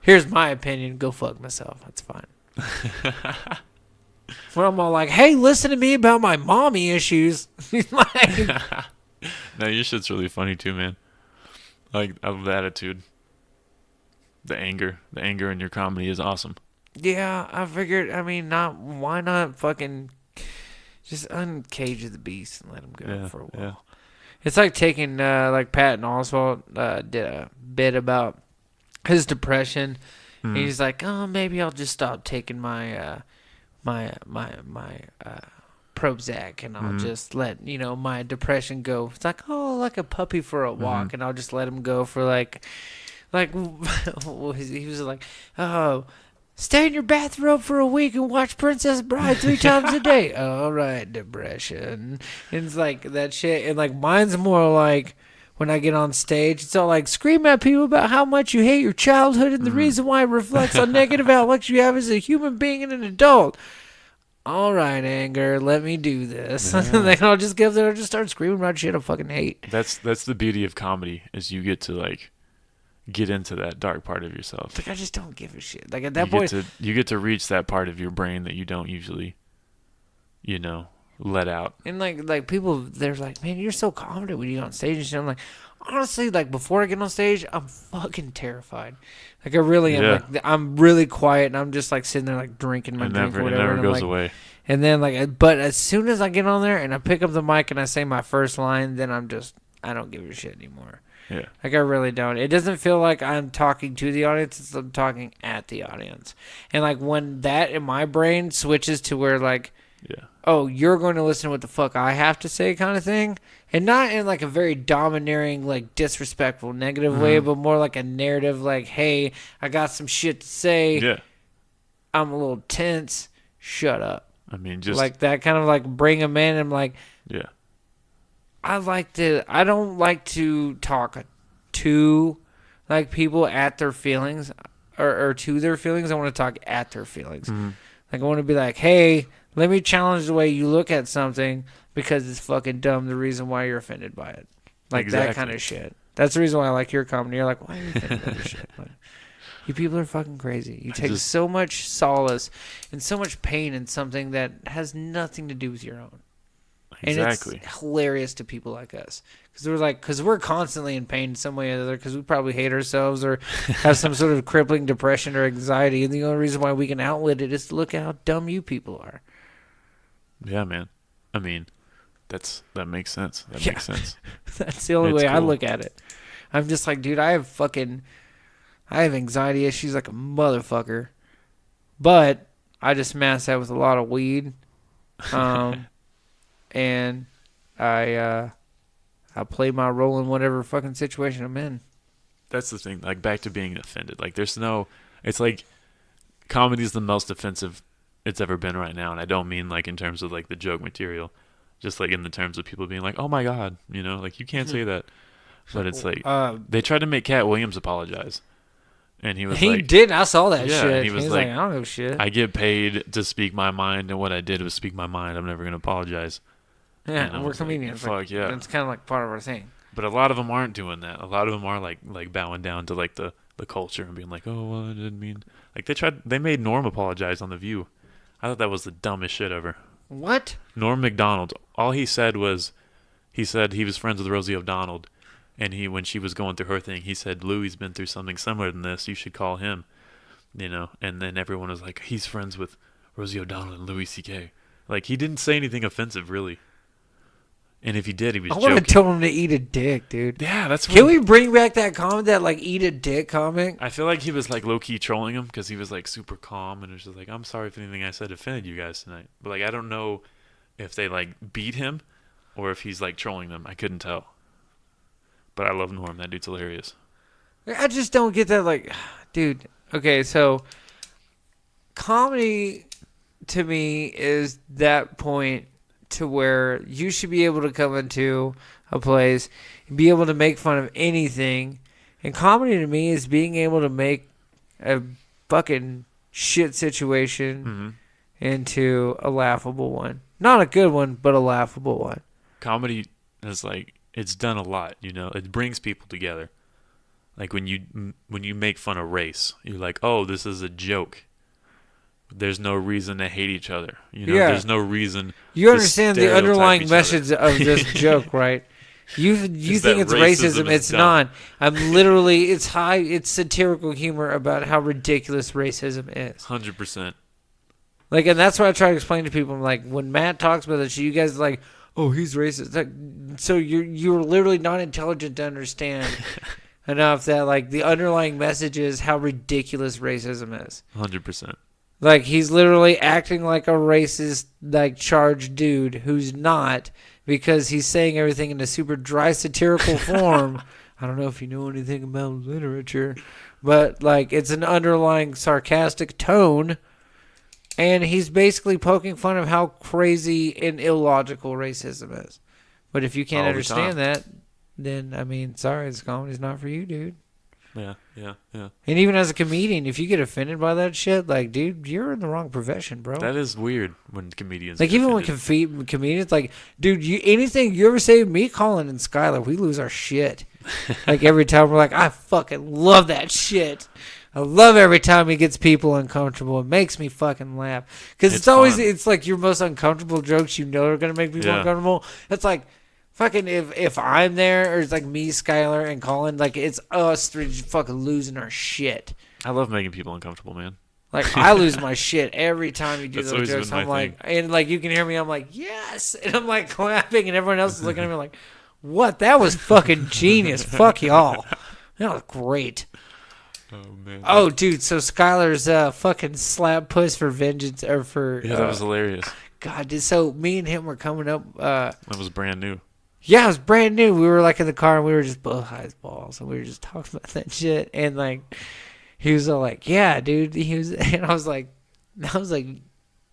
here's my opinion. Go fuck myself. That's fine. When I'm all like, hey, listen to me about my mommy issues. Like, no, your shit's really funny too, man. Like, I love the attitude. The anger in your comedy is awesome. Yeah, I figured, why not fucking just uncage the beast and let him go for a while. Yeah. It's like taking, like Patton Oswalt did a bit about his depression. And he's like, oh, maybe I'll just stop taking my Prozac and I'll just let, my depression go. It's like, oh, like a puppy for a walk. And I'll just let him go for like he was like, oh, stay in your bathrobe for a week and watch Princess Bride 3 times a day. All right, depression. And it's like that shit. And like mine's more like when I get on stage, it's all like scream at people about how much you hate your childhood and the reason why it reflects on negative outlooks you have as a human being and an adult. All right, anger, let me do this. Yeah. And then I'll just get up there and just start screaming about shit I fucking hate. That's the beauty of comedy is you get to like get into that dark part of yourself. Like I just don't give a shit. Like at that point, you get to reach that part of your brain that you don't usually, let out. And like people, they're like, man, you're so confident when you get on stage and shit. I'm like, honestly, like before I get on stage, I'm fucking terrified. Like I really am. Yeah. Like I'm really quiet and I'm just like sitting there like drinking my drink or It whatever. never and I'm goes like, away. And then but as soon as I get on there and I pick up the mic and I say my first line, then I don't give a shit anymore. Yeah. Like I really don't. It doesn't feel like I'm talking to the audience. It's I'm talking at the audience. And like when that in my brain switches to where like, Yeah. oh, you're going to listen to what the fuck I have to say kind of thing. And not in like a very domineering, like disrespectful, negative way, but more like a narrative like, hey, I got some shit to say. Yeah. I'm a little tense. Shut up. I mean, just like that kind of like bring them in. I'm like, yeah. I don't like to talk to like people at their feelings or to their feelings. I want to talk at their feelings. Like I want to be like, hey, let me challenge the way you look at something because it's fucking dumb. The reason why you're offended by it. Like that kind of shit. That's the reason why I like your comedy. You're like, why are you offended by this shit? Like, you people are fucking crazy. You take so much solace and so much pain in something that has nothing to do with your own. Exactly. And it's hilarious to people like us. Because we're constantly in pain in some way or other because we probably hate ourselves or have some sort of crippling depression or anxiety. And the only reason why we can outlet it is to look at how dumb you people are. Yeah, man. I mean, that makes sense. That makes sense. That's the only way I look at it. I'm just like, dude, I have anxiety issues like a motherfucker. But I just mask that with a lot of weed. And I play my role in whatever fucking situation I'm in. That's the thing. Like, back to being offended. Like, it's like comedy is the most offensive it's ever been right now. And I don't mean like in terms of like the joke material, just like in the terms of people being like, oh my God, like you can't say that. But it's like, they tried to make Cat Williams apologize. And he did. I saw that shit. And he was like, I don't know shit. I get paid to speak my mind, and what I did was speak my mind. I'm never going to apologize. Yeah, we're comedians. Fuck yeah. That's kind of like part of our thing. But a lot of them aren't doing that. A lot of them are like bowing down to like the culture and being like, oh, well, I didn't mean. Like they made Norm apologize on The View. I thought that was the dumbest shit ever. What? Norm Macdonald. All he said was, he said he was friends with Rosie O'Donnell, and when she was going through her thing, he said, Louie's been through something similar than this. You should call him. And then everyone was like, he's friends with Rosie O'Donnell and Louis C.K. Like, he didn't say anything offensive, really. And if he did, he was joking. I want to tell him to eat a dick, dude. Yeah, that's what... Can we bring back that comment, that, like, eat a dick comment? I feel like he was, like, low-key trolling him because he was, like, super calm and was just like, I'm sorry if anything I said offended you guys tonight. But, like, I don't know if they, like, beat him or if he's, like, trolling them. I couldn't tell. But I love Norm. That dude's hilarious. I just don't get that, like... Dude, okay, so... Comedy, to me, is that point... to where you should be able to come into a place and be able to make fun of anything. And comedy to me is being able to make a fucking shit situation into a laughable one. Not a good one, but a laughable one. Comedy is like, it's done a lot, It brings people together. Like when you make fun of race, you're like, oh, this is a joke. There's no reason to hate each other. There's no reason. You understand the underlying message of this joke, right? You think it's racism. It's not. I'm literally, it's satirical humor about how ridiculous racism is. 100%. Like, and that's what I try to explain to people. I'm like, when Matt talks about this, you guys are like, oh, he's racist. Like, so you're literally not intelligent to understand enough that, like, the underlying message is how ridiculous racism is. 100%. Like, he's literally acting like a racist, like, charged dude who's not, because he's saying everything in a super dry, satirical form. I don't know if you know anything about literature, but, like, it's an underlying sarcastic tone, and he's basically poking fun of how crazy and illogical racism is. But if you can't understand that, then, I mean, sorry, this comedy's not for you, dude. Yeah. And even as a comedian, if you get offended by that shit, like, dude, you're in the wrong profession, bro. That is weird when comedians like, get even offended. when comedians, like, dude, anything you ever say, me, Colin, and Skylar, we lose our shit. Like, every time we're like, I fucking love that shit. I love every time he gets people uncomfortable. It makes me fucking laugh. Because it's always, fun. it's like your most uncomfortable jokes you know are going to make people uncomfortable. It's like, fucking if I'm there, or it's like me, Skylar, and Colin, like it's us three just fucking losing our shit. I love making people uncomfortable, man. Like I lose my shit every time you do That's those always jokes. been my I'm like, thing. and like you can hear me. I'm like, yes, and I'm like clapping, and everyone else is looking at me like, what? That was fucking genius. Fuck y'all. That was great. Oh man. Oh, dude. So Skylar's fucking slap puss for vengeance, or for Yeah, that was hilarious. God. Dude, so me and him were coming up. That was brand new. Yeah, it was brand new. We were like in the car, and we were just both high as balls, and we were just talking about that shit. And like, he was all like, "Yeah, dude." He was, and I was like,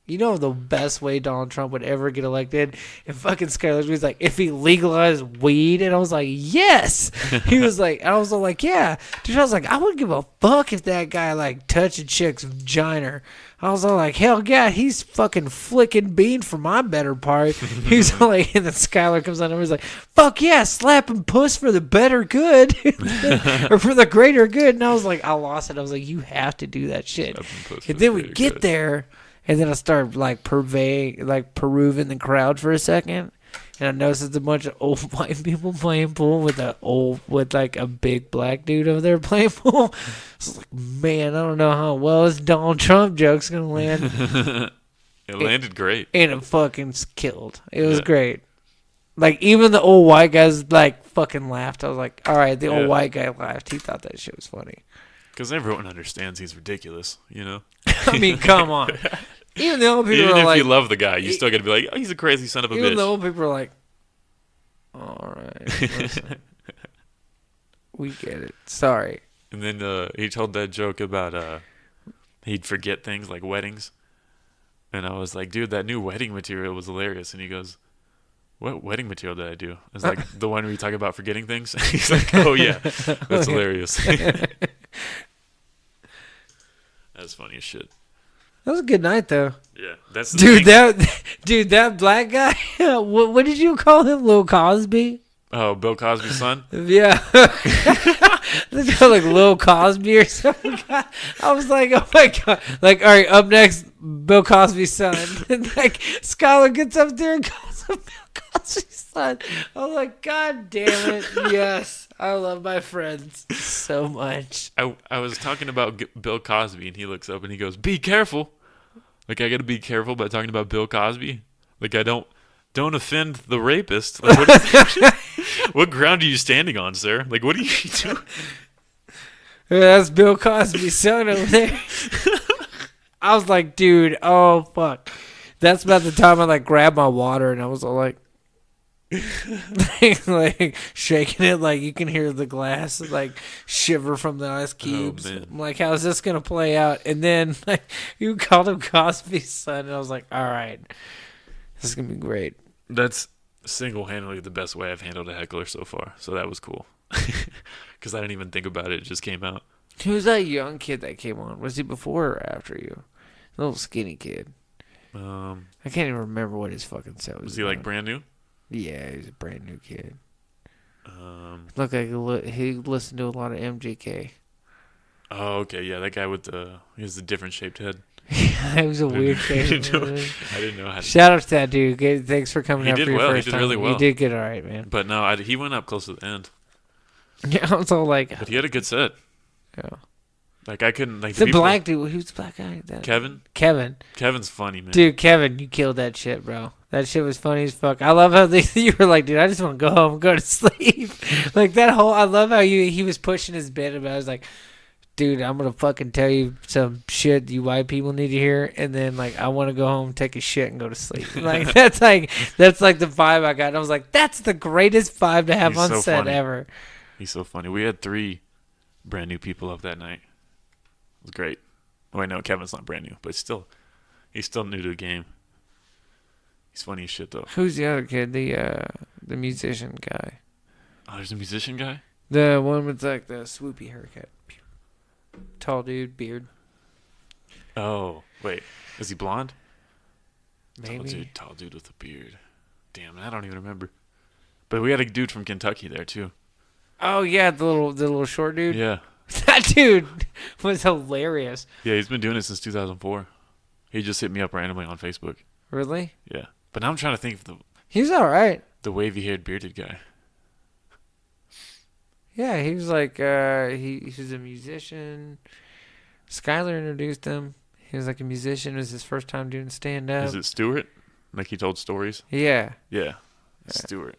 you know, the best way Donald Trump would ever get elected, and fucking Skylar was like, if he legalized weed, and I was like, yes. He was like, I was all like, yeah, dude. I was like, I wouldn't give a fuck if that guy like touched a chick's vagina. I was all like, hell yeah, he's fucking flicking bean for my better part. He's all like, and then Skylar comes on and he's like, fuck yeah, slapping puss for the better good, or for the greater good. And I was like, I lost it. I was like, you have to do that shit. And then we get there. And then I started like perusing the crowd for a second, and I noticed it's a bunch of old white people playing pool with like a big black dude over there playing pool. I was like, man, I don't know how well this Donald Trump joke's gonna land. It landed great, and it fucking killed. It was great. Like even the old white guys like fucking laughed. I was like, all right, the old white guy laughed. He thought that shit was funny. Because everyone understands he's ridiculous, you know. I mean, come on. Even the old people Even are if like, you love the guy, you still got to be like, oh, he's a crazy son of a even bitch. the old people are like, all right, listen, we get it. Sorry. And then he told that joke about he'd forget things like weddings. And I was like, dude, that new wedding material was hilarious. And he goes, what wedding material did I do? I was like, the one where you talk about forgetting things. He's like, oh yeah, that's hilarious. That's funny as shit. That was a good night, though. Yeah, that's the Dude, thing. that black guy. What did you call him? Lil Cosby? Oh, Bill Cosby's son? Yeah. This guy like Lil Cosby or something. I was like, oh my god. Like, all right, up next, Bill Cosby's son. And like, Skylar gets up there and calls him Bill Cosby's son. I was like, god damn it. Yes. I love my friends so much. I was talking about Bill Cosby, and he looks up and he goes, be careful. Like, I got to be careful by talking about Bill Cosby. Like, I don't offend the rapist. Like, what ground are you standing on, sir? Like, what are you doing? Yeah, that's Bill Cosby's son over there. I was like, dude, oh, fuck. That's about the time I, like, grabbed my water, and I was all like, like shaking it, like you can hear the glass like shiver from the ice cubes. I'm like, how is this gonna play out? And then like you called him Cosby's son, and I was like, all right, this is gonna be great. That's single-handedly the best way I've handled a heckler so far. So that was cool. Because I didn't even think about it. It just came out. Who's that young kid that came on? Was he before or after you? The little skinny kid. I can't even remember what his fucking set was. Was he like brand new? Yeah, he's a brand new kid. Looked like he listened to a lot of MJK. Oh, okay. Yeah, that guy with he has a different shaped head. Yeah, it was a weird face. I didn't know how to. Shout out to that dude. Thanks for coming out for your first time. He did really well. You did good, all right, man. But no, he went up close to the end. Yeah, I was all like... But he had a good set. Yeah. Like, I couldn't... Like, the black dude. Who's the black guy? Kevin? Kevin's funny, man. Dude, Kevin, you killed that shit, bro. That shit was funny as fuck. I love how you were like, dude, I just want to go home and go to sleep. Like, that whole... I love how he was pushing his bit about it. I was like... Dude, I'm going to fucking tell you some shit you white people need to hear. And then, like, I want to go home, take a shit, and go to sleep. Like, that's like the vibe I got. And I was like, that's the greatest vibe to have on set ever. He's so funny. We had 3 brand new people up that night. It was great. Wait, no, Kevin's not brand new. But he's still new to the game. He's funny as shit, though. Who's the other kid? The musician guy. Oh, there's a musician guy? The one with, like, the swoopy haircut. Tall dude, beard. Oh, wait. Is he blonde? Maybe. Tall dude with a beard. Damn, I don't even remember. But we had a dude from Kentucky there, too. Oh, yeah, the little short dude? Yeah. That dude was hilarious. Yeah, he's been doing it since 2004. He just hit me up randomly on Facebook. Really? Yeah. But now I'm trying to think of He's all right. the wavy-haired bearded guy. Yeah, he was like, he was a musician. Skylar introduced him. He was like a musician. It was his first time doing stand-up. Is it Stuart? Like he told stories? Yeah. Yeah. Stuart.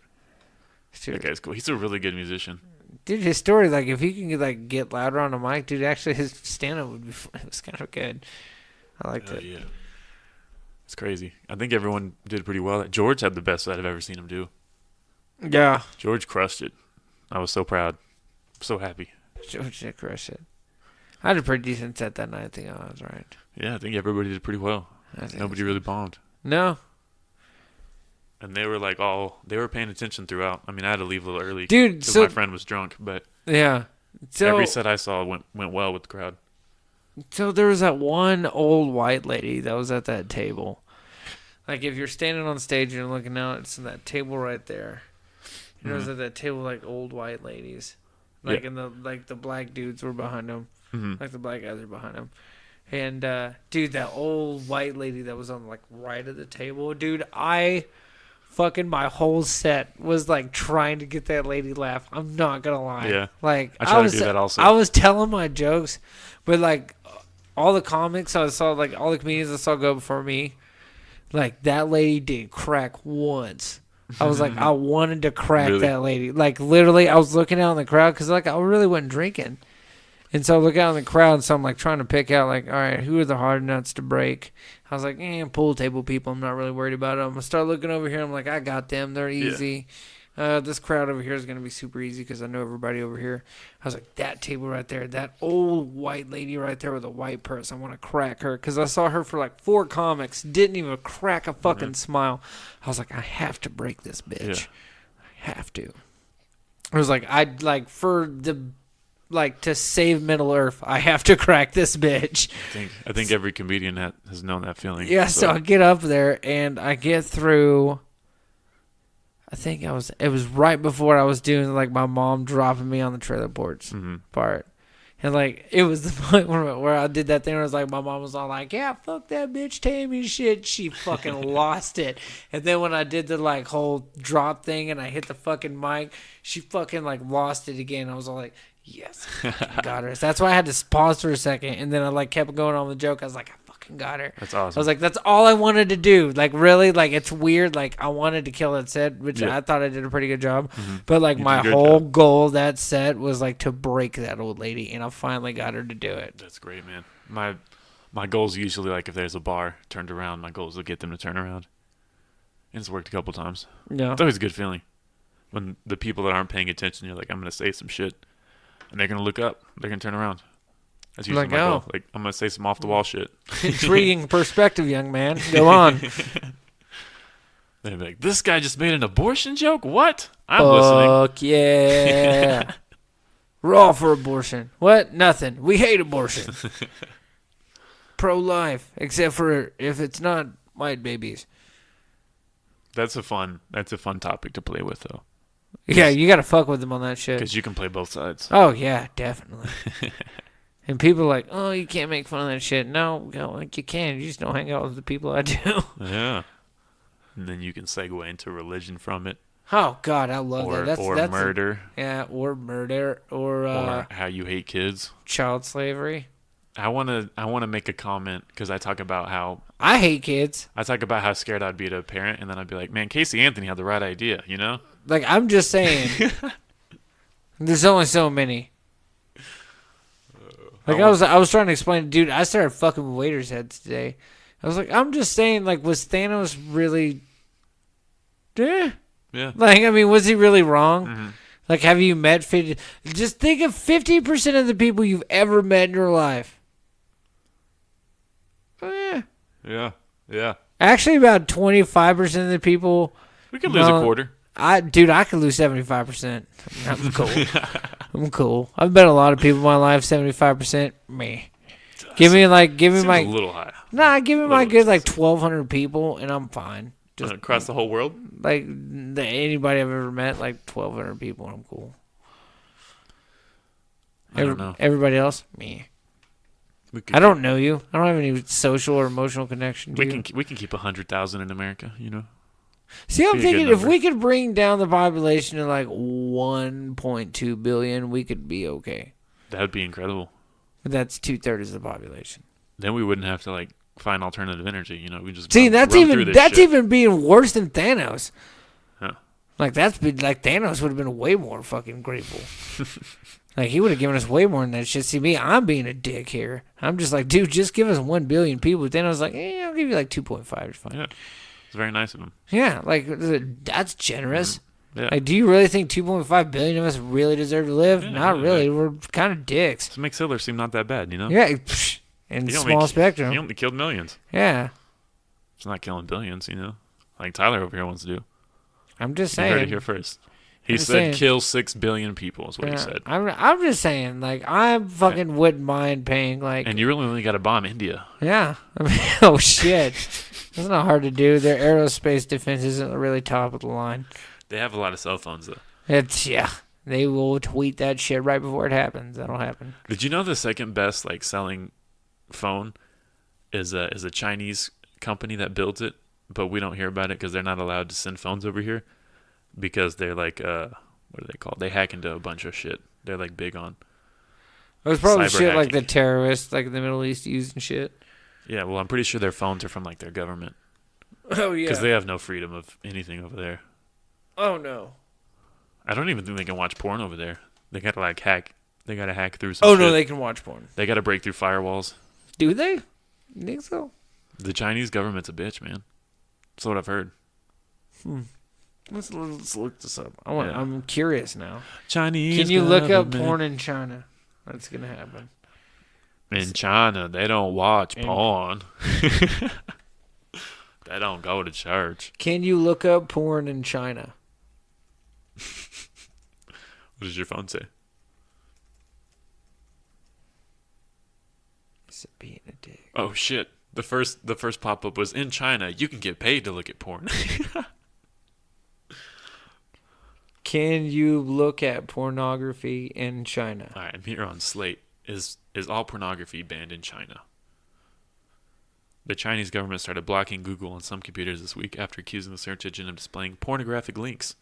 That guy's cool. He's a really good musician. Dude, his story, like, if he can get louder on the mic, dude, actually his stand-up would be fun. It was kind of good. I liked it. Yeah. It's crazy. I think everyone did pretty well. George had the best that I've ever seen him do. Yeah. George crushed it. I was so proud. So happy. George did crush it. I had a pretty decent set that night. I think I was right. Yeah, I think everybody did pretty well. Nobody really bombed. No. And they were like they were paying attention throughout. I mean, I had to leave a little early. Dude, because so... my friend was drunk, but yeah. So, every set I saw went well with the crowd. So there was that one old white lady that was at that table. Like, if you're standing on stage and you're looking out, it's in that table right there. And it was at that table, like, old white ladies. Like, and the black dudes were behind them. Mm-hmm. Like, the black guys were behind them. And, dude, that old white lady that was on, like, right of the table, dude, my whole set was, like, trying to get that lady laugh. I'm not gonna lie. Yeah. Like, I try to do that also. I was telling my jokes, but, like, all the comics I saw, like, all the comedians I saw go before me, like, that lady didn't crack once. I was like, I wanted to crack that lady. Like, literally, I was looking out in the crowd because, like, I really wasn't drinking. And so I look out in the crowd, and so I'm, like, trying to pick out, like, all right, who are the hard nuts to break? I was like, pool table people. I'm not really worried about them. I start looking over here. I'm like, I got them. They're easy. This crowd over here is going to be super easy because I know everybody over here. I was like, that table right there, that old white lady right there with a white purse, I want to crack her because I saw her for like 4 comics, didn't even crack a fucking smile. I was like, I have to break this bitch. I have to. I was like, I'd like for the to save Middle Earth, I have to crack this bitch. I think every comedian has known that feeling. Yeah, so I get up there and I get through. I think it was right before I was doing like my mom dropping me on the trailer porch part. And like it was the point where I did that thing where it was like my mom was all like, yeah, fuck that bitch Tammy shit. She fucking lost it. And then when I did the like whole drop thing and I hit the fucking mic, she fucking like lost it again. I was all like, yes, I fucking got her. So that's why I had to pause for a second and then I like kept going on with the joke. I was like, I fucking got her. That's awesome. I was like, that's all I wanted to do. Like really, like it's weird. Like I wanted to kill that set, which I thought I did a pretty good job. But like my whole goal that set was like to break that old lady, and I finally got her to do it. That's great, man. My goal's usually like if there's a bar turned around, my goal is to get them to turn around. And it's worked a couple times. Yeah, it's always a good feeling when the people that aren't paying attention, you're like, I'm gonna say some shit, and they're gonna look up, they're gonna turn around. That's usually my goal. Like, I'm going to say some off-the-wall shit. Intriguing perspective, young man. Go on. They'd be like, this guy just made an abortion joke? What? I'm listening. Fuck yeah. We're all for abortion. What? Nothing. We hate abortion. Pro-life, except for if it's not white babies. That's a fun topic to play with, though. Yeah, you got to fuck with them on that shit. Because you can play both sides. Oh, yeah, definitely. And people are like, oh, you can't make fun of that shit. No, like you can. You just don't hang out with the people I do. Yeah. And then you can segue into religion from it. Oh, God, I love that. That's murder. Or murder. Or how you hate kids. Child slavery. I wanna make a comment because I talk about how... I hate kids. I talk about how scared I'd be to a parent, and then I'd be like, man, Casey Anthony had the right idea, you know? Like, I'm just saying. There's only so many. Like I was trying to explain, dude. I started fucking with waiters' heads today. I was like, I'm just saying, like, was Thanos really? Yeah. Like, I mean, was he really wrong? Mm-hmm. Like, have you met 50? Just think of 50% of the people you've ever met in your life. Oh, yeah. Yeah. Actually, about 25% of the people. We could lose a quarter. I could lose 75%. I'm cool. I'm cool. I've met a lot of people in my life. 75%, me. Give me my a little high. Nah, give me my good like 1,200 people, and I'm fine. Just across the whole world. Like anybody I've ever met, like 1,200 people, and I'm cool. I don't know. Everybody else, me. I don't know you. I don't have any social or emotional connection to you. We can keep 100,000 in America. You know. See, I'm Be a thinking good if number. we could bring down the population to like 1.2 billion, we could be okay. That would be incredible. But that's 2/3 of the population. Then we wouldn't have to like find alternative energy. You know, we just See, run that's through this shit. even being worse than Thanos. Huh. Like Thanos would have been way more fucking grateful. Like he would have given us way more than that shit. See me, I'm being a dick here. I'm just like, dude, just give us 1 billion people. Thanos was like, I'll give you like 2.5. It's fine. Yeah, it's very nice of him. Yeah, like that's generous. Yeah. Like, do you really think 2.5 billion of us really deserve to live? Yeah, Not yeah, really. yeah. We're kind of dicks. So makes Hitler seem not that bad, you know? Yeah, in He small spectrum. He only killed millions. Yeah, It's not killing billions, you know? Like Tyler over here wants to do. I'm just You heard it saying. here first. He I'm said saying. kill 6 billion people is what he Yeah, said. I'm just saying. Like, I fucking wouldn't mind paying like. And you really only got to bomb India. Yeah. I mean, oh shit. That's not hard to do. Their aerospace defense isn't really top of the line. They have a lot of cell phones, though. Yeah. They will tweet that shit right before it happens. That'll happen. Did you know the second best like selling phone is a Chinese company that builds it, but we don't hear about it because they're not allowed to send phones over here because they're like what are they called? They hack into a bunch of shit. They're like big on. It was probably cyber shit like hacking. the terrorists, like in the Middle East, using shit. Yeah, well, I'm pretty sure their phones are from like their government Oh yeah. because they have no freedom of anything over there. Oh no. I don't even think they can watch porn over there. They gotta like hack. They gotta hack through some Oh shit. no, they can watch porn. They gotta break through firewalls. Do they? You think so? The Chinese government's a bitch, man. That's what I've heard. Let's look this up. I'm Yeah. curious now. Chinese. Can you look up government. porn in China? That's gonna happen. In China, they don't watch In- porn. They don't go to church. Can you look up porn in China? What does your phone say? Is it being a dick? Oh shit! The first pop up was in China. You can get paid to look at porn. Can you look at pornography in China? All right, I'm here on Slate. Is all pornography banned in China? The Chinese government started blocking Google on some computers this week after accusing the search engine of displaying pornographic links.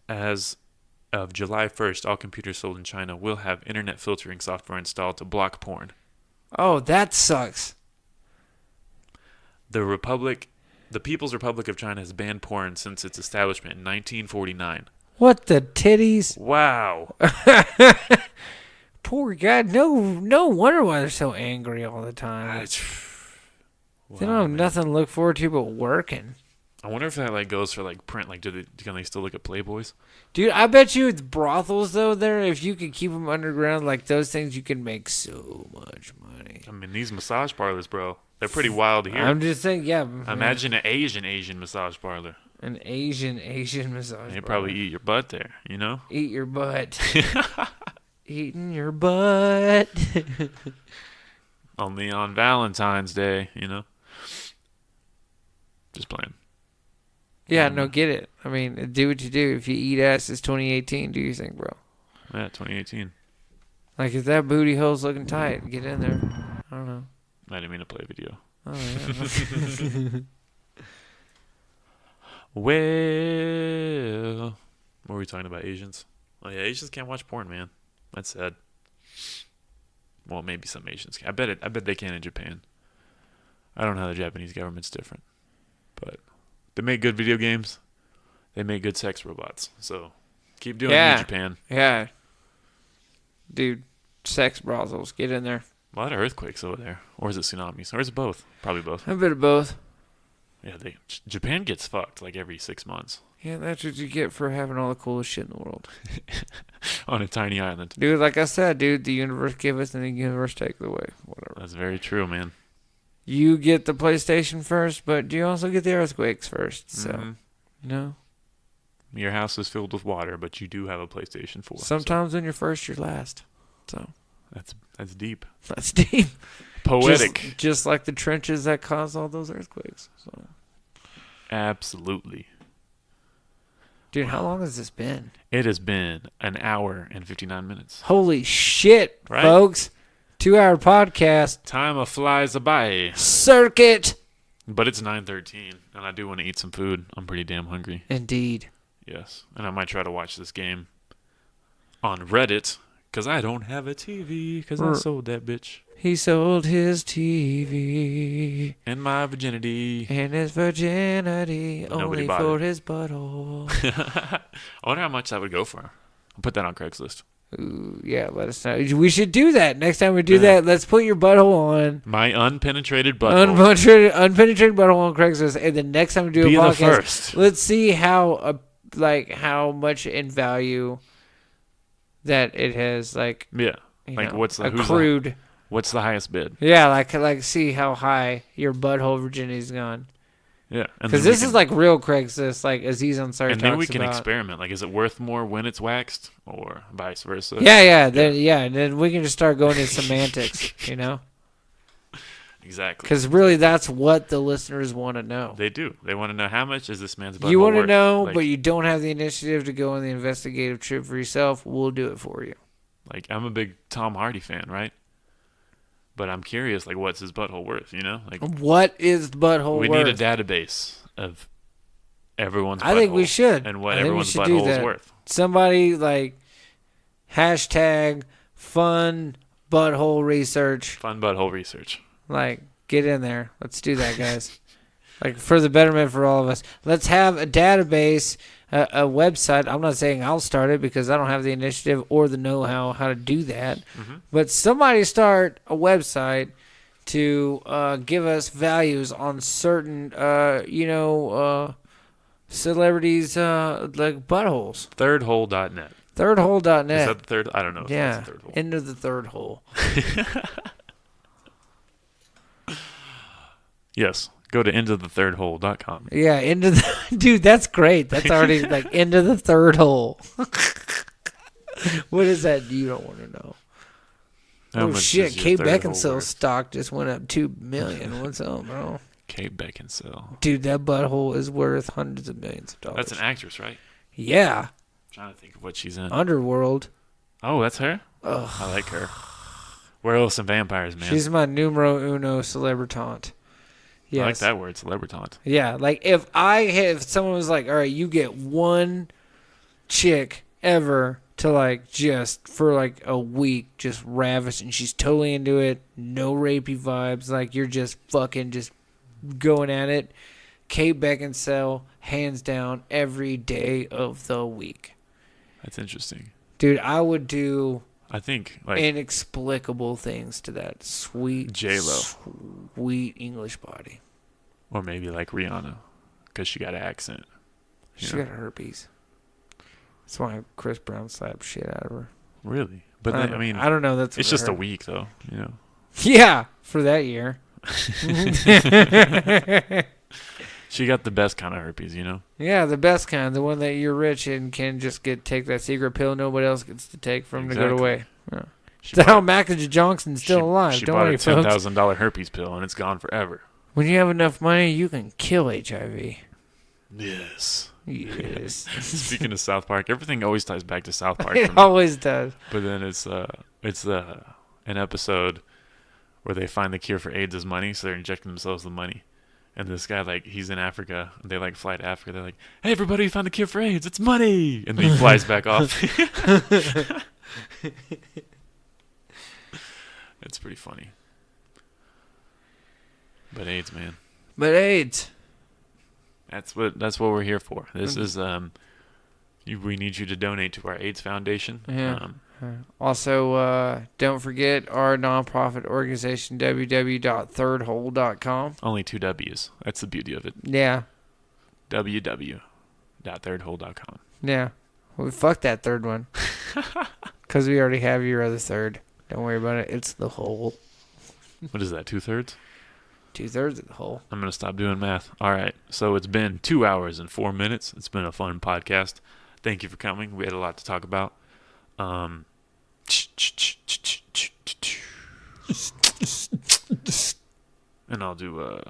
As of July 1st, all computers sold in China will have internet filtering software installed to block porn. Oh, that sucks. The People's Republic of China has banned porn since its establishment in 1949. What the titties? Wow. Poor guy. No wonder why they're so angry all the time. They don't have nothing to look forward to but working. I wonder if that like goes for like print. Like, can they still look at Playboys? Dude, I bet you it's brothels though there. If you could keep them underground, like those things, you can make so much money. I mean, these massage parlors, bro, they're pretty wild here. I'm just saying, yeah. Imagine an Asian massage parlor. An Asian massage. They bar. probably eat your butt there, you know? Eat your butt. Eating your butt. Only on Valentine's Day, you know? Just playing. Yeah, no, get it. I mean, do what you do. If you eat ass, it's 2018. Do you think, bro? Yeah, 2018. Like, if that booty hole's looking tight, get in there. I don't know. I didn't mean to play a video. Oh, yeah. Well, what were we talking about? Asians? Oh, yeah, Asians can't watch porn, man. That's sad. Well, maybe some Asians can. I bet they can in Japan. I don't know how the Japanese government's different. But they make good video games. They make good sex robots. So keep doing it in Japan. Yeah. Dude, sex brothels. Get in there. A lot of earthquakes over there. Or is it tsunamis? Or is it both? Probably both. A bit of both. Yeah, Japan gets fucked like every 6 months. Yeah, that's what you get for having all the coolest shit in the world. On a tiny island. Dude, like I said, dude, the universe give us and the universe take it away. Whatever. That's very true, man. You get the PlayStation first, but you also get the earthquakes first. So, Mhm. no. Your house is filled with water, but you do have a PlayStation 4. Sometimes when you're first, you're last. So, So that's deep. that's deep. Poetic. Just like the trenches that caused all those earthquakes. So, Absolutely. Dude, how long has this been? It has been an hour and 59 minutes. Holy shit, Right? folks. 2-hour podcast. Time flies by. Circuit. But it's 9:13, and I do want to eat some food. I'm pretty damn hungry. Indeed. Yes. And I might try to watch this game on Reddit, because I don't have a TV, because I sold that bitch. He sold his TV. And my virginity. And his virginity But nobody only bought for it. his butthole. I wonder how much that would go for. I'll put that on Craigslist. Ooh, yeah, let us know. We should do that. Next time we do Yeah. that, let's put your butthole on. My unpenetrated butthole. Unpenetrated butthole on Craigslist. And the next time we do Be a the podcast, first. let's see how much in value that it has, like, Yeah. you Like, know, what's the accrued. what's the highest bid? Yeah, like see how high your butthole virginity's gone. Yeah. And Because then we this is can- like real Craigslist, like Aziz Ansari And then we talks can about. experiment. Like, is it worth more when it's waxed, or vice versa? Yeah. Then we can just start going into semantics, you know? Exactly. Because really, that's what the listeners want to know. They do. They want to know how much is this man's butthole You want to worth? know, Like, but you don't have the initiative to go on the investigative trip for yourself. We'll do it for you. like, I'm a big Tom Hardy fan, right? But I'm curious, like, what's his butthole worth? You know, like, What is butthole we worth? need a database of everyone's. I think we butthole should. and I what think we everyone's should do butthole is that. worth. Somebody like hashtag fun butthole research. Fun butthole research. Like, get in there. Let's do that, guys. Like, for the betterment for all of us. Let's have a database, a website. I'm not saying I'll start it because I don't have the initiative or the know-how how to do that. Mm-hmm. But somebody start a website to give us values on certain, celebrities, like buttholes. Thirdhole.net. Thirdhole.net. Is that the third? I don't know if Yeah, that's the third hole. into the third hole. Yes. Go to intothethirdhole.com. Yeah, into the dude. That's great. That's already like into the third hole. What is that? You don't want to know. How Oh much shit! is your Kate third hole Beckinsale's worth? stock just went up $2 million. What's up, bro? Kate Beckinsale. Dude, that butthole is worth hundreds of millions of dollars. That's an actress, right? Yeah, I'm trying to think of what she's in. Underworld. Oh, that's her? Ugh. I like her. Werewolves and vampires, man. She's my numero uno celebritante. Yes. I like that word, celebritant. Yeah, like if someone was like, all right, you get one chick ever to like just for like a week just ravish, and she's totally into it, no rapey vibes, like you're just fucking just going at it. Kate Beckinsale, hands down, every day of the week. That's interesting. Dude, I would do I think, like, inexplicable things to that sweet J-Lo. sweet English body. or maybe like Rihanna, because she got an accent. you She know? got herpes. That's why Chris Brown slapped shit out of her. Really? But then, I mean, I don't know. That's it's what I just a heard. week, though, you know? Yeah, for that year. She got the best kind of herpes, you know? Yeah, the best kind, the one that you're rich and can just take that secret pill nobody else gets to take from to go Exactly. away. Yeah. She That's how bought- Magic Johnson's still alive. She Don't bought worry, a folks. $10,000 herpes pill, and it's gone forever. When you have enough money, you can kill HIV. Yes. Yes. Speaking of South Park, everything always ties back to South Park. It for me. always does. But then it's an episode where they find the cure for AIDS is money, so they're injecting themselves with money. And this guy, like, he's in Africa, and they, like, fly to Africa. They're like, hey, everybody, we found the cure for AIDS. It's money. And then he flies back off. It's pretty funny. But AIDS, man. But AIDS. That's what we're here for. This is we need you to donate to our AIDS Foundation. Yeah. Also, don't forget our nonprofit organization, www.thirdhole.com. Only 2 W's. That's the beauty of it. Yeah. www.thirdhole.com. Yeah. Well, fuck that third one. Because we already have your other third. Don't worry about it. It's the hole. What is that, 2/3? 2/3 of the hole. I'm going to stop doing math. All right. So it's been 2 hours and 4 minutes. It's been a fun podcast. Thank you for coming. We had a lot to talk about. And I'll do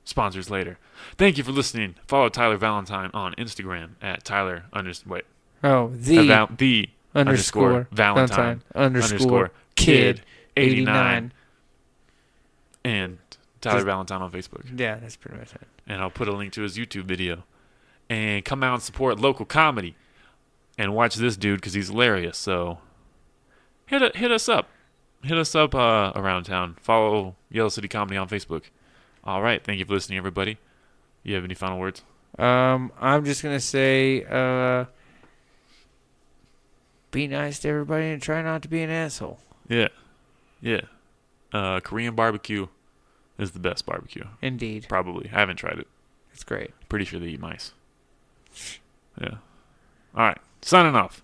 sponsors later. Thank you for listening. Follow Tyler Valentine on Instagram at Tyler underscore the underscore Valentine underscore kid 89. and Tyler Valentine on Facebook. Yeah, that's pretty much it. And I'll put a link to his YouTube video. And come out and support local comedy. And watch this dude because he's hilarious. So hit us up. Hit us up around town. Follow Yellow City Comedy on Facebook. All right. Thank you for listening, everybody. You have any final words? I'm just going to say be nice to everybody and try not to be an asshole. Yeah. Yeah. Korean barbecue is the best barbecue. Indeed. Probably. I haven't tried it. It's great. Pretty sure they eat mice. Yeah. All right. Signing off.